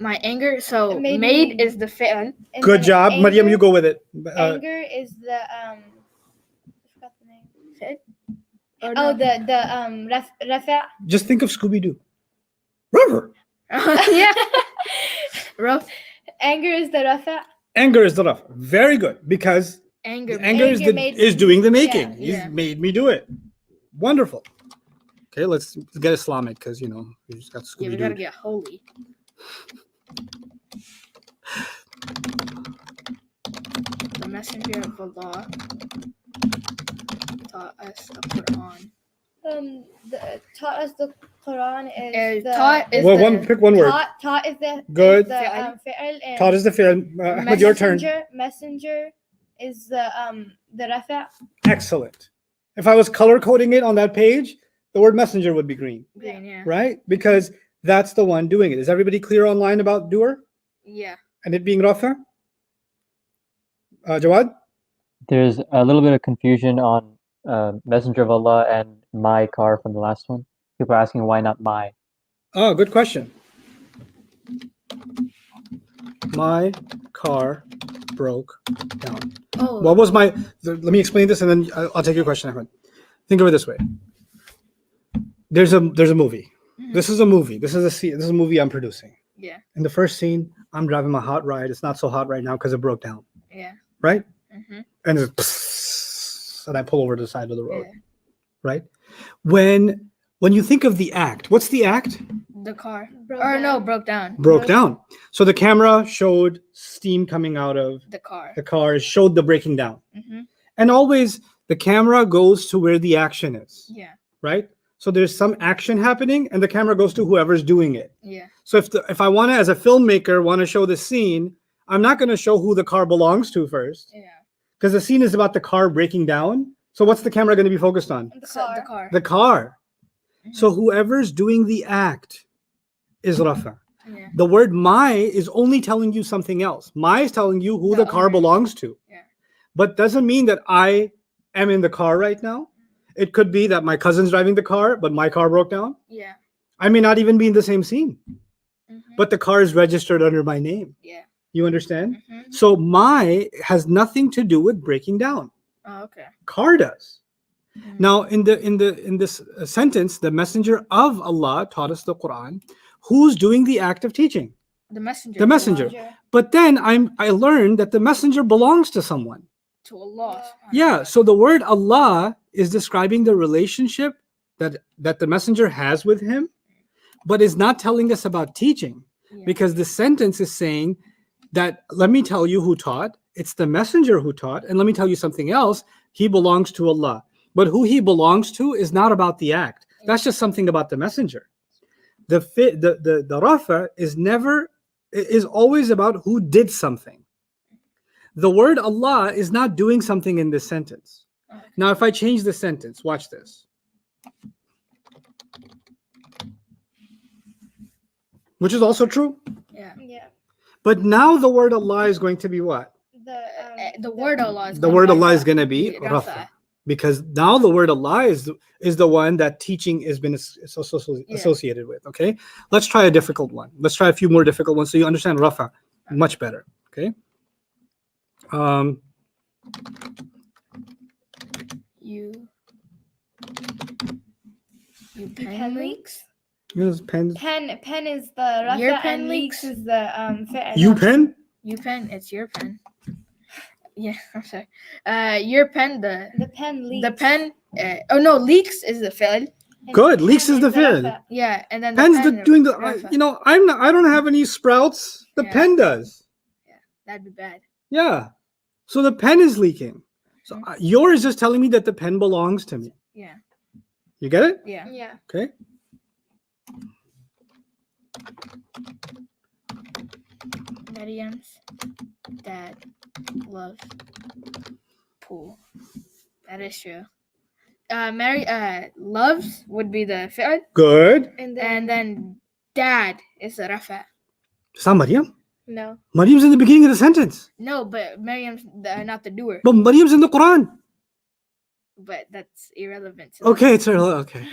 My anger. So Made made me- is the fi'l. And good then job, Mariam, you go with it. Anger is the I forgot the name. Or Oh, no? the rafa. Just think of Scooby-Doo. Rubber. Yeah. Rough. Anger is the rafa. Anger is the rough. Very good. Because Anger. anger is Anger made is me- doing the making. yeah, He's yeah. made me do it. Wonderful. Okay, let's get Islamic because we just got Yeah, we Scooby-Doo. gotta get holy. The messenger of Allah taught us the Qur'an. Taught us the Quran is the Taught is Well, the pick one word. taught is the Good. is the fi'l and Taught is the fi'l. Ahmed, your turn. messenger is the rafa. Excellent. If I was color coding it on that page, the word messenger would be green, green. Yeah. right? Because that's the one doing it. Is everybody clear online about doer Yeah. and it being Rafa? Jawad? There's a little bit of confusion on Messenger of Allah and my car from the last one. People are asking why not my. Oh, good question. My car broke down. Oh. What was my? Let me explain this, and then I'll take your question, Ahmed. Think of it this way. There's a movie. Mhm. This is a movie. This is a movie I'm producing. Yeah. In the first scene, I'm driving my hot ride. It's not so hot right now because it broke down. Yeah. Right? Mm-hmm. And it's and I pull over to the side of the road. Yeah. Right? When you think of the act, what's the act? The car. Broke Or no, down. broke down. Broke down. So the camera showed steam coming out of The car. the car, showed the breaking down. Mm-hmm. And always the camera goes to where the action is, Yeah. right? So there's some action happening and the camera goes to whoever's doing it. Yeah. So if I want to, as a filmmaker, want to show the scene, I'm not going to show who the car belongs to first Yeah. because the scene is about the car breaking down. So what's the camera going to be focused on? The So, car. the car. The car. Mhm. So whoever's doing the act is Rafa. Yeah. The word my is only telling you something else. My is telling you who the The car owner. belongs to. Yeah. But doesn't mean that I am in the car right now. It could be that my cousin's driving the car, but my car broke down. Yeah. I may not even be in the same scene, Mm-hmm. but the car is registered under my name. Yeah. You understand? Mm-hmm. So my has nothing to do with breaking down. Oh, okay. Car does. Mhm. Now, in this sentence, the messenger of Allah taught us the Quran. Who's doing the act of teaching? The messenger. The messenger. But then I learned that the messenger belongs to someone. To Allah. Yeah. So the word Allah is describing the relationship that the messenger has with him, but is not telling us about teaching, Yeah. because the sentence is saying that, let me tell you who taught. It's the messenger who taught, and let me tell you something else. He belongs to Allah. But who he belongs to is not about the act. That's just something about the messenger. The rafa is always about who did something. The word Allah is not doing something in this sentence. Okay. Now, if I change the sentence, watch this. Which is also true. Yeah. Yeah. But now the word Allah is going to be what? The word Allah is The gonna word be Allah is Rafa. going to be Rafa. Because now the word Allah is the one that teaching has been associated with. Okay, let's try a difficult one. Let's try a few more difficult ones so you understand Rafa much better. Okay. You pen pen leaks? Use pens. Pen is the rafa Your pen and leaks? is the fi'l. You pen? You pen, it's your pen. Yeah, I'm sorry. Your pen, The pen leaks. the pen. Oh no, leaks is the fi'l. And Good. pen Leaks is the fi'l. rafa. Yeah, and then Pen's pen, the doing the. Rafa. I don't have any sprouts. The Yeah. pen does. That'd be bad. Yeah. So the pen is leaking. So yours is just telling me that the pen belongs to me. Yeah, You get it? yeah. Yeah. Okay. Maryam's dad loves pool. That is true. Mary loves would be the fi'l, Good. And and then dad is the rafa. Sa Maryam? No. Maryam's in the beginning of the sentence. No, but Maryam's not the doer. But Maryam's in the Quran. But that's irrelevant. to Okay, it's okay.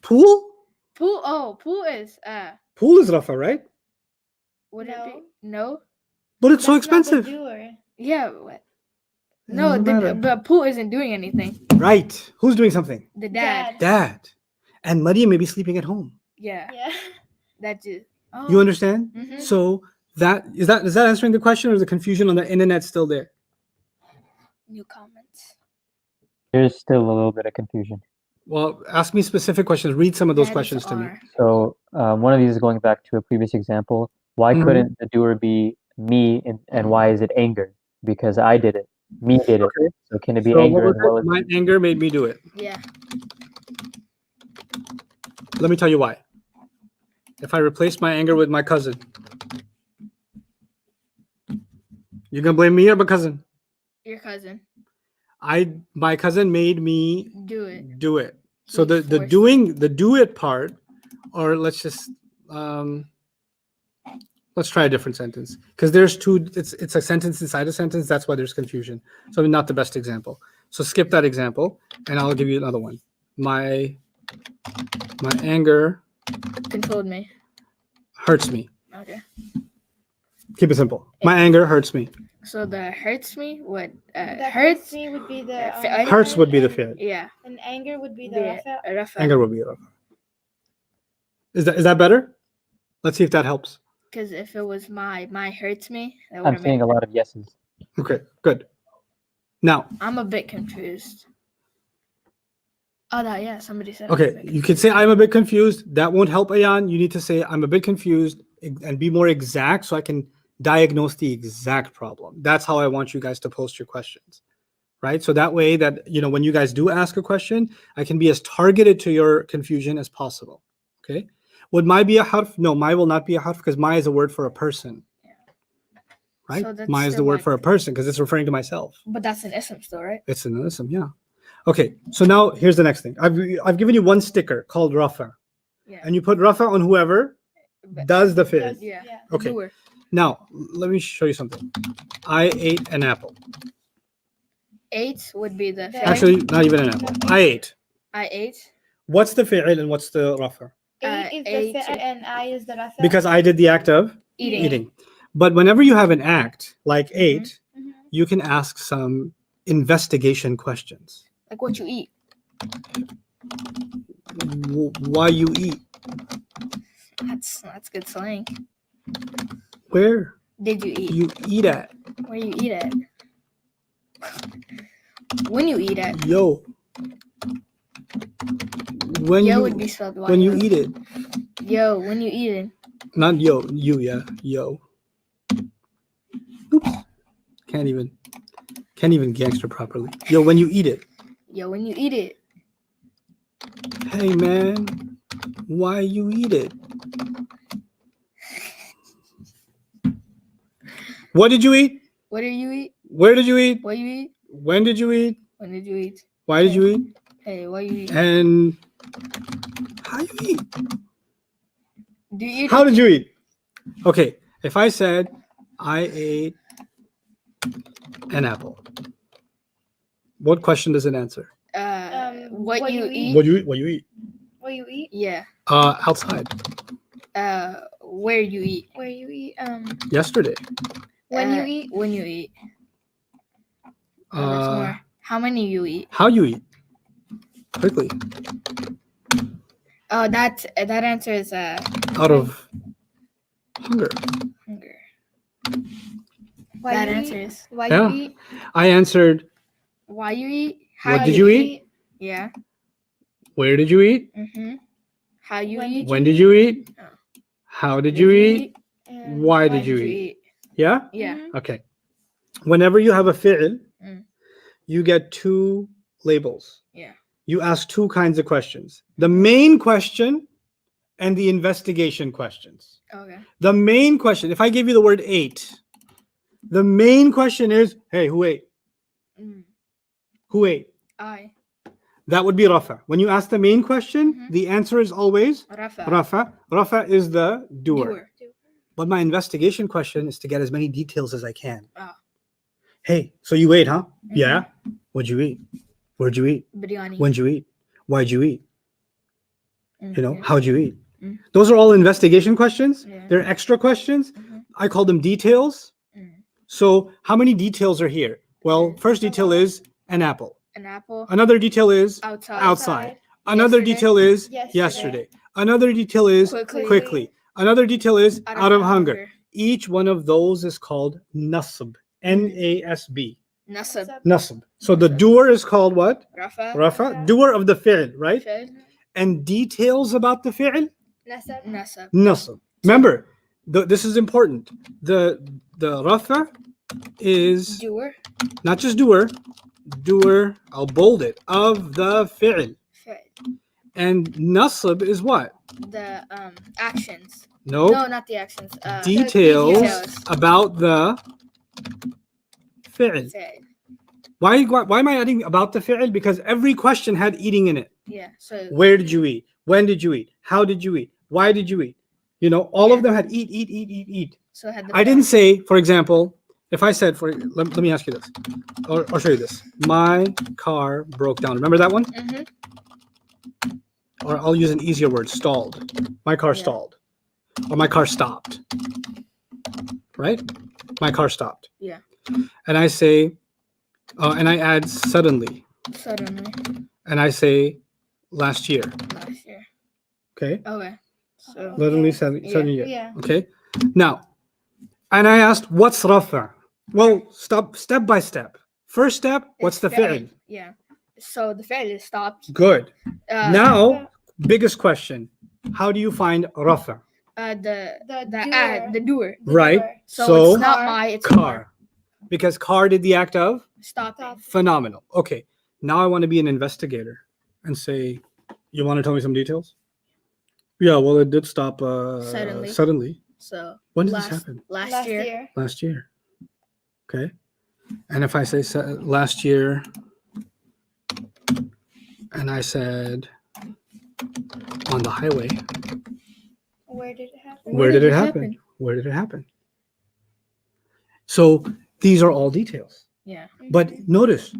Pool? Pool. Oh, pool is Pool is Rafa, right? would it No. be? No. But it's so That's not the expensive. doer. Yeah. What? It No, doesn't matter. but pool isn't doing anything. Right. Who's doing something? The dad. Dad. And Maryam may be sleeping at home. Yeah. Yeah. That just. Oh. You understand? Mhm. So is that answering the question, or is the confusion on the internet still there? New comments. There's still a little bit of confusion. Well, ask me specific questions. Read some of those That is questions to me. R. So one of these is going back to a previous example. Why Mhm. couldn't the doer be me, and why is it anger? Because I did it. Me did it. Okay. So can it be So what anger was as well it? as My anger made me do it. Yeah. Let me tell you why. If I replace my anger with my cousin, you gonna blame me or my cousin? Your cousin. My cousin made me Do it. do it. So He the forced the do it part, or let's just let's try a different sentence, because there's two. It's a sentence inside a sentence. That's why there's confusion. So not the best example. So skip that example, and I'll give you another one. My anger Controlled me. hurts me. Okay. Keep it simple. My anger hurts me. So the hurts me. What? That Hurts. me would be the Fi- Hurts would be the fi'l, fi'l. Yeah. and anger would be the The rafa. rafa. Anger would be rafa. Is that better? Let's see if that helps. Because if it was my hurts me, that would I'm have seeing made. a lot of yeses. Okay, good. Now, I'm a bit confused. Oh, that yeah. Somebody said. I'm a okay, bit you can say I'm a bit confused. That won't help, Ayan. You need to say I'm a bit confused and be more exact so I can diagnose the exact problem. That's how I want you guys to post your questions, right? So that way that, when you guys do ask a question, I can be as targeted to your confusion as possible, okay? Would my be a harf? No, my will not be a harf because my is a word for a person, right? So that's My is the still word like- for a person because it's referring to myself. But that's an ism still, right? It's an ism, yeah. Okay, so now here's the next thing. I've given you one sticker called Rafa, Yeah. and you put Rafa on whoever But- does the fi'l. Does- Yeah. Okay. Doer. Now, let me show you something. I ate an apple. 8 would be the. The- fi'l. Actually, not even an apple. I ate. I ate. What's the fi'l and what's the Rafa? Eight is eight. the fi'l and I is the rafa. Because I did the act of Eating. eating. But whenever you have an act like ate, Mhm. you can ask some investigation questions. Like what you eat. Why you eat? That's good slang. Where Did you eat? you eat at? Where you eat at? When you eat at? Yo. When Yo you would be spelled when you Y-O. eat it. Yo, when you eat it. Not yo, you, yeah. Yo. Oops. Can't even gangster properly. Yo, when you eat it. Yo, when you eat it. Hey man, why you eat it? What did you eat? What do you eat? Where did you eat? What you eat? When did you eat? When did you eat? Why did you eat? Hey, what you eat? And how you eat? Do you eat? How did you eat? Okay, if I said I ate an apple, what question does it answer? What you eat? What you eat? What you eat? Where you eat? Yeah. Outside. Where you eat? Where you eat? Yesterday. When you eat? When you eat. Oh, there's more. How many you eat? How you eat? Quickly. Oh, that answer is Out of hunger. hunger. Why That you answer eat? is Why Yeah. you eat? I answered, why you eat? What did you eat? Yeah. where did you eat? Mhm. How you When eat? When did you eat? Oh. How did you eat? And Why did you eat? Yeah? Yeah. Mhm. Okay. Whenever you have a fi'l, Mm. you get two labels. Yeah. You ask two kinds of questions. The main question and the investigation questions. Okay. The main question, if I give you the word ate, the main question is, hey, who ate? Mm. Who ate? I. That would be Rafa. When you ask the main question, Mhm. the answer is always Rafa. Rafa. Rafa is the doer. Doer. But my investigation question is to get as many details as I can. Oh. Hey, so you ate, huh? Yeah. What'd you eat? Where'd you eat? Biryani. When'd you eat? Why'd you eat? You know, Yeah. how'd you eat? Mm. Those are all investigation questions. Yeah. They're extra questions. Mhm. I call them details. Mm. So how many details are here? Well, Yeah. first detail is an apple. An apple. Another detail is Outside. outside. Another Yesterday. detail is Yesterday. yesterday. Another detail is Quickly. quickly. Another detail is out of hunger. Each one of those is called nasb. N-A-S-B. Nasab. Nasb. So the doer is called what? Rafa. Rafa. Doer of the fi'l, right? Fed. And details about the fi'l? Nasab. Nasab. Nasb. Remember, this is important. The rafa is Doer. not just doer, I'll bold it, of the fi'l. Fed. And nasb is what? The actions. Nope. No, not the actions. Details details. about the fi'l. Fed. Why am I adding about the fi'l? Because every question had eating in it. Yeah. So. Where did you eat? When did you eat? How did you eat? Why did you eat? You know, all of them had eat. So it had the. I didn't say, for example, if I said, let me ask you this, or I'll show you this. My car broke down. Remember that one? Mm-hmm. Or I'll use an easier word, stalled. My car Yeah. stalled. Or my car stopped. Right? My car stopped. Yeah. And I say, and I add suddenly. Suddenly. And I say last year. Last year. Okay? Okay. So. Literally Okay. sudden year. Yeah. Okay? Now, and I asked, what's rafa? Well, step by step. First step, what's the fi'l? Yeah. So the fi'l is stopped. Good. Uh, Now, biggest question. How do you find rafa? the doer. Right? So, it's not my. It's car. Because car did the act of? Stopping. Phenomenal. Okay. Now I want to be an investigator and say, you want to tell me some details? Yeah, well, it did stop suddenly. So. When did this happen? Last year. Last year. Okay. And if I say last year, and I said on the highway, Where did it happen? where did it happen? Where did it happen? So these are all details. Yeah. But notice,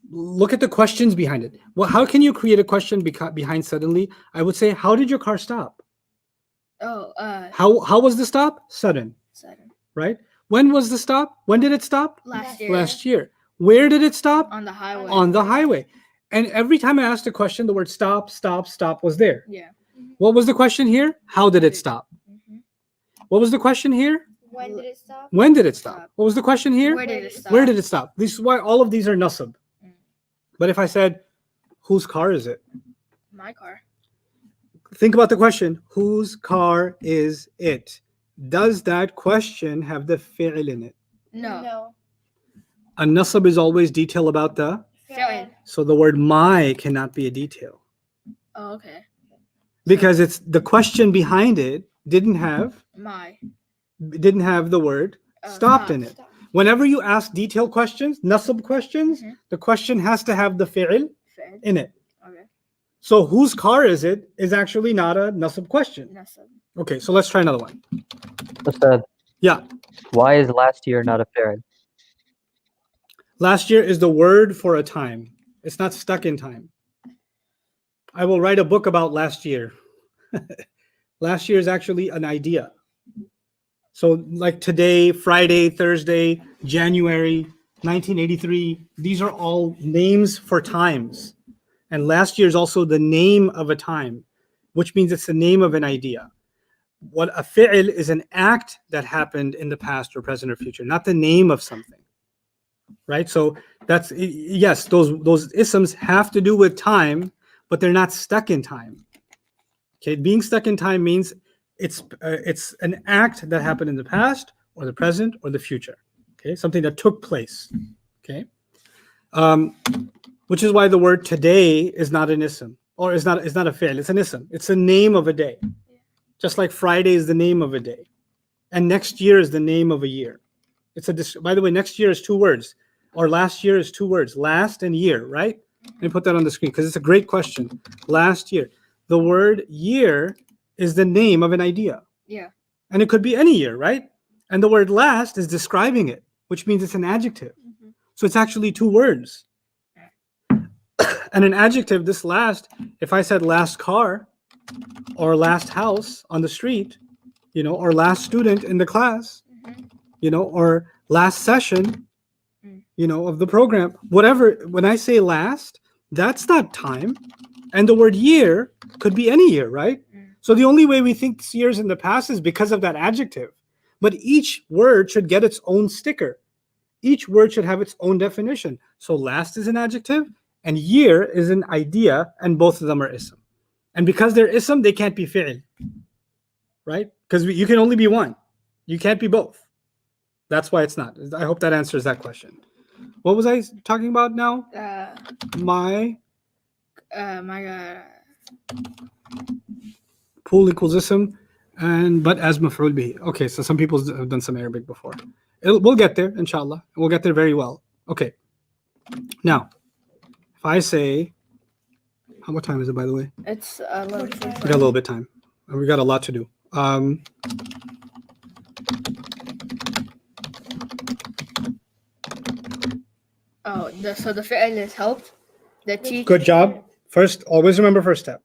look at the questions behind it. Well, how can you create a question behind suddenly? I would say, how did your car stop? Oh. How was the stop? Sudden, Sudden. right? When was the stop? When did it stop? Last year. Last year. Where did it stop? On the highway. On the highway. And every time I asked a question, the word stop was there. Yeah. What was the question here? How did it stop? Mm-hmm. What was the question here? When did it stop? When did it stop? What was the question here? Where did it stop? Where did it stop? This is why all of these are nasab. Mm. But if I said, whose car is it? My car. Think about the question, whose car is it? Does that question have the fi'l in it? No. A nasab is always detail about the, Fi'l. so the word my cannot be a detail. Oh, okay. Because it's the question behind it didn't have the word stopped in it. Whenever you ask detailed questions, nasab questions, Mhm. the question has to have the fi'l Fi'l. in it. Okay. So whose car is it is actually not a nasab question. Nasab. Okay, so let's try another one. Ustad, Yeah. why is last year not a fi'l? Last year is the word for a time. It's not stuck in time. I will write a book about last year. Last year is actually an idea. So like today, Friday, Thursday, January, 1983, these are all names for times. And last year is also the name of a time, which means it's the name of an idea. What a fi'l is an act that happened in the past or present or future, not the name of something. Right? So that's, yes, those isms have to do with time, but they're not stuck in time. Okay, being stuck in time means it's an act that happened in the past or the present or the future. Okay, something that took place. Okay, which is why the word today is not an ism or is not a fi'l. It's an ism. It's the name of a day. Just like Friday is the name of a day, and next year is the name of a year. By the way, next year is two words, or last year is two words, last and year, right? Let me put that on the screen because it's a great question. Last year. The word year is the name of an idea. Yeah. And it could be any year, right? And the word last is describing it, which means it's an adjective. So it's actually two words. And an adjective, this last, if I said last car or last house on the street, or last student in the class, or last session, of the program, whatever, when I say last, that's not time. And the word year could be any year, right? So the only way we think years in the past is because of that adjective. But each word should get its own sticker. Each word should have its own definition. So last is an adjective and year is an idea, and both of them are ism. And because they're ism, they can't be fi'l, right? Because you can only be one. You can't be both. That's why it's not. I hope that answers that question. What was I talking about now? My pool equals ism, but as maf'ul bihi. Okay, so some people have done some Arabic before. We'll get there, inshallah. We'll get there very well. Okay. Now, if I say, what time is it, by the way? It's We got a little bit of time. We got a lot to do. So the fi'l is helped. The teacher. Good job. First, always remember first step.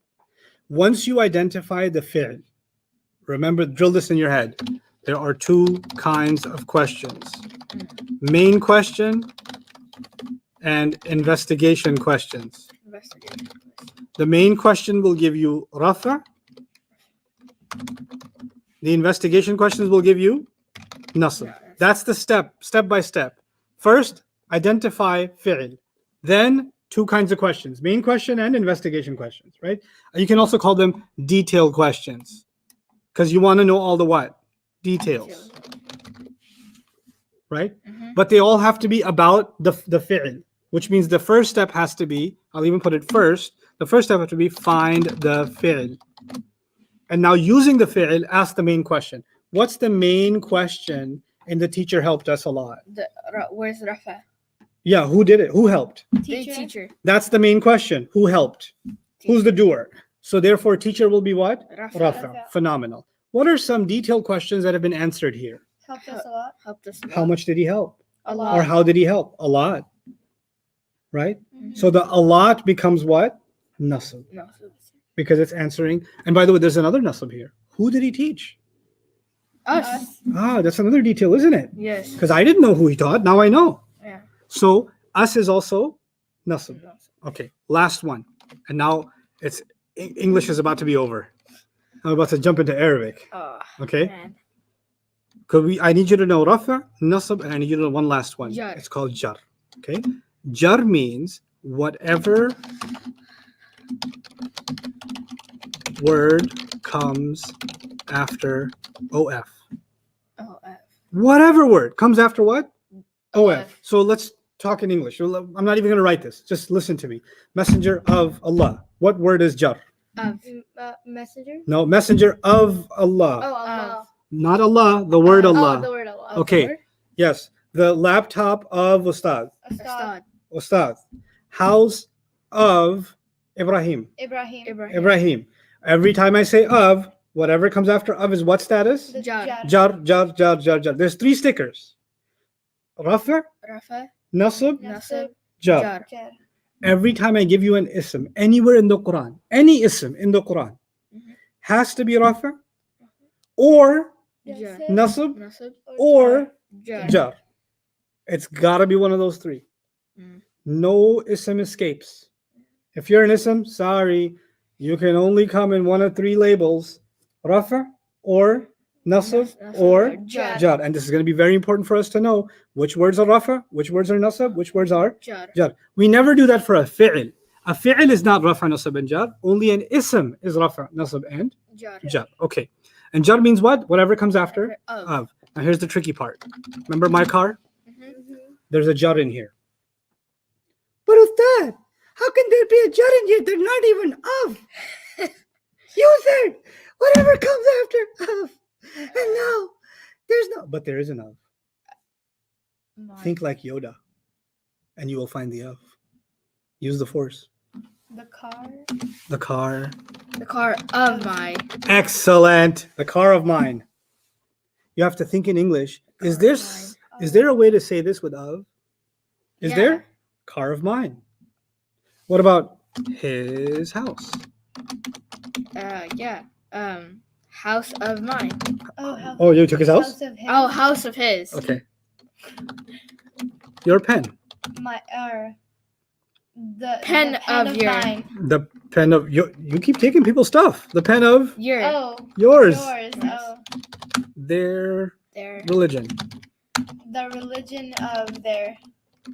Once you identify the fi'l, remember, drill this in your head. There are two kinds of questions. Main question and investigation questions. The main question will give you rafa. The investigation questions will give you nasb. That's the step by step. First, identify fi'l. Then, two kinds of questions, main question and investigation questions, right? You can also call them detailed questions because you want to know all the what? Details, right? But they all have to be about the fi'l, which means the first step has to be, I'll even put it first, the first step has to be find the fi'l. And now using the fi'l, ask the main question. What's the main question in the teacher helped us a lot? Where's Rafa? Yeah, who did it? Who helped? Teacher. That's the main question. Who helped? Who's the doer? So therefore, teacher will be what? Rafa. Phenomenal. What are some detailed questions that have been answered here? Helped us a lot. Helped us. How much did he help? A Or lot. how did he help? A lot. Right? So the a lot becomes what? Nasb. No. Because it's answering. And by the way, there's another nasb here. Who did he teach? Us. Ah, that's another detail, isn't it? Yes. Because I didn't know who he taught. Now I know. Yeah. So us is also nasb. Okay, last one. And now it's English is about to be over. I'm about to jump into Arabic. Oh, Okay. man. I need you to know rafa, nasb, and I need you to know one last one. Jar. It's called jar. Okay. Jar means whatever word comes after OF. Oh, Whatever word comes after what? OF. OF. So let's talk in English. I'm not even going to write this. Just listen to me. Messenger of Allah. What word is jar? Messenger. No, messenger of Allah. Oh, Allah. Not Allah, the word Allah. Oh, the word Allah. Okay. Yes. The laptop of Ustad. Ustad. Ustad. House of Ibrahim. Ibrahim. Ibrahim. Every time I say of, whatever comes after of is what status? The Jar. Jar, jar, jar, jar, jar. There's three stickers. Rafa, Rafa. nasb, Nasib. jar. Jar. Jar. Every time I give you an ism, anywhere in the Quran, any ism in the Quran, has to be rafa, or Jar. nasb, Nasib. or Jar. jar. It's got to be one of those three. No ism escapes. If you're an ism, sorry, you can only come in one of three labels: rafa, or nasb, or Jar. jar. And this is going to be very important for us to know which words are rafa, which words are nasb, which words are Jar. jar. We never do that for a fi'l. A fi'l is not rafa, nasb, and jar. Only an ism is rafa, nasb, and Jar. jar. Okay. And jar means what? Whatever comes after Of. of. Now here's the tricky part. Remember my car? There's a jar in here. But Ustad, how can there be a jar in here? They're not even of. You said whatever comes after of. And now there's no, but there is an of. Think like Yoda, and you will find the of. Use the force. The car. The car. The car of my. Excellent. The car of mine. you have to think in English. Is there a way to say this with of? Is Yeah. there? Car of mine. What about his house? Yeah. House of mine. Oh, you took his house? of him. Oh, house of his. Okay. Your pen. My the Pen the of your- mine. The pen of you keep taking people's stuff. The pen of Your. Oh, yours. yours. Oh, Their Their. religion. the religion of their.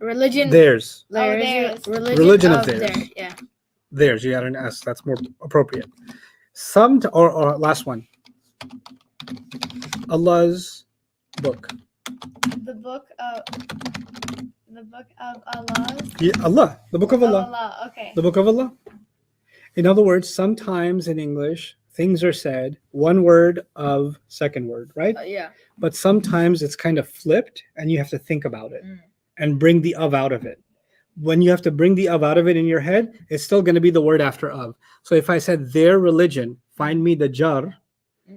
Religion. Theirs. Theirs. Religion of of theirs. their. Yeah. Theirs. You got an S. That's more appropriate. Or last one. Allah's book. The book of Allah. Yeah, Allah. The book of Allah. Allah. Okay. The book of Allah. In other words, sometimes in English, things are said one word of second word, right? Yeah. But sometimes it's kind of flipped and you have to think about it Mm. and bring the of out of it. When you have to bring the of out of it in your head, it's still going to be the word after of. So if I said their religion, find me the jar,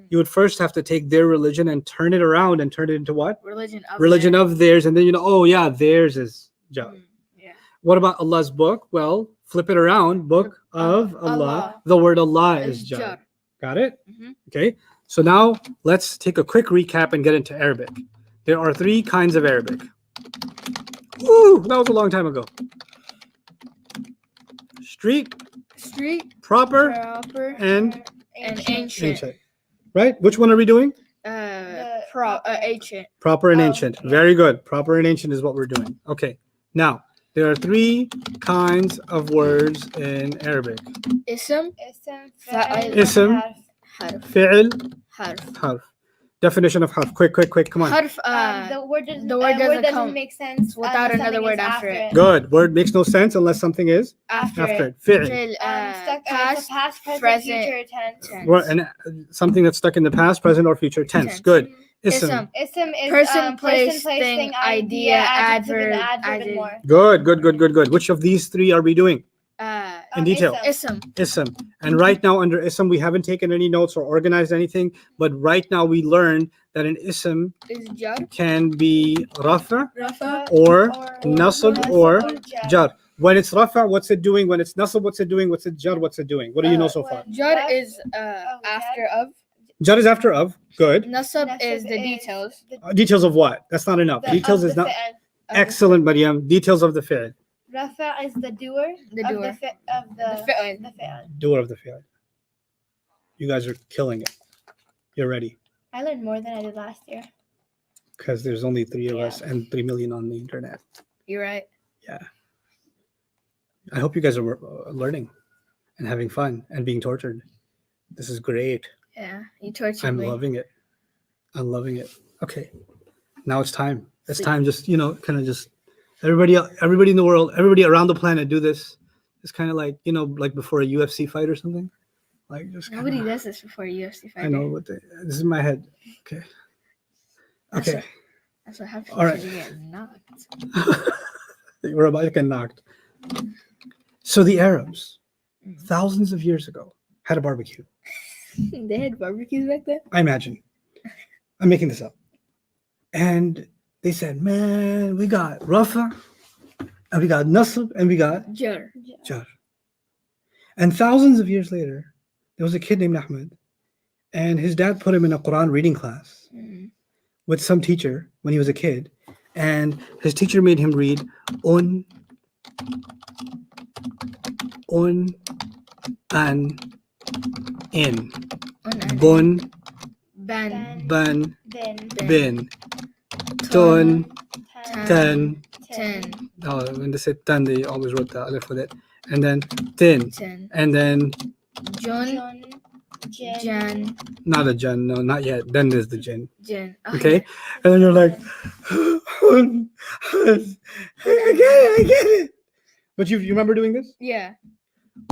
you would first have to take their religion and turn it around and turn it into what? Religion of Religion their. of theirs. And then you know, oh yeah, theirs is jar. Yeah. What about Allah's book? Well, flip it around. Book of Allah. Allah. The word Allah is Is jar. jar. Got it? Mhm. Okay. So now let's take a quick recap and get into Arabic. There are 3 kinds of Arabic. Ooh, that was a long time ago. Street, Street. proper, Proper. and And ancient. ancient. Right? Which one are we doing? Ancient. Proper and Oh, ancient. yeah. Very good. Proper and ancient is what we're doing. Okay. Now, there are 3 kinds of words in Arabic. Ism. Ism. Fa'il. Ism. Harf. Fi'l, Harf. harf. Definition of harf. Quick. Come on. Harf. The word doesn't. the word doesn't doesn't come make sense without unless another something word is after it. Good. Word makes no sense unless something is after after it. it. Fi'l. Fi'l, Past, past, present, present, future tense. tense. Well, and something that's stuck in the past, present, or future tense. Tense. Good. Ism. Ism. Ism is Person, place, thing, idea, adjective, and adverb, adverb, and more. Good. Which of these 3 are we doing in detail? Ism. Ism. And right now under ism, we haven't taken any notes or organized anything, but right now we learned that an ism Is jar. can be rafa Rafa. or nasb or jar. jar. When it's rafa, what's it doing? When it's nasb, what's it doing? What's it jar? What's it doing? What do you know so far? Jar is after of. Jar is after of. Good. Nasab Nasab is the is details. Details of what? That's not enough. Details is not excellent, Mariam. Details of the fi'l. Rafa is the doer. The of doer. Of the fi'l. the fi'l. Doer of the fi'l. You guys are killing it. You're ready. I learned more than I did last year. Because there's only 3 of Yeah. us and 3 million on the internet. You're right. I hope you guys are learning and having fun and being tortured. This is great. Yeah. You tortured I'm me. loving it. I'm loving it. Okay. Now it's time. It's Sleep. time. Just, kind of just everybody in the world, everybody around the planet do this. It's kind of like, like before a UFC fight or something. Like just Nobody kinda, does this before a UFC fight. I know what this is in my head. Okay. That's Okay. That's what happens All right. when you get knocked. We're about to get knocked. So the Arabs, Mhm. thousands of years ago, had a barbecue. They had barbecues back then? I imagine. I'm making this up. And they said, man, we got Rafa, and we got Nasb, and we got Jar. Jar. And thousands of years later, there was a kid named Ahmed, and his dad put him in a Qur'an reading class Mhm. with some teacher when he was a kid. And his teacher made him read un, an, in, Unan. bun, Ban. ban, Bin. bin, tun, Tan. ten. Ten. Oh, when they said tan, they always wrote the alif with it. And then tin. Ten. And then John. Jun. Jin. Jan. not a jan, no, not yet. Then there's the jin. Jan. Okay? And then you're like, I get it. But you remember doing this? Yeah.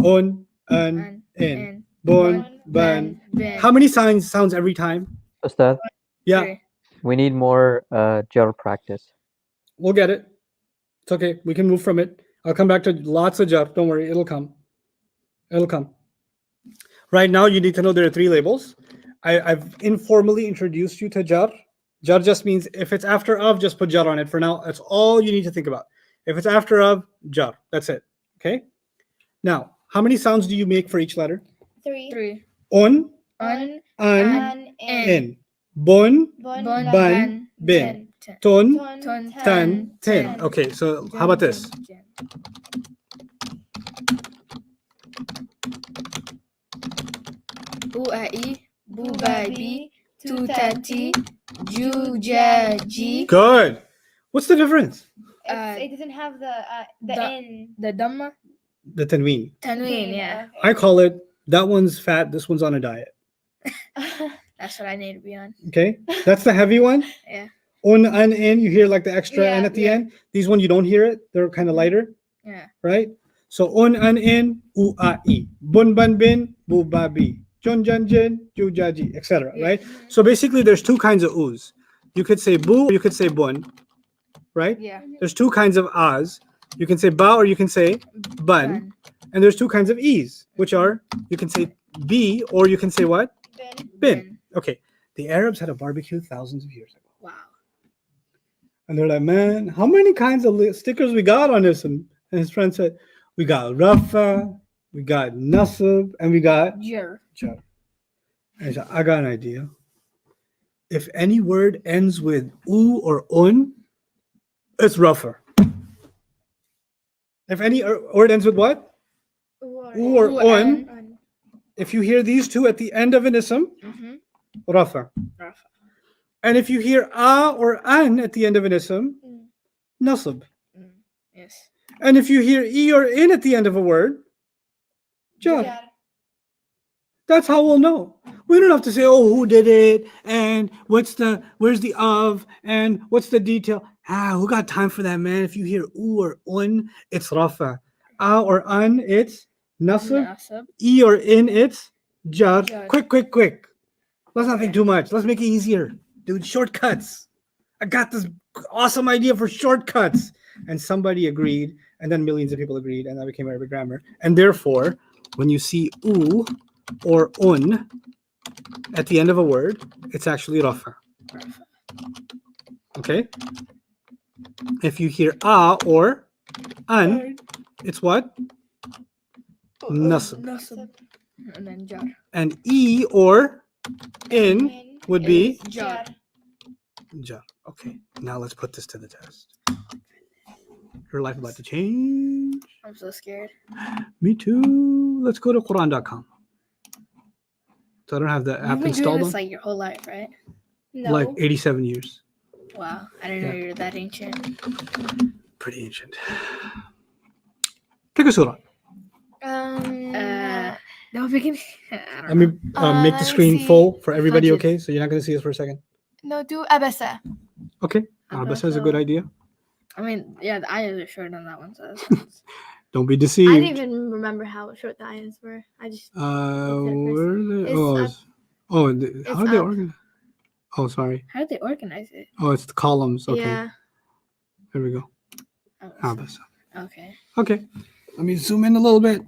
Un, an, An. in, And. bun, ban. Ben. How many sounds every time? Ustad, Yeah, Three. we need more jar practice. we'll get it. It's okay. We can move from it. I'll come back to lots of jar. Don't worry. It'll come. It'll come. Right now, you need to know there are 3 labels. I've informally introduced you to jar. Jar just means if it's after of, just put jar on it for now. That's all you need to think about. If it's after of, jar. That's it. Okay? Now, how many sounds do you make for each letter? 3. 3. Un, Un, an, an, in. Bun, bun, ban, bin. Tun, tun, tan, tin. Okay, so how about this? Buai, bubabi, tutati, jujaji. Good. What's the difference? It doesn't have the the- N. The Dhamma, The tanween. Tanween, yeah. I call it, that one's fat, this one's on a diet. That's what I need to be on. Okay? That's the heavy one. Yeah. Un, an, in, you hear like the extra Yeah, N at the yeah. end. These one you don't hear it. They're kind of lighter, Yeah. right? So un, an, in, u, a, i. Bun, ban, bin, bu, ba, bi. Jun, jan, jin, ju, ja, ji, etc. Yeah. Right? So basically there's two kinds of us. You could say bu or you could say bun, right? Yeah. There's two kinds of as. You can say ba or you can say bun. And there's two kinds of e's, which are you can say b or you can say what? Bin. Bin. Okay. The Arabs had a barbecue thousands of years ago. Wow. And they're like, man, how many kinds of stickers we got on this? And his friend said, we got Rafa, we got Nasib, and we got Jer. Jar. And he said, I got an idea. If any word ends with u or un, it's Rafa. If any word ends with what? U or un, if you hear these two at the end of an ism, Mm-hmm. Rafa. Rafa. And if you hear a or an at the end of an ism, nasib. Yes. And if you hear e or in at the end of a word, jar. That's how we'll know. We don't have to say, oh, who did it? And where's the of? And what's the detail? Who got time for that, man? If you hear u or un, it's rafa. A or an, it's nasib. Nasab. E or in, it's jar. Jar. Quick. Let's not think too much. Let's make it easier. Dude, shortcuts. I got this awesome idea for shortcuts. And somebody agreed, and then millions of people agreed, and that became Arabic grammar. And therefore, when you see u or un at the end of a word, it's actually rafa. Okay? If you hear a or an, it's what? Nasab. Nasab. And then jar. And e or in would be Jar. jar. Okay, now let's put this to the test. Your life about to change. I'm so scared. Me too. Let's go to Qur'an.com. So I don't have the You've app been doing installed this on. like your whole life, right? No. Like 87 years. Wow. I didn't know Yeah. you were that ancient. Pretty ancient. Pick a surah. No, we can. I Let don't know. me Uh, make the let me screen see. full for everybody, Hundred. okay? So you're not going to see us for a second. No, do Abasa. Okay. Bessa is a good idea. I mean, yeah, the eyes are short on that one, so that's Don't be I deceived. didn't even remember how short the eyes were. I just Where are they? It's How It's are they up. organized? Oh, sorry. how did they organize it? Oh, it's the columns. Okay. yeah. There we go. Oh, Bessa. okay. Okay. Let me zoom in a little bit.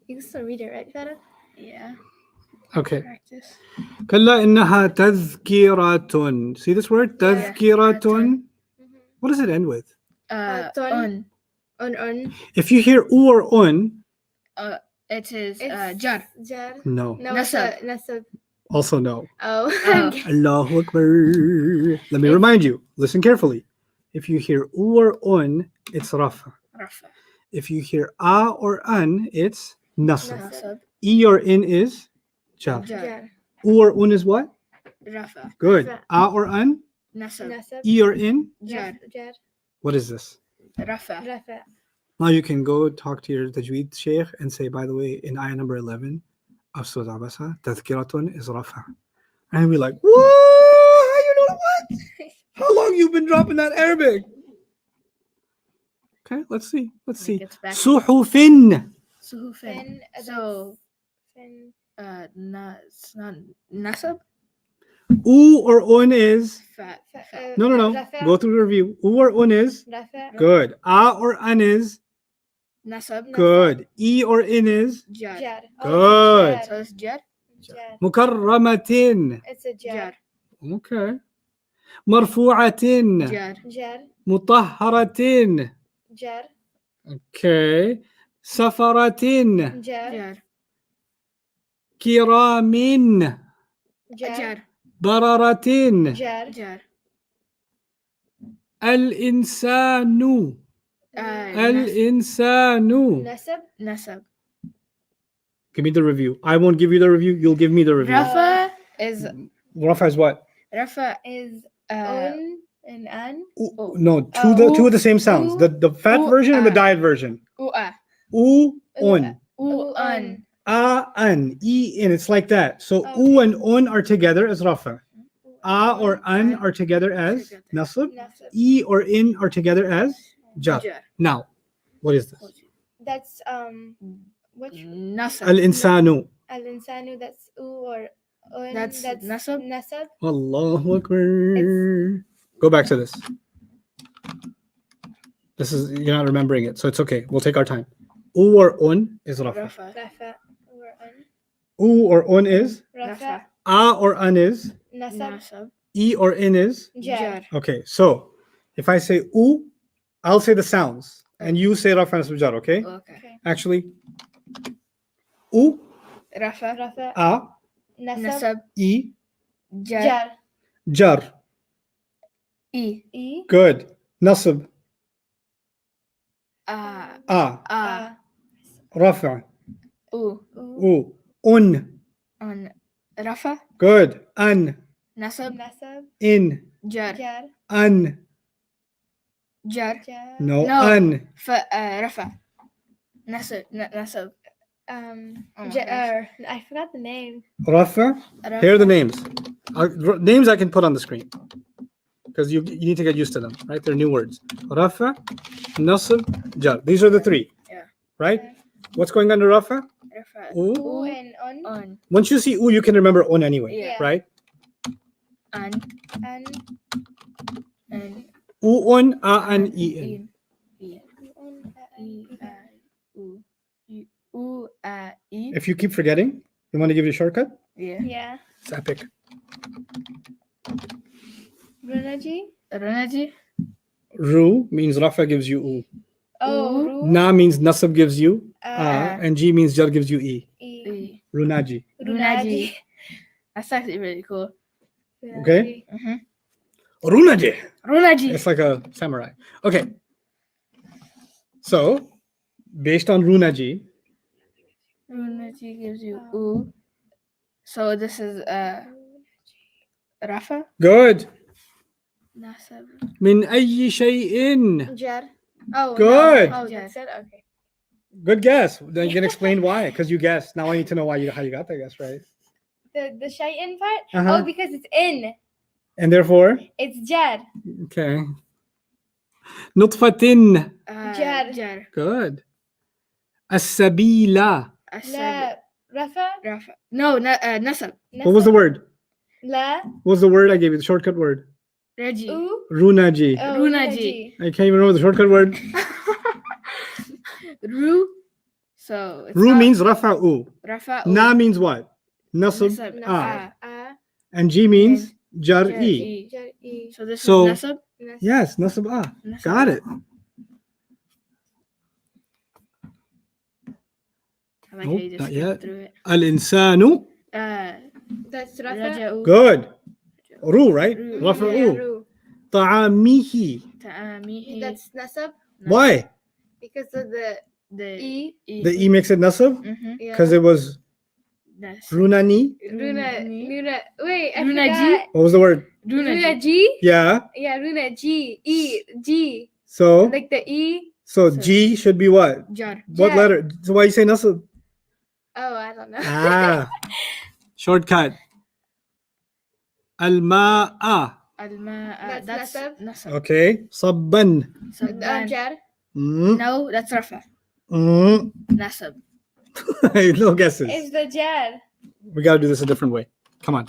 You can still read it, right, Feta? Yeah. Okay. Practice. كلا إنها تذكرة. See this word? تذكرة. What does it end with? Un. Un. If you hear u or un, It is It's jar. Jar. no. No, Nasab. Nasab. Also no. Oh. Oh. Allahu Akbar. Let me remind you. Listen carefully. If you hear u or un, it's rafa. Rafa. If you hear a or an, it's nasab. Nasab. E or in is jar. Jar. Jar. U or un is what? Rafa. Good. Rafa. A or an, Nasab. Nasab. e or in. Jar. Jar. What is this? Rafa. Rafa. Now you can go talk to your tajweed sheikh and say, by the way, in ayah number 11 of Surah Abasa, tadhkiratun is rafa. And we're like, what? How you know what? How long you been dropping that Arabic? Okay, let's see. Let's It see. gets back. Suhufin. Suhufin. Fin. So, Fin. it's not Nasab? U or un is? Fa. No. Rafa. Go through the review. U or un is? Rafa. Good. A or an is? Nasab. Good. E or in is? Jar. Jar. Good. So it's jar. Jar. مكرمة. It's a jar. Jar. Okay. مرفوعة. Jar. Jar. مطهرة. Jar. Okay. سفرة. Jar. Jar. كرام. Jar. Jar. ضررة. Jar. Jar. الإنسان. الإنسان. Nasab. Nasab. Give me the review. I won't give you the review. You'll give me the review. Rafa is Rafa is what? Rafa Is uh un and an. Oh. No, two of the same sounds. The fat Ooh, version and the ah. diet version. ua. U, un. Un. A, an. E, in. It's like that. So Okay. U and un are together as Rafa. A or an are together as Together. Nasab. Nasab. E or in are together as Jar. Jar. Now, what is this? That's which Nasab. Al-insanu. al-insanu. That's u or un. That's nasab. Nasab. Allahu Akbar. Go back to this. This is, you're not remembering it, so it's okay. We'll take our time. U or un is Rafa. Rafa. Rafa or un. U or un is. Rafa. A or an is. Nasab. Nasab. E or in is. Jar. Okay, so if I say U, I'll say the sounds. And you say Rafa and Jar, okay? Okay. Actually, U, Rafa. Rafa. A, Nasab. Nasab. E, Jar. Jar. Jar. E. E. Good. Nasab. A. A. Rafa. U. U. Un. On. Rafa. Good. An. Nasab. Nasab. In. Jar. Jar. An. Jar. Jar. No. No. An. Rafa. Nasab. Nasab. Oh my Jar. I forgot the name. Rafa. Here are the names. Names I can put on the screen. Because you need to get used to them, right? They're new words. Rafa, Nasab, Jar. These are the three. Yeah. Right? What's going under Rafa? Rafa. U. U and un. On. Once you see U, you can remember Un anyway. Yeah. Right? An. And And. U, Un, A, An, E, N. E. un. E. U. U. E. If you keep forgetting, you want to give you a shortcut? Yeah. Yeah. It's epic. Runaji. Runaji. Ru means Rafa gives you U. Oh. U. Ru. Na means Nasab gives you A. Ah. And G means Jar gives you E. E. E. Runaji. Runaji. That's actually really cool. Okay? Mm-hmm. Runaji. Runaji. It's like a samurai. Okay. So, based on Runaji, Runaji gives you U. So this is Rafa. good. Nasab. Min ayyi shay'in. Jar. Oh. Good. No. Oh, Jar. that's it. Okay. Good guess. Then you can explain why, because you guessed. Now I need to know how you got that guess right. The shay'in part. Uh-huh. Oh, because it's in. And therefore, It's jar. okay. Nutfatin. Jar. Jar. Good. As-sabila. La. Rafa. Rafa. No, Nasab. What was the word? La. What was the word I gave you? The shortcut word. Reji. U. Runaji. Oh, Runaji. I can't even remember the shortcut word. Ru. So it's Ru not means rafa'u. Rafa. Na means what? Nasab. Nasab. Ah. A. And G means Jar. jar'i. E. Jar. E. So this So- is Nasab. Yes, nasab ah. Nasab. Got it. I like Nope, how you just not skipped yet. through it. Al-insanu. That's Rafa. Raja'u. Good. Ru, right? Ru. Yeah, Rafa'u. Ru. Ta'amihi. Ta'amihi. That's nasab Why? because of the the E. The E makes it nasab? Mm-hmm. Yeah. Because it was Runani. Runa. Wait, I Runaji? forgot. What was the word? Runa G. Yeah. Yeah, Runa G. E. G. So, Like the E. so So- G should be what? Jar. What Jar. letter? So why you say nasab? Oh, I don't know. Ah. Shortcut. Al-ma'a. That's That's Nasab. Okay. Sabban. Sabban. Jar. Mm. No, that's Rafa. Mm. Nasab. No guesses. It's the jar. We gotta do this a different way. Come on.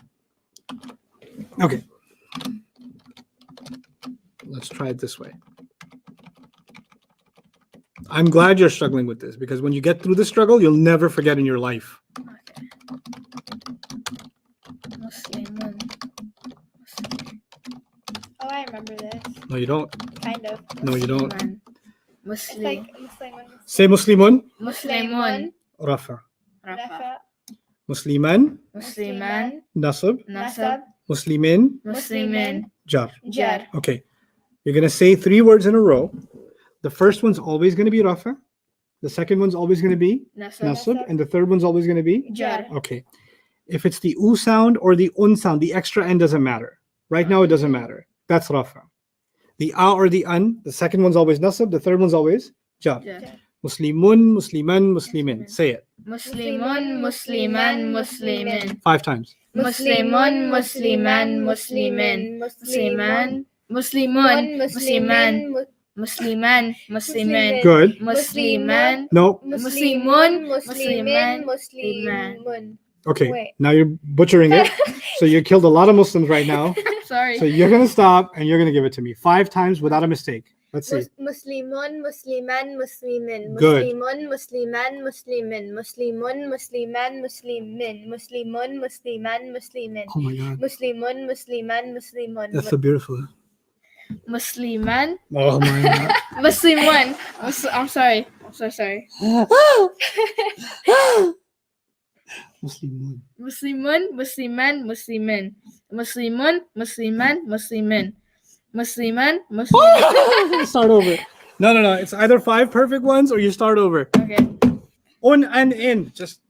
Okay. Let's try it this way. I'm glad you're struggling with this because when you get through the struggle, you'll never forget in your life. Okay. Muslimun. Oh, I remember this. No, you don't. Kind of. No, you don't. Musliman. It's Muslim. like Muslimun. Say Muslimun. Muslimun. Rafa. Rafa. Rafa. Musliman. Musliman. Nasab. Nasab. Muslimin. Muslimin. Jar. Jar. Okay. You're going to say 3 words in a row. The first one's always going to be Rafa. The second one's always going to be Nasab. Nasab. And the third one's always going to be Jar. Okay. If it's the U sound or the Un sound, the extra N doesn't matter. Right now, it doesn't matter. That's Rafa. The A or the An, the second one's always Nasab. The third one's always Jar. Jar. Muslimun, Musliman, Muslimin. Say it Muslimun. Musliman. Muslimin. 5 times. Muslimun. Musliman. Muslimin. Musliman. Muslimun. Musliman. Musliman. Muslimin. Good. Musliman. No. Muslimun. Muslimin. Musliman. Muslimun. Okay. Wait. Now you're butchering it. So you killed a lot of Muslims right now. Sorry. So you're going to stop and you're going to give it to me 5 times without a mistake. Let's see. Muslimun, Musliman, Muslimin. Good. Muslimun, Musliman, Muslimin. Muslimun, Musliman, Muslimin. Muslimun, Musliman, Muslimin. Oh my God. Muslimun, Musliman, Muslimun. That's so beautiful. Musliman. Oh my God. Musliman. I'm sorry. I'm so sorry. Muslimun. Muslimun. Musliman. Muslimin. Muslimun. Musliman. Muslimin. Musliman. Musliman. Start over. No. It's either 5 perfect ones or you start over. Okay. Un and in. Just.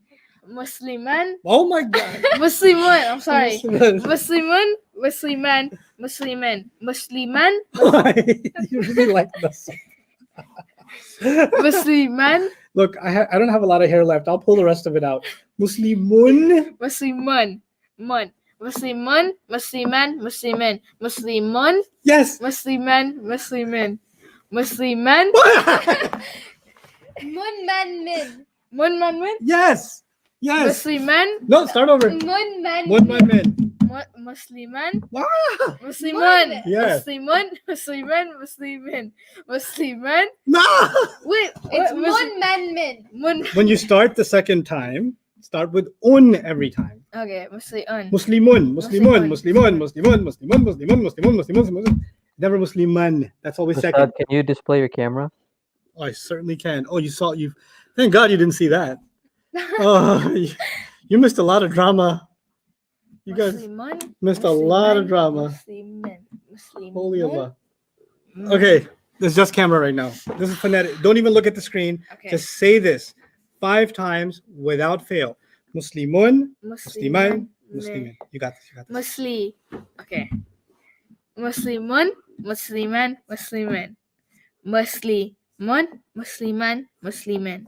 Musliman. Oh my God. Muslimun. I'm sorry. Muslimun. Muslimun. Musliman. Muslimin. Musliman. You really like this. Musliman. Look, I don't have a lot of hair left. I'll pull the rest of it out. Muslimun. Muslimun. Mun. Muslimun. Musliman. Muslimin. Muslimun. Yes. Musliman. Muslimin. Musliman. Munman, Munman. Yes. Yes. Musliman. No, start over. Munman. Munman. Musliman. Wow. Musliman. Yes. Musliman. Musliman. Muslimin. Musliman. No. Wait. It's What? Munman. Mun. When you start the second time, start with un every time. Okay. Muslimun. Muslimun, Muslimun, Muslimun. Muslimun, Muslimun, Muslimun, Muslimun, Muslimun, Muslimun. Never Musliman. That's always second. Ustad, can you display your camera? Oh, I certainly can. Oh, you saw you. Thank God you didn't see that. Oh, you missed a lot of drama. You guys Musliman. missed a lot of drama. Muslimin. Muslimun. Holy Allah. Okay, this is just camera right now. This is phonetic. Don't even look at the screen. Okay. Just say this 5 times without fail. Muslimun, Musliman, Muslimin. You got this. You got this. Musli. Okay. Muslimun. Musliman. Muslimin. Muslimun. Musliman. Muslimin.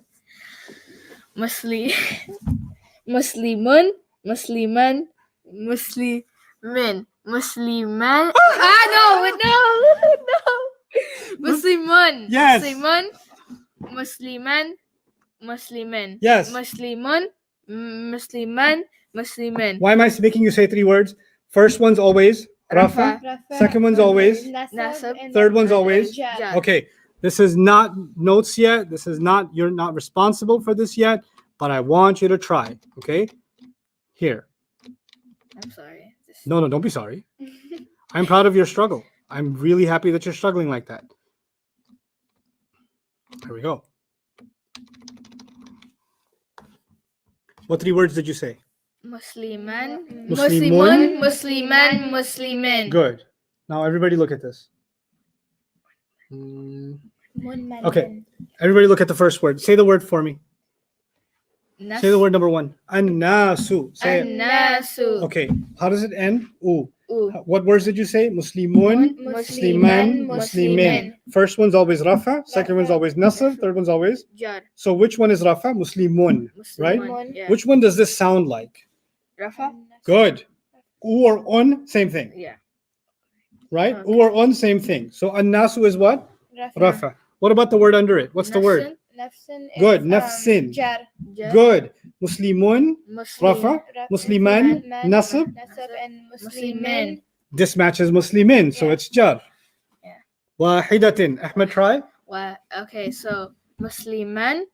Muslimun. Musliman. Muslimin. Musliman. No. Muslimun. Yes. Muslimun. Musliman. Muslimin. Yes. Muslimun. Musliman. Muslimin. Why am I making you say 3 words? First one's always Rafa. Second one's always. Nasab. and Third then one's always. Jar. Jar. Okay, this is not notes yet. This is not, you're not responsible for this yet, but I want you to try. Okay? Here. I'm sorry. No, don't be sorry. I'm proud of your struggle. I'm really happy that you're struggling like that. Here we go. What 3 words did you say? Musliman. Muslimun. Musliman. Muslimin. Good. Now everybody look at this. Munman. Okay. Everybody look at the first word. Say the word for me. Say the word number 1. An-nasu. Say it. An-nasu. Okay. How does it end? Ooh. Ooh. What words did you say? Muslimun, Musliman, Muslimin. First one's always Rafa. Second one's always Nasr. Third one's always. Jar. So which one is Rafa? Muslimun. Right? Muslimun. Yeah. Which one does this sound like? Rafa? Good. U or un, same thing. Yeah. Right? Okay. U or un, same thing. So an-nasu is what? Rafa. What about the word under it? What's the word? Nafsin is, Good. Nafsin. jar. Jar. Good. Muslimun, Muslim. Rafa. Raf- Musliman, man, nasab. nasab, and Muslimin. muslimin. This matches Muslimin, so Yeah. it's jar. Yeah. Wahidatin. Ahmed, try. Okay, so Musliman,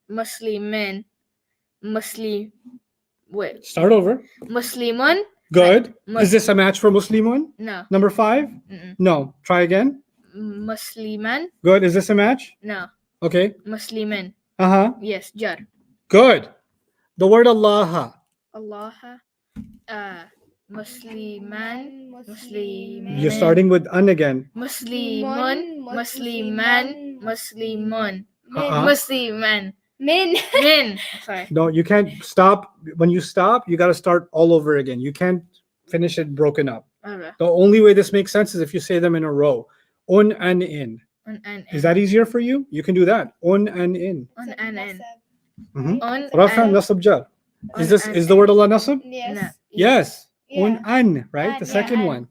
Muslimin, Muslim. Wait, Start over. Muslimun. Good. Mu- Is this a match for Muslimun? No. Number 5? Mm-mm. No. Try again. Musliman. Good. Is this a match? No. Okay. Muslimin. Uh-huh. Yes, jar. Good. The word Allah. Allah. Musliman. Muslimin. You're starting with an again. Muslimun. Musliman. Muslimun. Uh-uh. Musliman. Min. Min. Sorry. No, you can't stop. When you stop, you got to start all over again. You can't finish it broken up. Okay. The only way this makes sense is if you say them in a row. Un and in. On an Is that easier for you? You can do that. Un and in. On an en. Mhm. On Rafa, an. nasab, jar. Is On this an is the en. word Allah nasab? Yes. No. Yes. Yeah. Un an, right? An, The yeah, second an. one.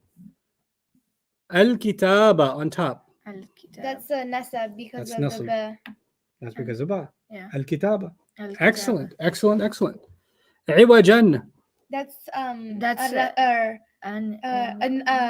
Al kitaba on top. Al-kitab. That's a nasab because That's of nasab. the That's because of ba. Yeah. Al kitaba. Al-kitab. Excellent. Excellent. Excellent. Iwajan. That's That's, An.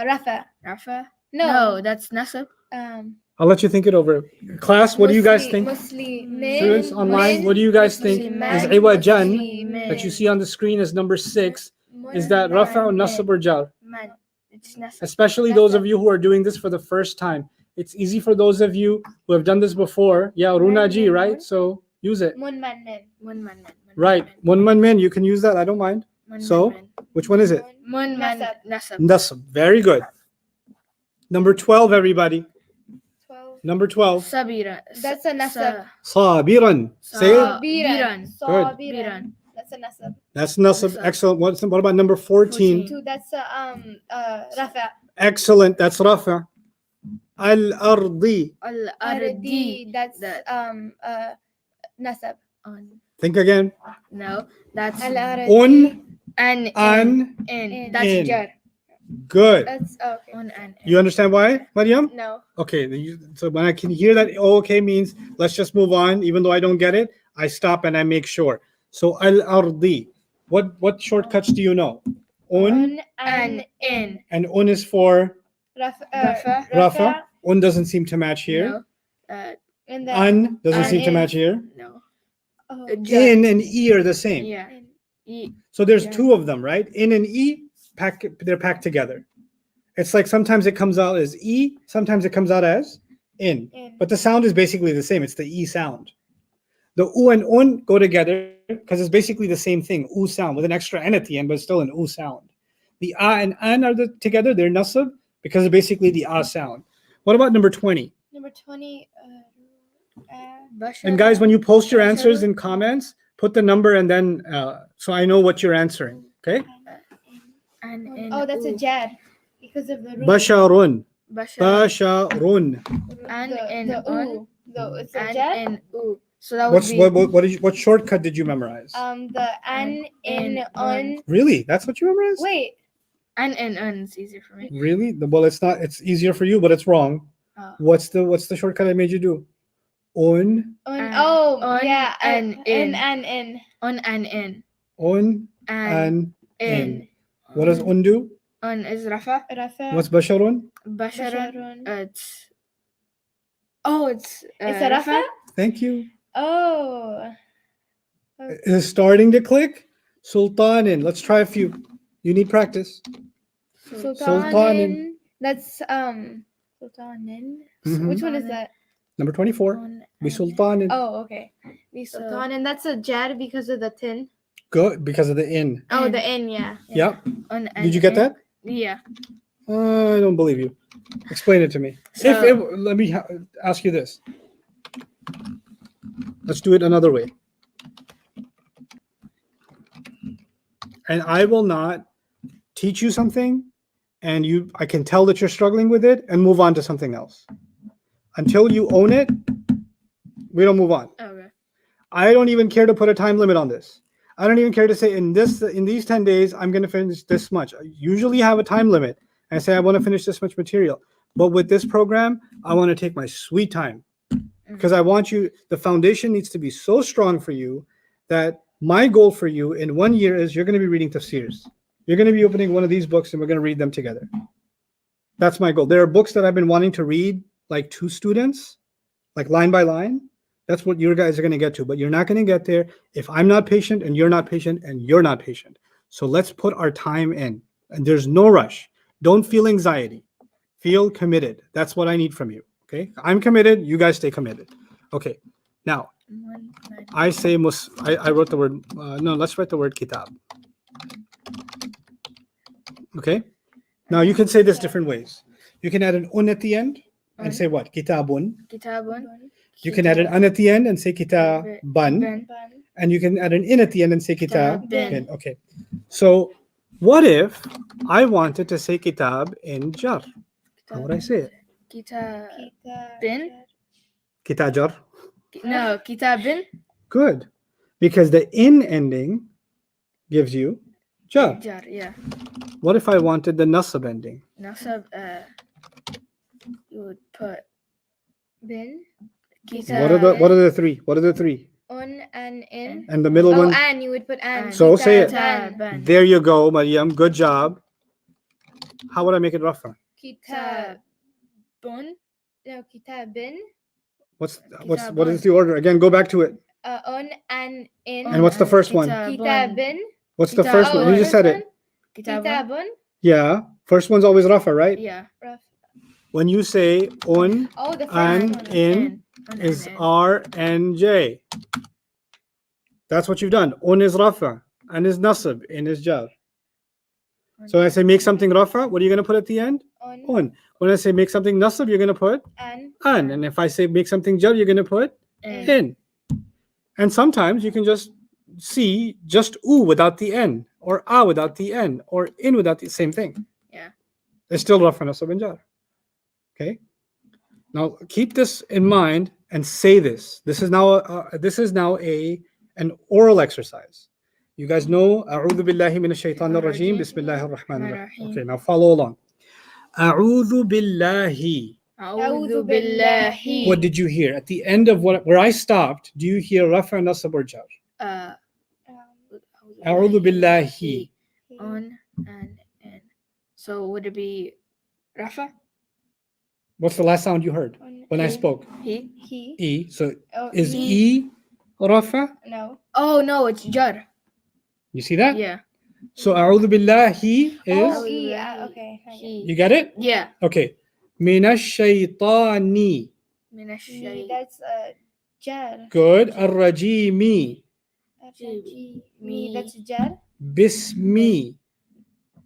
rafa. Rafa. No. No, that's nasab. I'll let you think it over. Class, what do you guys think? Muslimin. Students online, what do you guys think? Is Musliman, iwajan Muslimin. that you see on the screen as number 6? Is that rafa or nasab or jar? Man. It's nasab. Especially those of you who are doing this for the first time. It's easy for those of you who have done this before. Yeah, runaji, right? So use it. Mun man min. Mun man man. Right. One man min, you can use that. I don't mind. Mun So? man man. Which one is it? Mun man Nasab. nasab. Nasab. Very good. Number 12, everybody. 12. Number 12. Sabira. That's a nasab. Sabiran. Say it. Sabiran. Good. Sabiran. That's a nasab. That's nasab. Nasab. Excellent. What about number 14? 2. That's a rafa. Excellent. That's rafa. Al-ardi. Al-ardi. That's That- nasab. On. Think again. No, that's Al-ardi. Un, an an, in. That's in. jar. Good. That's okay. On an. You understand why, Mariam? No. Okay. So when I can hear that, oh, okay, means let's just move on. Even though I don't get it, I stop and I make sure. So al-ardi. What shortcuts do you know? Un, An in. and un is for Rafa. Rafa. rafa. Un doesn't seem to match here. No. And then An doesn't An seem to is- match here. No. oh, In and e are the same. Yeah. E. So there's Yeah. 2 of them, right? In and e, they're packed together. It's like sometimes it comes out as e, sometimes it comes out as in. in. But the sound is basically the same. It's the e sound. The u and un go together because it's basically the same thing. U sound with an extra n at the end, but it's still an u sound. The a and an are together. They're nasab because it's basically the a sound. What about number 20? Number 20. Bashar. And guys, when you post your answers in comments, put the number and then so I know what you're answering. Okay? An in. Oh, that's a u. jar because of the root. Basharun. Bashar. Basharun. An the, in the un. u. It's a An jar. in u. So that would What's be what shortcut did you memorize? The an in on. Really? That's what you memorized? Wait. an in un is easier for me. Really? Well, it's not. It's easier for you, but it's wrong. Oh. What's the shortcut I made you do? Un, On. Yeah. and in. And in. On and in. un, And and in. in. What does un do? Un is Rafa. Rafa. What's basharun? Basharun. Basharun. It's. Oh, it's. It's a Rafa? Thank you. Oh. Is starting to click. Sultanin. Let's try a few. You need practice. Sultanin. That's Sultanin. Mhm. Which one is that? Number 24. On Be sultanin. Oh, okay. Be So- Sultanin. That's a jar because of the tin. Good because of the in. Oh, In. the in. Yeah. Yeah. On and Did you get in. that? Yeah. I don't believe you. Explain it to me. So- Let me ask you this. Let's do it another way. And I will not teach you something and I can tell that you're struggling with it and move on to something else. Until you own it, we don't move on. Okay. I don't even care to put a time limit on this. I don't even care to say in these 10 days, I'm going to finish this much. I usually have a time limit. I say I want to finish this much material. But with this program, I want to take my sweet time. because I want you, the foundation needs to be so strong for you that my goal for you in 1 year is you're going to be reading tafsirs. You're going to be opening one of these books and we're going to read them together. That's my goal. There are books that I've been wanting to read like to students, like line by line. That's what you guys are going to get to, but you're not going to get there if I'm not patient and you're not patient and you're not patient. So let's put our time in, and there's no rush. Don't feel anxiety. Feel committed. That's what I need from you. Okay. I'm committed. You guys stay committed. Okay. Now, I say, I wrote the word, no, let's write the word kitab. Okay. Now you can say this different ways. You can add an un at the end and say what? Kitabun. Kitabun. You can add an an at the end and say kitaban. Ben. And you can add an in at the end and say kitab. Kitabin. Okay. So what if I wanted to say kitab in jar? How would I say it? Kitabin. Kitajar. No, kitabin. Good. Because the in ending gives you jar. Jar. Yeah. What if I wanted the nasab ending? Nasab. You would put Bin. kitab. What are the three? What are the three? On and in. And the middle Oh, one? and you would put and. So say it. Kitaban. There you go, Mariam. Good job. How would I make it rafa? Kitab. Kitabun. No, kitabin. What is the order? Again, go back to it. On and in. And what's the first one? Kitabin. What's the first Kitab- one? You just said it. Kitabun. Kitabun. Yeah. First one's always rafa, right? Yeah. When you say un Oh, the first and one. in On is and in. R and J. That's what you've done. Un is rafa and is nasab, in is jar. So when I say make something rafa, what are you going to put at the end? On Un. When I say make something nasab, you're going to put and an. And if I say make something jar, you're going to put In. in. And sometimes you can just see just u without the n, or a without the n, or in without the same thing. Yeah. It's still rafa, nasab, and jar. Okay. Now keep this in mind and say this. This is now an oral exercise. You guys know A'udhu billahi minash shaitanir rajim. Bismillahir rahmanir rahim. Okay, now follow along. A'udhu billahi. A'udhu billahi. What did you hear at the end of where I stopped? Do you hear rafa, nasab, or jar? A'udhu billahi. On and in. So would it be Rafa? What's the last sound you heard on when I E. spoke? He? he. E. So Oh, is he. E rafa? No. Oh no, it's Jar. You see that? Yeah. So A'udhu billahi Oh, is, he. Okay. I get it. He. you get it? Yeah. Okay. Minash shaitani. Minash Me, shay- that's jar. Good. Ar-rajimi. Me, that's jar. Bismi.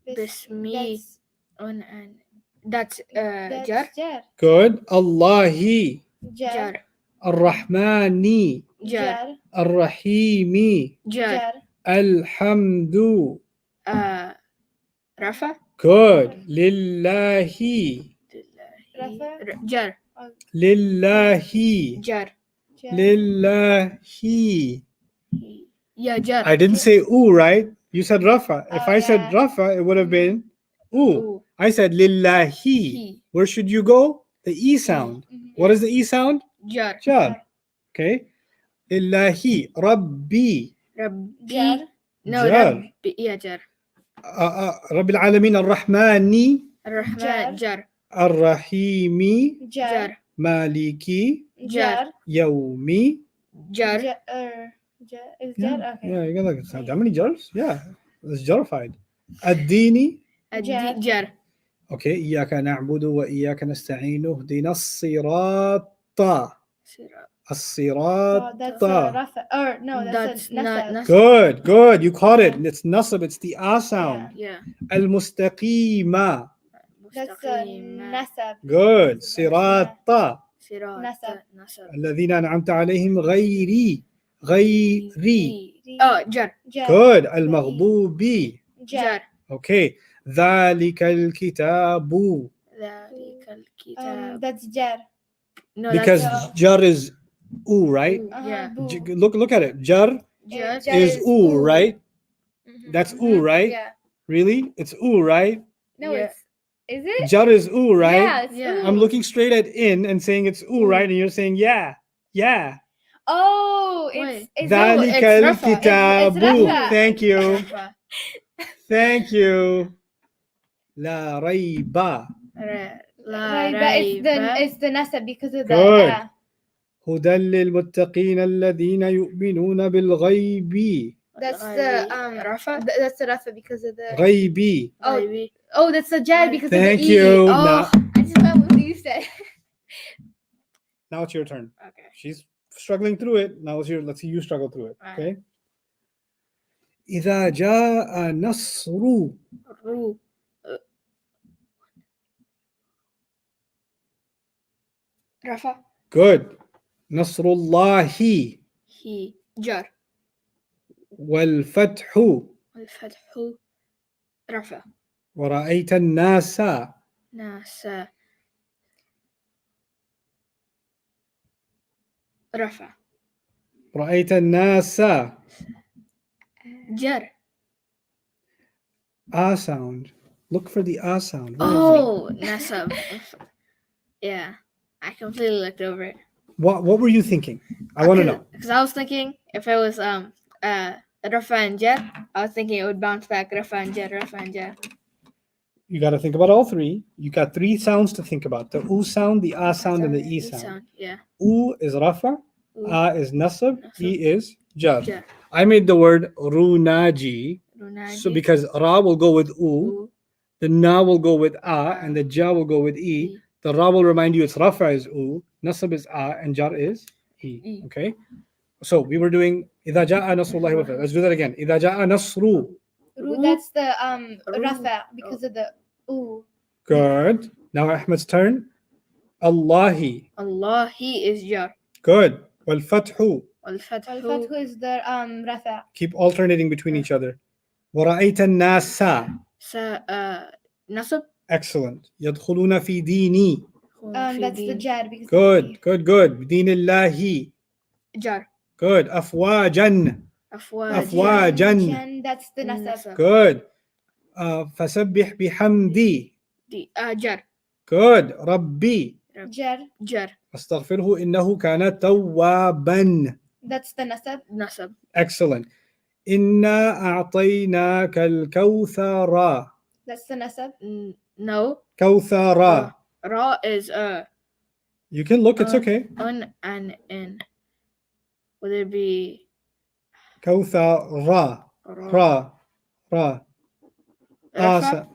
Bismi. That's, On and that's that's Jar. jar. Good. Allahi. Jar. Jar. Ar-rahmani. Jar. Ar-rahimi. Jar. Jar. Alhamdu. Rafa. Good. Lillahi. Rafa. Jar. Lillahi. Jar. Jar. Lillahi. Yeah, Jar. I didn't say ooh, right? You said rafa. If Oh, I said yeah. rafa, it would have been ooh. Ooh. I said lillahi. He. Where should you go? The E sound. Mhm. What is the E sound? Jar. Jar. Okay. Lillahi. Rabbi. Rabbi. Jar. No, Jar. Rabbi. Yeah, Jar. Rabbil Alameen Ar-Rahmani. Ar-Rahman. Jar. Ar-Rahimi. Jar. Jar. Maliki. Jar. Yawmi. Jar. Jar. Jar. Is Yeah, jar? Okay. yeah, you got like how many jars? Yeah, it's jarified. Ad-Dini. Jar. Jar. Okay. إياك نعبد وإياك نستعين اهدنا الصراط. الصراط. Oh, that's Rafa. Or no, that's, That's a not nasab. Nasab. Good, good. You caught it. It's nasab. It's the A sound. Yeah. Al-mustaqima. That's Mustaqima. nasab. Good. Sirata. Sirat. Nasab. Nasab. الذين أنعمت عليهم غيري. غيري. Oh, Jar. Jar. Good. المغضوب. Jar. Okay. ذلك الكتاب. ذلك الكتاب. That's jar. No, Because that's jar is oo, right? yeah. Boo. Look at it. Jar Jar. Jar is oo, right? Mhm. That's oo, right? Yeah. Really? It's oo, right? No, Yeah. it's. Is it? Jar is oo, right? Yeah, it's Yeah. ooh. I'm looking straight at in and saying it's ooh, right? And you're saying yeah. Yeah. Oh, Wait. it's ذلك it's Rafa. الكتاب. It's Rafa. Thank you. Rafa. Thank you. لا ريب. La it's the nasab because of the Good. la. هدى للمتقين الذين يؤمنون بالغيب. That's the Rafa. that's the rafa because of the غيبي. oh that's the jar because Thank of the you. E. Now, I just found what you said. now it's your turn. Okay. She's struggling through it. Now let's see you struggle through it. Alright. Okay. إذا جاء نصر. Ru. Rafa. Good. نصر الله He. Jar. والفتح والفتح. Rafa. ورأيت الناس Nasa. Rafa. رأيت الناس. Jar. sound. Look for the sound. Where is it? Oh, Nasab. Yeah. I completely looked over it. What were you thinking? I want to know. Because I was thinking if it was Rafa and Jar, I was thinking it would bounce back Rafa and Jar, Rafa and Jar. You got to think about all three. You got three sounds to think about: the u sound, the a sound, and the e sound. Yeah. U is rafa, U. a is nasab, Nasab. e is jar. Jar. I made the word runaji, Runaji. so because ra will go with u, U. the na will go with a, and the ja will go with e. E. The ra will remind you it's rafa is u, nasab is a, and jar is e. E. Okay. So we were doing إذا جاء نصر الله والفتح. Let's do that again. إذا جاء نصر. That's the rafa because of the ooh. Good. Now Ahmed's turn. Allahi. Allah, he is Jar. Good. والفتح. والفتح. Al-fathu is the rafa. Keep alternating between each other. ورأيت الناس. Nasab. Excellent. يدخلون في ديني. That's the jar because Good. Good. Good. بدين الله. Jar. Good. أفواجا. أفواجا. That's the nasab. Good. فسبح بحمدي. Jar. Good. ربي. Jar. Jar. أستغفره إنه كان توابا. That's the nasab. Nasab. Excellent. إنا أعطيناك الكوثر. That's the nasab. No. كوثر. Ra is You can look, it's okay. un and in. Would it be كوثر. Ra? را. Rafa?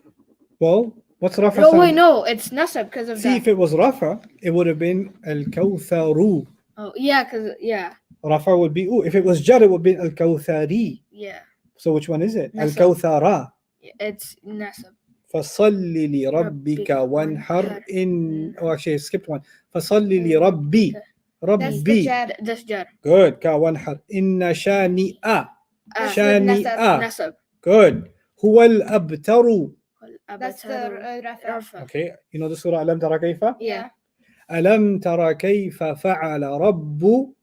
Well, what's Rafa? No, sound? wait, no, it's Nasab because of See, that. if it was Rafa, it would have been Al-Kawtharu. Oh, yeah, because, yeah, Rafa would be, if it was Jar, it would be Al-Kawthari. yeah. So which one is it? Nasab. Al-Kawthara. It's Nasab. فصل لربك وانحر إن oh actually I skipped one فصل لربي That's the ربي jar. That's Jar. good كوانحر إن شانئ شانئ Nasab. good هو الأبتر. That's the rafa. Okay, you know the surah ألم ترى كيف Yeah. ألم ترى كيف فعل رب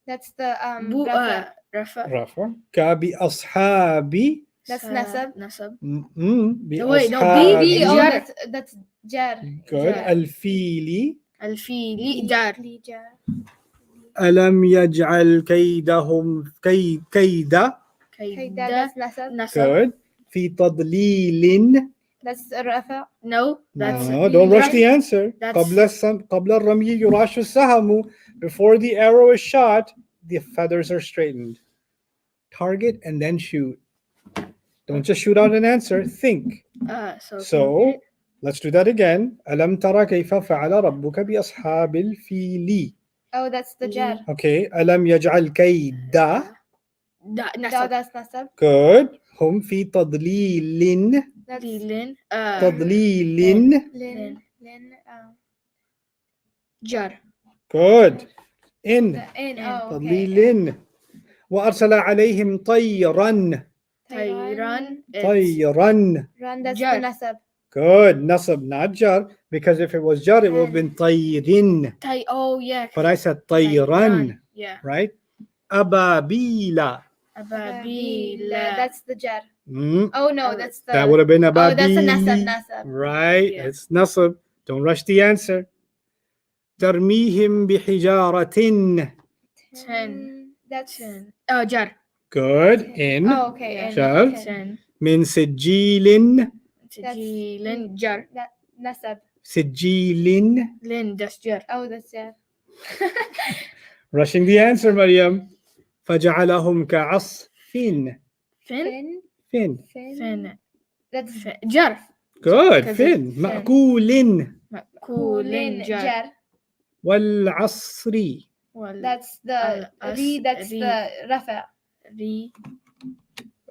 That's the Rafa. rafa. رفع كبأصحاب That's nasab. Nasab. B. wait, no, بأصحاب Oh, Jar. that's jar. good Jar. الفيل Al-Fili. Jar. Jar. ألم يجعل كيدهم كيد Okay, that's nasab. Nasab. good في تضليل. That's rafa. No, that's No, don't rush the answer. That's- قبل الرمي يراش السهم. Before the arrow is shot, the feathers are straightened. Target and then shoot. Don't just shoot out an answer. Think. So let's do that again. ألم ترى كيف فعل ربك بأصحاب الفيل. Oh, that's the jar. Okay. ألم يجعل كيد. No, Nasab. that's nasab. Good. هم في تضليل. That's Lin. تضليل. lin. Jar. Good. In. In. Oh, okay. تضليل. وأرسل عليهم طيرا. Tyran. طيرا. Run. That's Jar. the nasab. Good. Nasab, not jar. Because if it was jar, it would have been طيرين. Oh, yeah. But I said طيران. Yeah. Right? أبابيل. Ababila. That's the jar. Mm, Oh no, that's the. that would have been Oh, أبابيل. that's a nasab. Nasab. Right? Yeah. It's nasab. Don't rush the answer. ترميهم بحجارة. Ten. That's. Ten. Oh, jar. Good. In. Oh, okay. Yeah. And Jar. ten. Ten. من سجيل. Sajilin. Jar. That nasab. سجيل. Lin. That's jar. Oh, that's jar. Rushing the answer, Maryam. فجعلهم كعصف. Fin. Fin. Fin. Fin. That's Fin. Jar. Good. Because Fin. it's مأكول. Kulin. Jar. jar. والعصر. Well, That's the As- that's ri. the rafa. Ri.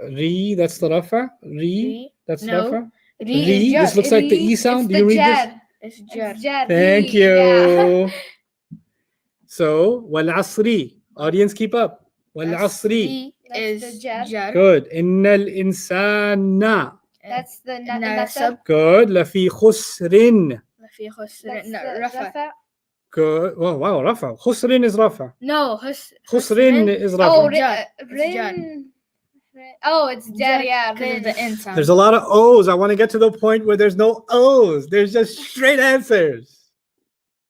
Re, that's the rafa. Re, Ri. that's No. rafa. Ri Re, is jar. this looks like the Ri, E sound. it's Do you the read jar. this? It's jar. It's jar. Thank Ri, you. yeah. So, والعصر. Audience, keep up. والعصر. Ri That's is the jar. jar. Good. إن الإنسان. That's the Nasab. nasab. Good. لفي خسر. في خسر. That's No, the rafa. rafa. Good. Oh, wow, rafa. خسر is rafa. No, خسر is Oh, rafa. jar. It's jar. rin. Oh, it's jar. Yeah, Because of rin. the end sound. There's a lot of O's. I want to get to the point where there's no O's. There's just straight answers.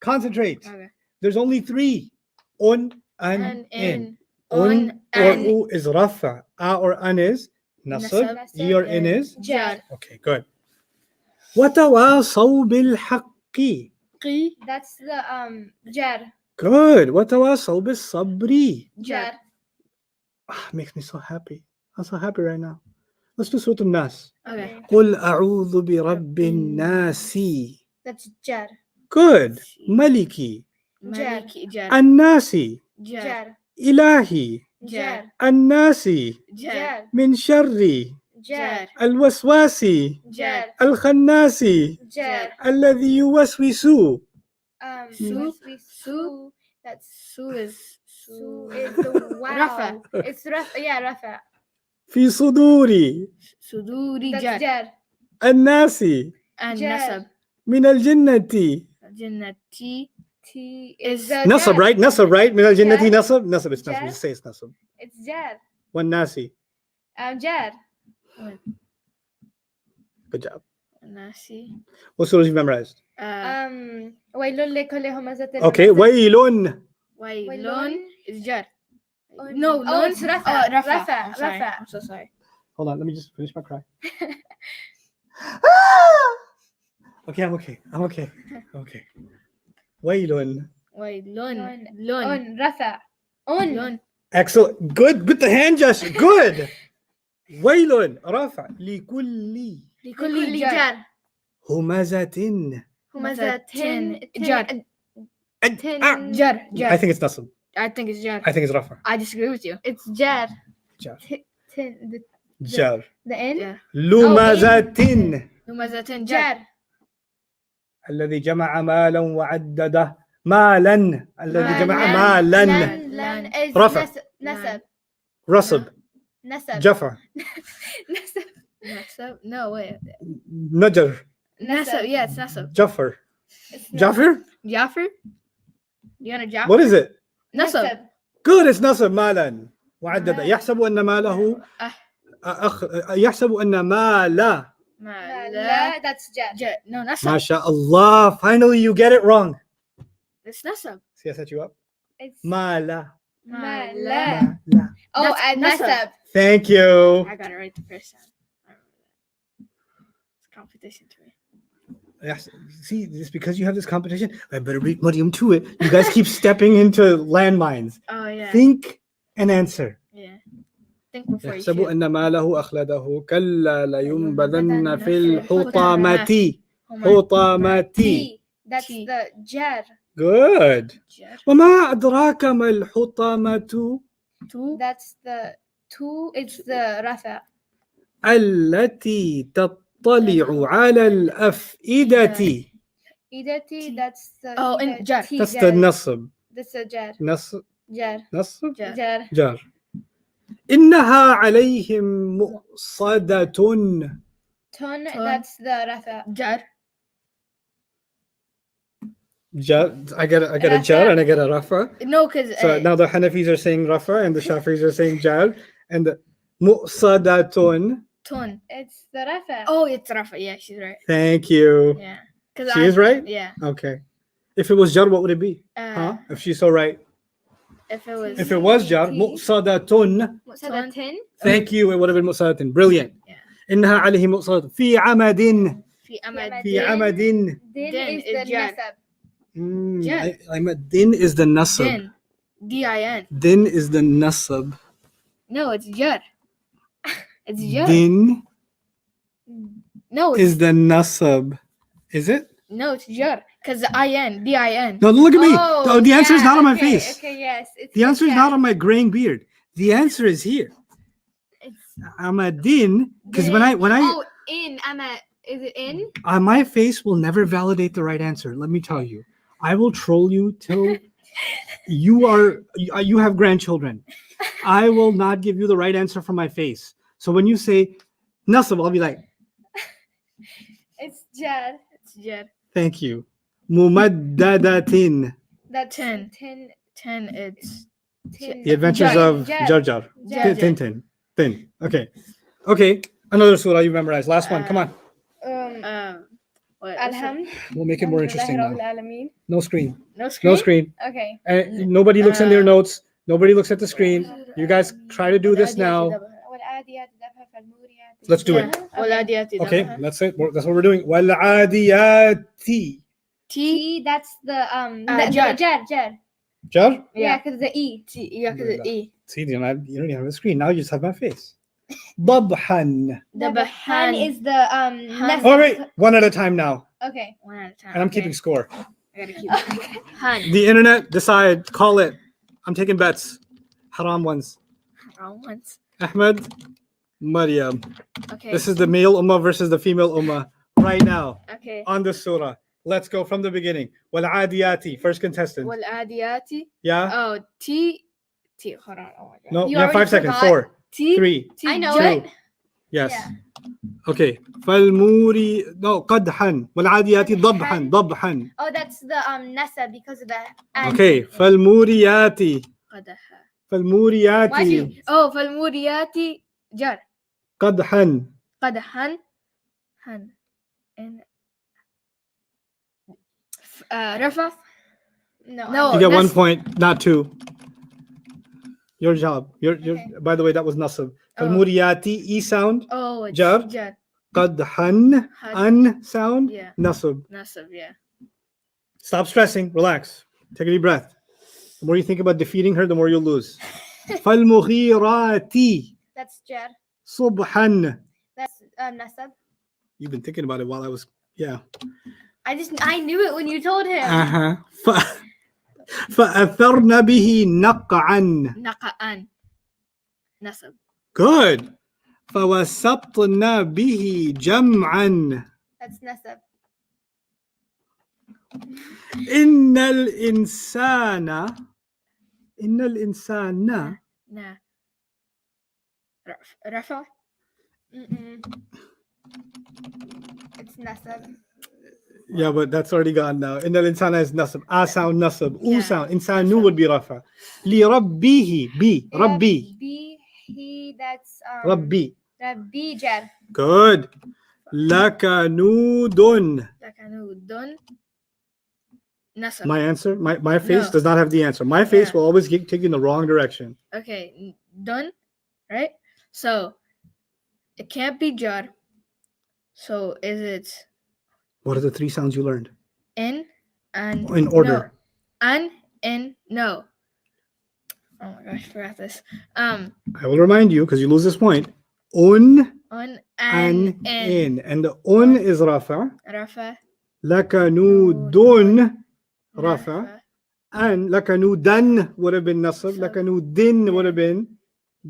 Concentrate. Okay. There's only three. Un and And in. Un Un or and u is rafa. A or an is nasab. Nasab. E or in is. jar. Okay, good. وتواصوا بالحق. Qi. That's the jar. Good. وتواصوا بالصبر. Jar. Makes me so happy. I'm so happy right now. Let's do Surah Al-Nas. Okay. قل أعوذ برب الناس. That's jar. Good. ملكي. Maliki. Jar. الناس. Jar. Jar. إلهي. Jar. الناس Jar. Jar. من شر Jar. الوسواس Jar. الخناس Jar. الذي يوسوس. Su. Su. That's Su is Su is the wow. Rafa. It's rafa. Yeah, rafa. في صدور Suduri. That's Jar. jar. الناس And Jar. nasab. من الجنة. Jannati. T Is is the نصب, jar. right? نصب, right? من الجنة Jar. نصب. نصب, it's نصب. Jar. Just say it's نصب. It's jar. والناس. Jar. Good job. Nasi. What surahs you memorized? ويل لكل همزة Okay. ويل. Wailun is jar. Un. No, Oh, lun. it's rafa. Oh, rafa. Rafa. I'm sorry. Rafa. I'm so sorry. Hold on, let me just finish my cry. Okay, I'm okay. I'm okay. Okay. ويل. Wailun. Lun. Un. Rafa. Un. Lun. Excellent. Good. With the hand gesture. Good. ويل. رفع. لكل لكل jar. jar. همزة. همزة tin. Jar. Tin. Jar. Jar. I think it's nasb. I think it's jar. I think it's rafa. I disagree with you. It's jar. Jar. Tin. Jar. The N. Yeah. لمزة. Humazatin jar. Jar. الذي جمع مالا وعدده. مالا. الذي جمع مالاً. مالا. Lan is رفع. nasab. رصب. Nasab. جفر. Nasab. Nasab. No, wait. نجر. Nasab. Yeah, it's Nasab. جفر. It's nasab. جعفر. Jaffer? You want a Jaffer? What is it? Nasab. Good. It's نصب. مالا وعدده. يحسب أن ماله يحسب أن مالا. La. That's jar. No, Nasab. ما شاء الله. Finally you get it wrong. It's Nasab. See, I set you up. It's مالا. La. مالا. Oh, That's and nasab. nasab. Thank you. I got it right the first time. I remember that. It's competition to me. Yes. See, it's because you have this competition. I better read Mariam to it. You guys keep stepping into landmines. Oh, yeah. Think and answer. Yeah. Think before you يحسب shoot. أن ماله أخلده كلا لينبذن في الحطمة. حطمة. T. That's T. the jar. Good. Jar. وما أدراك ما الحطمة. Two. That's the two. It's the rafa. التي تطلع على الأفئدة. Idati. That's the. Oh, and jar. T, That's the نصب. That's a jar. نصب. Jar. نصب. Jar. Jar. جار. إنها عليهم مؤصدة. Ton. That's the rafa. Jar. Jar. I get a jar and I get a rafa. No, because So now the Hanafis are saying rafa and the Shafi'is are saying jar. And the mu'sadatun. ton. It's the rafa. Oh, it's Rafa. Yeah, she's right. Thank you. Yeah. Cause She is right? Yeah. Okay. If it was jar, what would it be? Uh, Huh? If she's so right. If it was If it was jar, muqsadatun. Muqsadatin. Thank you. It would have been muqsadatin. Brilliant. Yeah. إنها عليه مقصد في عمد في أمد في عمد. Din Din is is the jar. nasab. Jar. I'm a din is the nasab. Din. D-I-N. Din is the nasab. No, it's jar. It's jar. Din No, it's, is the nasab. Is it? no, it's jar. Because the I-N, D-I-N. No, look at me. Oh, The answer is yeah, not on my okay, face. Okay, yes. It's The answer is jar. not on my graying beard. The answer is here. It's I'm a din because when I oh, in. Is it in? my face will never validate the right answer. Let me tell you, I will troll you till you have grandchildren. I will not give you the right answer from my face. So when you say nasab, I'll be like, It's jar. It's jar. thank you. Mumaddadatin. That's Tin. tin. 10, it's Tin. The Adventures Jar. of Jar Jar. Jar. Tintin. Tin. Okay. Okay. Another surah you memorized. Last one. Come on. What? Alhamd. We'll make it more interesting now. Alameen. No screen. No screen? No screen. Okay. Nobody looks in their Uh, notes. Nobody looks at the screen. You guys try to do this now. والعاديات ضبحا فالموريات. Let's do it. والعاديات Okay, ضبحا. that's it. That's what we're doing. Wal'adiyati. T. That's the Jar. jar. Jar? Yeah, Yeah. because the e. T. You have the E. See, you don't even have a screen. Now you just have my face. Dabhan. The Dabahan. han is the nasab. All right, one at a time now. Okay. One at a time. And I'm okay. keeping score. I gotta keep it. Han. The internet, decide. Call it. I'm taking bets. Haram ones. Wrong ones. Ahmed, Maryam. Okay. This is the male ummah versus the female ummah right now Okay. on the surah. Let's go from the beginning. Wal'adiyati. First contestant. والعاديات. Yeah? Oh, T. T. Hold on. Oh my god. No, You you have 5 already seconds. forgot. 4, T. 3, T. I know two. it. Yes. Yeah. Okay. فالموري no قدحا والعاديات ضبحا ضبحا. Oh, that's the nasab because of the and. Okay. فالموريات قدح. فالموريات Why'd you? Oh, فالموريات جر. قدحا. قدحا. Han. And. رفع. No. No. You get 1 that's- point, not 2. Your job. Your Okay. by the way, that was nasab. Oh. فالموريات E sound. Oh, it's Jar. jar. قدحا an sound. Yeah. Nasab. Nasab, yeah. Stop stressing. Relax. Take a deep breath. The more you think about defeating her, the more you'll lose. فالمغيرات That's jar. صبحا. That's nasab. You've been thinking about it while I was, yeah. I knew it when you told him. Uh-huh. فأثرن به نقعا. نقعان. Nasab. Good. فوسطن به جمعا. That's nasab. إن الإنسان Na. رفع. Mm-mm. It's nasab. Yeah, but that's already gone now. إن الإنسان is nasab. A sound nasab. U Yeah. sound. إنسان would be rafa. لربه B. Rabbi. Rabbi, he, that's Rabbi. Rabbi jar. Good. لكنود. لكنود. Nasab. My answer, my face No. does not have the answer. My face Yeah. will always take you in the wrong direction. Okay. Done. Right? So, it can't be jar. So, is it What are the 3 sounds you learned? in and In order. No. And in no. Oh my gosh, I forgot this. I will remind you because you lose this point. Un On and and in. And the un is rafa. Rafa. Lakanudun rafa. Rafa. And lakanudan would have been nasab. So- Lakanudin would have been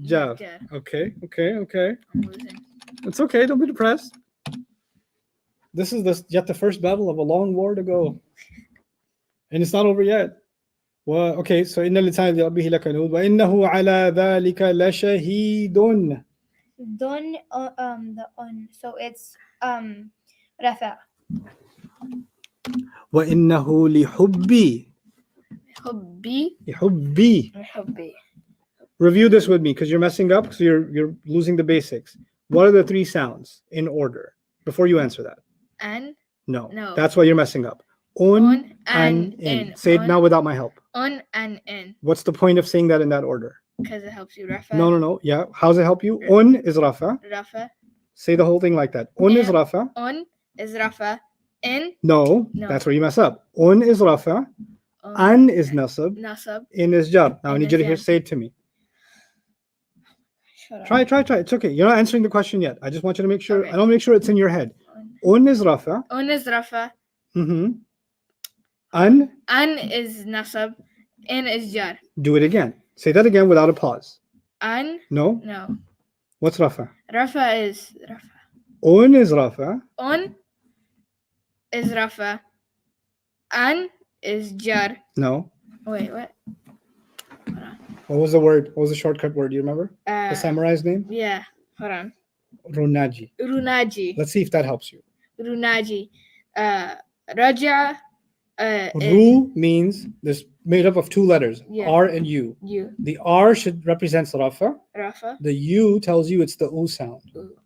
jar. Jar. Okay. I'm losing. It's okay. Don't be depressed. This is yet the first battle of a long war to go. And it's not over yet. Well, okay, so إن الإنسان لربه لكنود وإنه على ذلك لشهيد. Don, the on. So it's rafa. وإنه لحبي حبي. لحبي. Review this with me because you're messing up, so you're losing the basics. What are the 3 sounds in order before you answer that? And No. No. That's why you're messing up. Un and in. Say it now without my help. Un and in. What's the point of saying that in that order? Because it helps you rafa. No. Yeah. How does it help you? Un is rafa. Rafa. Say the whole thing like that. Un is rafa. Un is rafa. In. No, that's where you mess up. Un is rafa. An is nasab. Nasab. In is jar. Now I In need you to is hear, jar. say it to me. Shut up. Try. It's okay. You're not answering the question yet. I just want you to make sure. Okay. I don't make sure it's in your head. Un is rafa. Un is rafa. Mm-hmm. An. An is nasab. In is jar. Do it again. Say that again without a pause. An. No. No. What's rafa? Rafa is rafa. Un is rafa. Un is rafa. An is jar. No. Wait, what? What was the word? What was the shortcut word? Do you remember? The samurai's name? Yeah. Hold on. Runaji. Runaji. Let's see if that helps you. Runaji. Raja. Ru means this made up of two letters, Yeah. R and U. You. The R should represent rafa. Rafa. The U tells you it's the U sound. Ooh.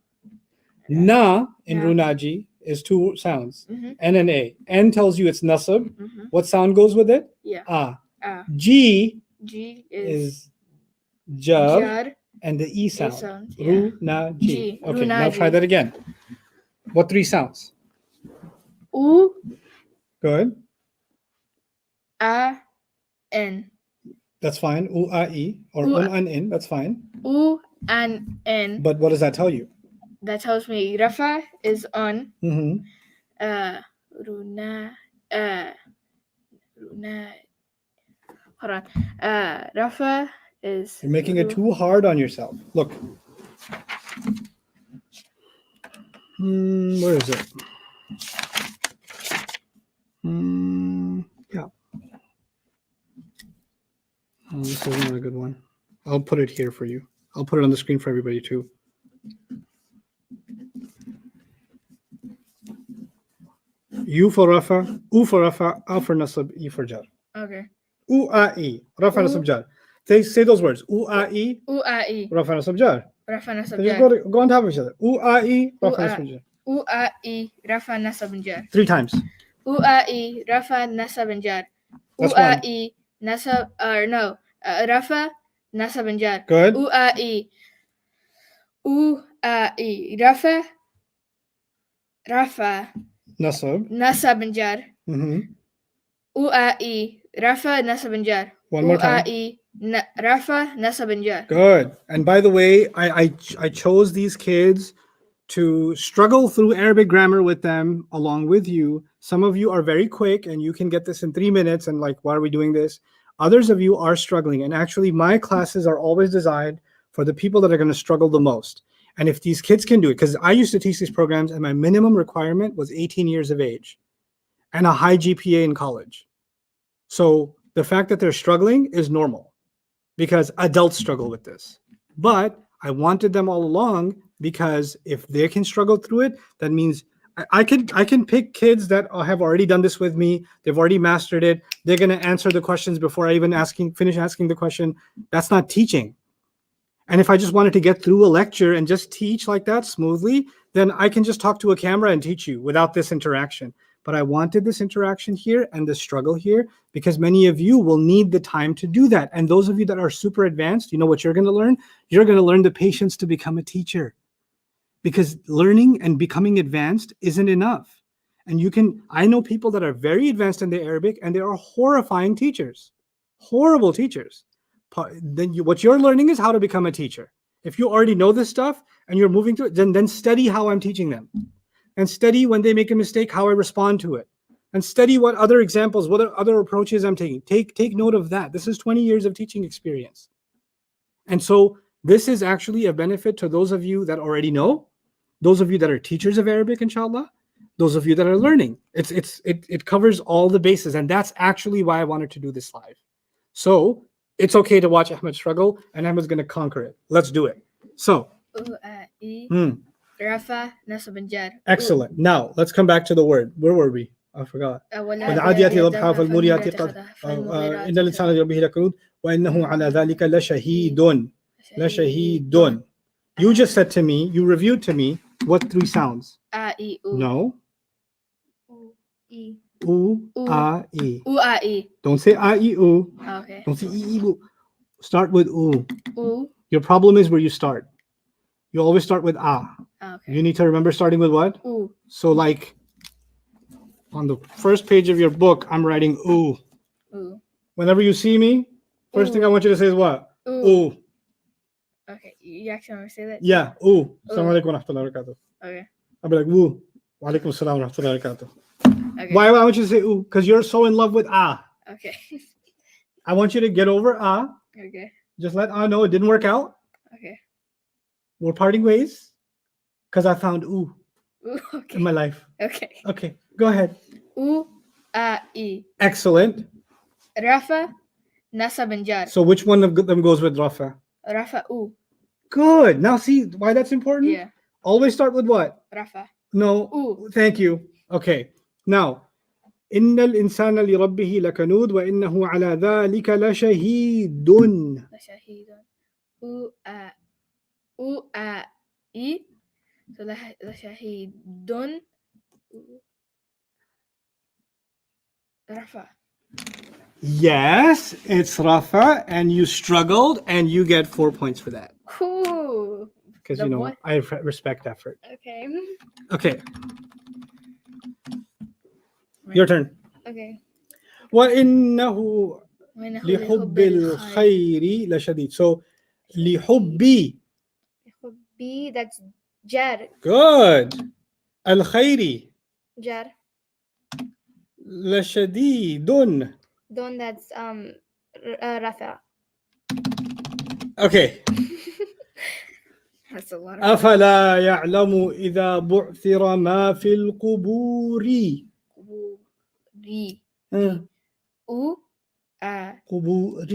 Na in Na. Runaji is two sounds, Mm-hmm. N and A. N tells you it's nasab. Mm-hmm. What sound goes with it? Yeah. Ah. Ah. G G is jar jar. and the E sound. sound, yeah. Runaji. G, Okay, now Runaji. try that again. What three sounds? U. Good. A. N. That's fine. U, A, E, or U, un, an, in. That's fine. U and N. But what does that tell you? That tells me Rafa is on. Mm-hmm. Runa. Runa. Hold on. Rafa is. You're making it too hard on yourself. Look. Where is it? Yeah. Oh, this is not a good one. I'll put it here for you. I'll put it on the screen for everybody too. U for Rafa, U for Rafa, A for Nasab, E for Jar. Okay. U, A, E, Rafa, Nasab, Jar. Say those words. U, A, E, U A E. Rafa, Nasab, Jar. Rafa They just nasab go on top of each other. U, A, E, Rafa, U, A. Nasab, Jar. U A E. Rafa nasab jar. 3 times. U A E. Rafa nasab jar. U That's A one. E. Nasab or no. Rafa nasab jar. Good. U A E. U A E. Rafa. Rafa Nasab. nasab jar. Mm-hmm. U A E. Rafa nasab jar. One more U A time. E. Rafa nasab jar. Good. And by the way, I chose these kids to struggle through Arabic grammar with them along with you. Some of you are very quick and you can get this in 3 minutes and like, why are we doing this? Others of you are struggling. And actually my classes are always designed for the people that are going to struggle the most. And if these kids can do it, because I used to teach these programs and my minimum requirement was 18 years of age and a high GPA in college. So the fact that they're struggling is normal because adults struggle with this. But I wanted them all along because if they can struggle through it, that means I can pick kids that have already done this with me. They've already mastered it. They're going to answer the questions before I even finish asking the question. That's not teaching. And if I just wanted to get through a lecture and just teach like that smoothly, then I can just talk to a camera and teach you without this interaction. But I wanted this interaction here and the struggle here because many of you will need the time to do that. And those of you that are super advanced, you know what you're going to learn? You're going to learn the patience to become a teacher. Because learning and becoming advanced isn't enough. And I know people that are very advanced in the Arabic and they are horrifying teachers, horrible teachers. Then what you're learning is how to become a teacher. If you already know this stuff and you're moving to it, then study how I'm teaching them. And study when they make a mistake, how I respond to it. And study what other examples, what other approaches I'm taking. Take note of that. This is 20 years of teaching experience. And so this is actually a benefit to those of you that already know, those of you that are teachers of Arabic, inshallah, those of you that are learning. It covers all the bases. And that's actually why I wanted to do this live. So it's okay to watch Ahmed struggle and Ahmed's going to conquer it. Let's do it. So. Rafa nasab jar. Excellent. Now let's come back to the word. Where were we? I forgot. والعاديات ضبحا فالموريات قدحا إن الإنسان لربه لكنود وإنه على ذلك لشهيد. لشهيد. You just said to me, you reviewed to me what 3 sounds? A, E, U. No. U, E. U, U. a, e. U-a-e. Don't say a, e, u. Okay. Don't say e, e, u. Start with u. U. Your problem is where you start. You always start with a. Okay. You need to remember starting with what? U. So like on the first page of your book, I'm writing ooh. U. Whenever you see me, first thing I Ooh. want you to say is what? Ooh. Ooh. Okay. You actually want me to say that? Yeah, ooh. Ooh. Assalamu alaikum wa rahmatullahi wa barakatuh. Okay. I'll be like, woo. Wa alaikum assalam wa rahmatullahi wa barakatuh. Okay. Why I want you to say ooh? Because you're so in love with ah. Okay. I want you to get over ah. Okay. Just let ah know it didn't work out. Okay. We're parting ways. Because I found ooh U. Okay. in my life. Okay. Okay, go ahead. U-a-e. Excellent. Rafa. Nasab and jar. So which one of them goes with Rafa? Rafa. U. Good. Now see why that's important? Yeah. Always start with what? Rafa. No. Ooh. Thank you. Okay. Now, إن الإنسان لربه لكنود وإنه على ذلك لشهيد. لشهيد. U-a. U-a-e. So لشهيد. Rafa. Yes, it's Rafa, and you struggled, and you get 4 points for that Cool. because The you know what? I respect effort. Okay. Okay, your turn. Okay. وإنه وإنه لحب الخير. الخير لشديد. So لحبي. B, that's jar. Good. الخير Jar. لشديد. Don, that's Rafa. Okay. That's a lot of أفلا يعلم إذا بعثر ما في القبور. Ri. آه، U-a-ri. قبور.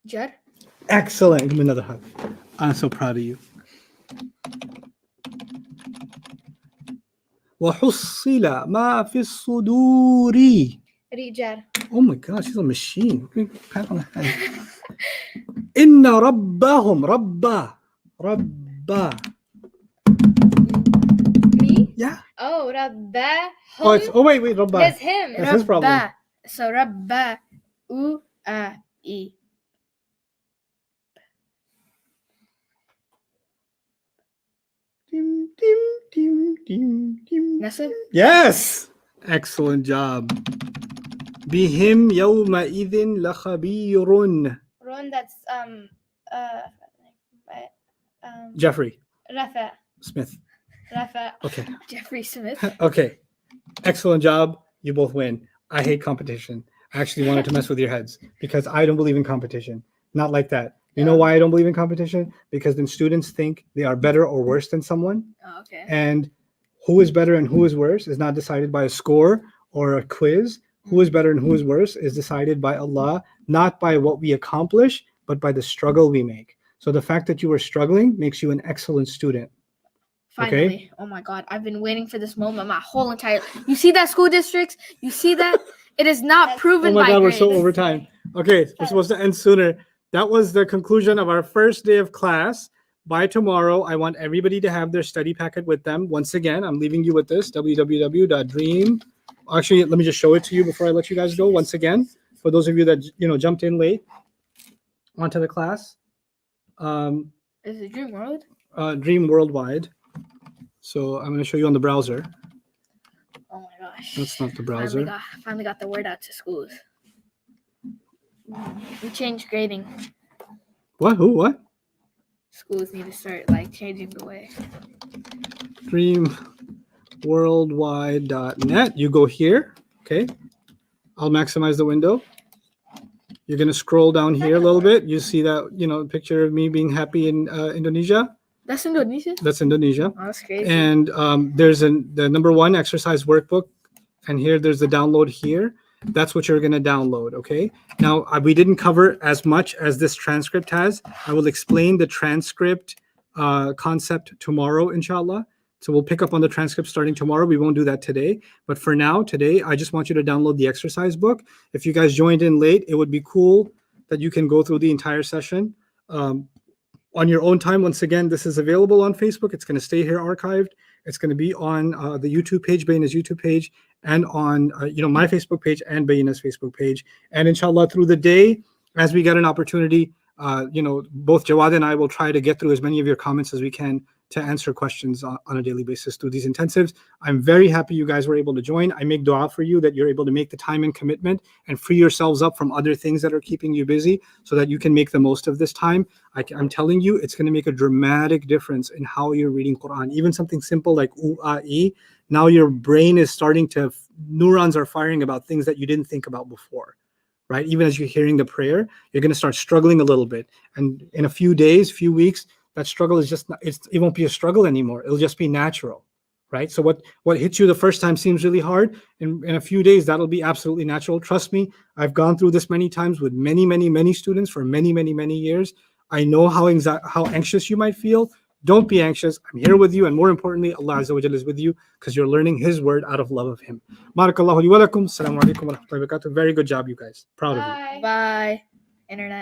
Jar. Excellent. Give me another hug. I'm so proud of you. وحصل ما في الصدور. Ri, jar. Oh my gosh, she's a machine. Pat on the head. إن ربهم ربا. Me? Yeah. Oh, Rabba. Oh, it's, oh wait, Rabba. That's him. That's his problem. Rabba. So Rabba. U-a-e. Dim, dim, dim, dim, dim. Nasib. Yes. Excellent job. بهم يومئذ لخبير. Ron, that's Jeffrey Rafa. Smith. Rafa. Okay. Jeffrey Smith. Okay. Excellent job. You both win. I hate competition. I actually wanted to mess with your heads because I don't believe in competition. Not like that. You know why I don't believe in competition? Because then students think they are better or worse than someone. Oh, okay. And who is better and who is worse is not decided by a score or a quiz. Who is better and who is worse is decided by Allah, not by what we accomplish, but by the struggle we make. So the fact that you were struggling makes you an excellent student. Finally. Okay. Oh my God. I've been waiting for this moment my whole entire. You see that, school districts? You see that? It is not proven Oh my by God, we're grades. so over time. Okay, we're supposed to end sooner. That was the conclusion of our first day of class. By tomorrow, I want everybody to have their study packet with them. Once again, I'm leaving you with this, www.dream. Actually, let me just show it to you before I let you guys go. Once again, for those of you that jumped in late onto the class, Is it Dream World? Dream Worldwide. So I'm going to show you on the browser. Oh my gosh. That's not the browser. Finally got the word out to schools. We changed grading. What? Who? What? Schools need to start changing the way. Dreamworldwide.net. You go here. Okay. I'll maximize the window. You're going to scroll down here a little bit. You see that, picture of me being happy in Indonesia. That's Indonesia? That's Indonesia. Oh, that's crazy. And there's the number 1 exercise workbook. And here there's the download here. That's what you're going to download. Okay. Now, we didn't cover as much as this transcript has. I will explain the transcript concept tomorrow, inshallah. So we'll pick up on the transcript starting tomorrow. We won't do that today. But for now, today, I just want you to download the exercise book. If you guys joined in late, it would be cool that you can go through the entire session on your own time. Once again, this is available on Facebook. It's going to stay here archived. It's going to be on the YouTube page, Bayina's YouTube page, and on my Facebook page and Bayina's Facebook page. And inshallah, through the day, as we get an opportunity, both Jawad and I will try to get through as many of your comments as we can to answer questions on a daily basis through these intensives. I'm very happy you guys were able to join. I make dua for you that you're able to make the time and commitment and free yourselves up from other things that are keeping you busy so that you can make the most of this time. I'm telling you, it's going to make a dramatic difference in how you're reading Quran. Even something simple like U-A-E, now your brain is starting to, neurons are firing about things that you didn't think about before. Right? Even as you're hearing the prayer, you're going to start struggling a little bit. And in a few days, few weeks, that struggle is just, it won't be a struggle anymore. It'll just be natural, right? So what hits you the first time seems really hard. In a few days, that'll be absolutely natural. Trust me, I've gone through this many times with many, many, many students for many, many, many years. I know how anxious you might feel. Don't be anxious. I'm here with you. And more importantly, Allah Azza wa Jalla is with you because you're learning His word out of love of Him. Barakallahu li wa lakum. Assalamu alaikum wa rahmatullahi wa barakatuh. Very good job, you guys. Proud of you. Bye. Internet.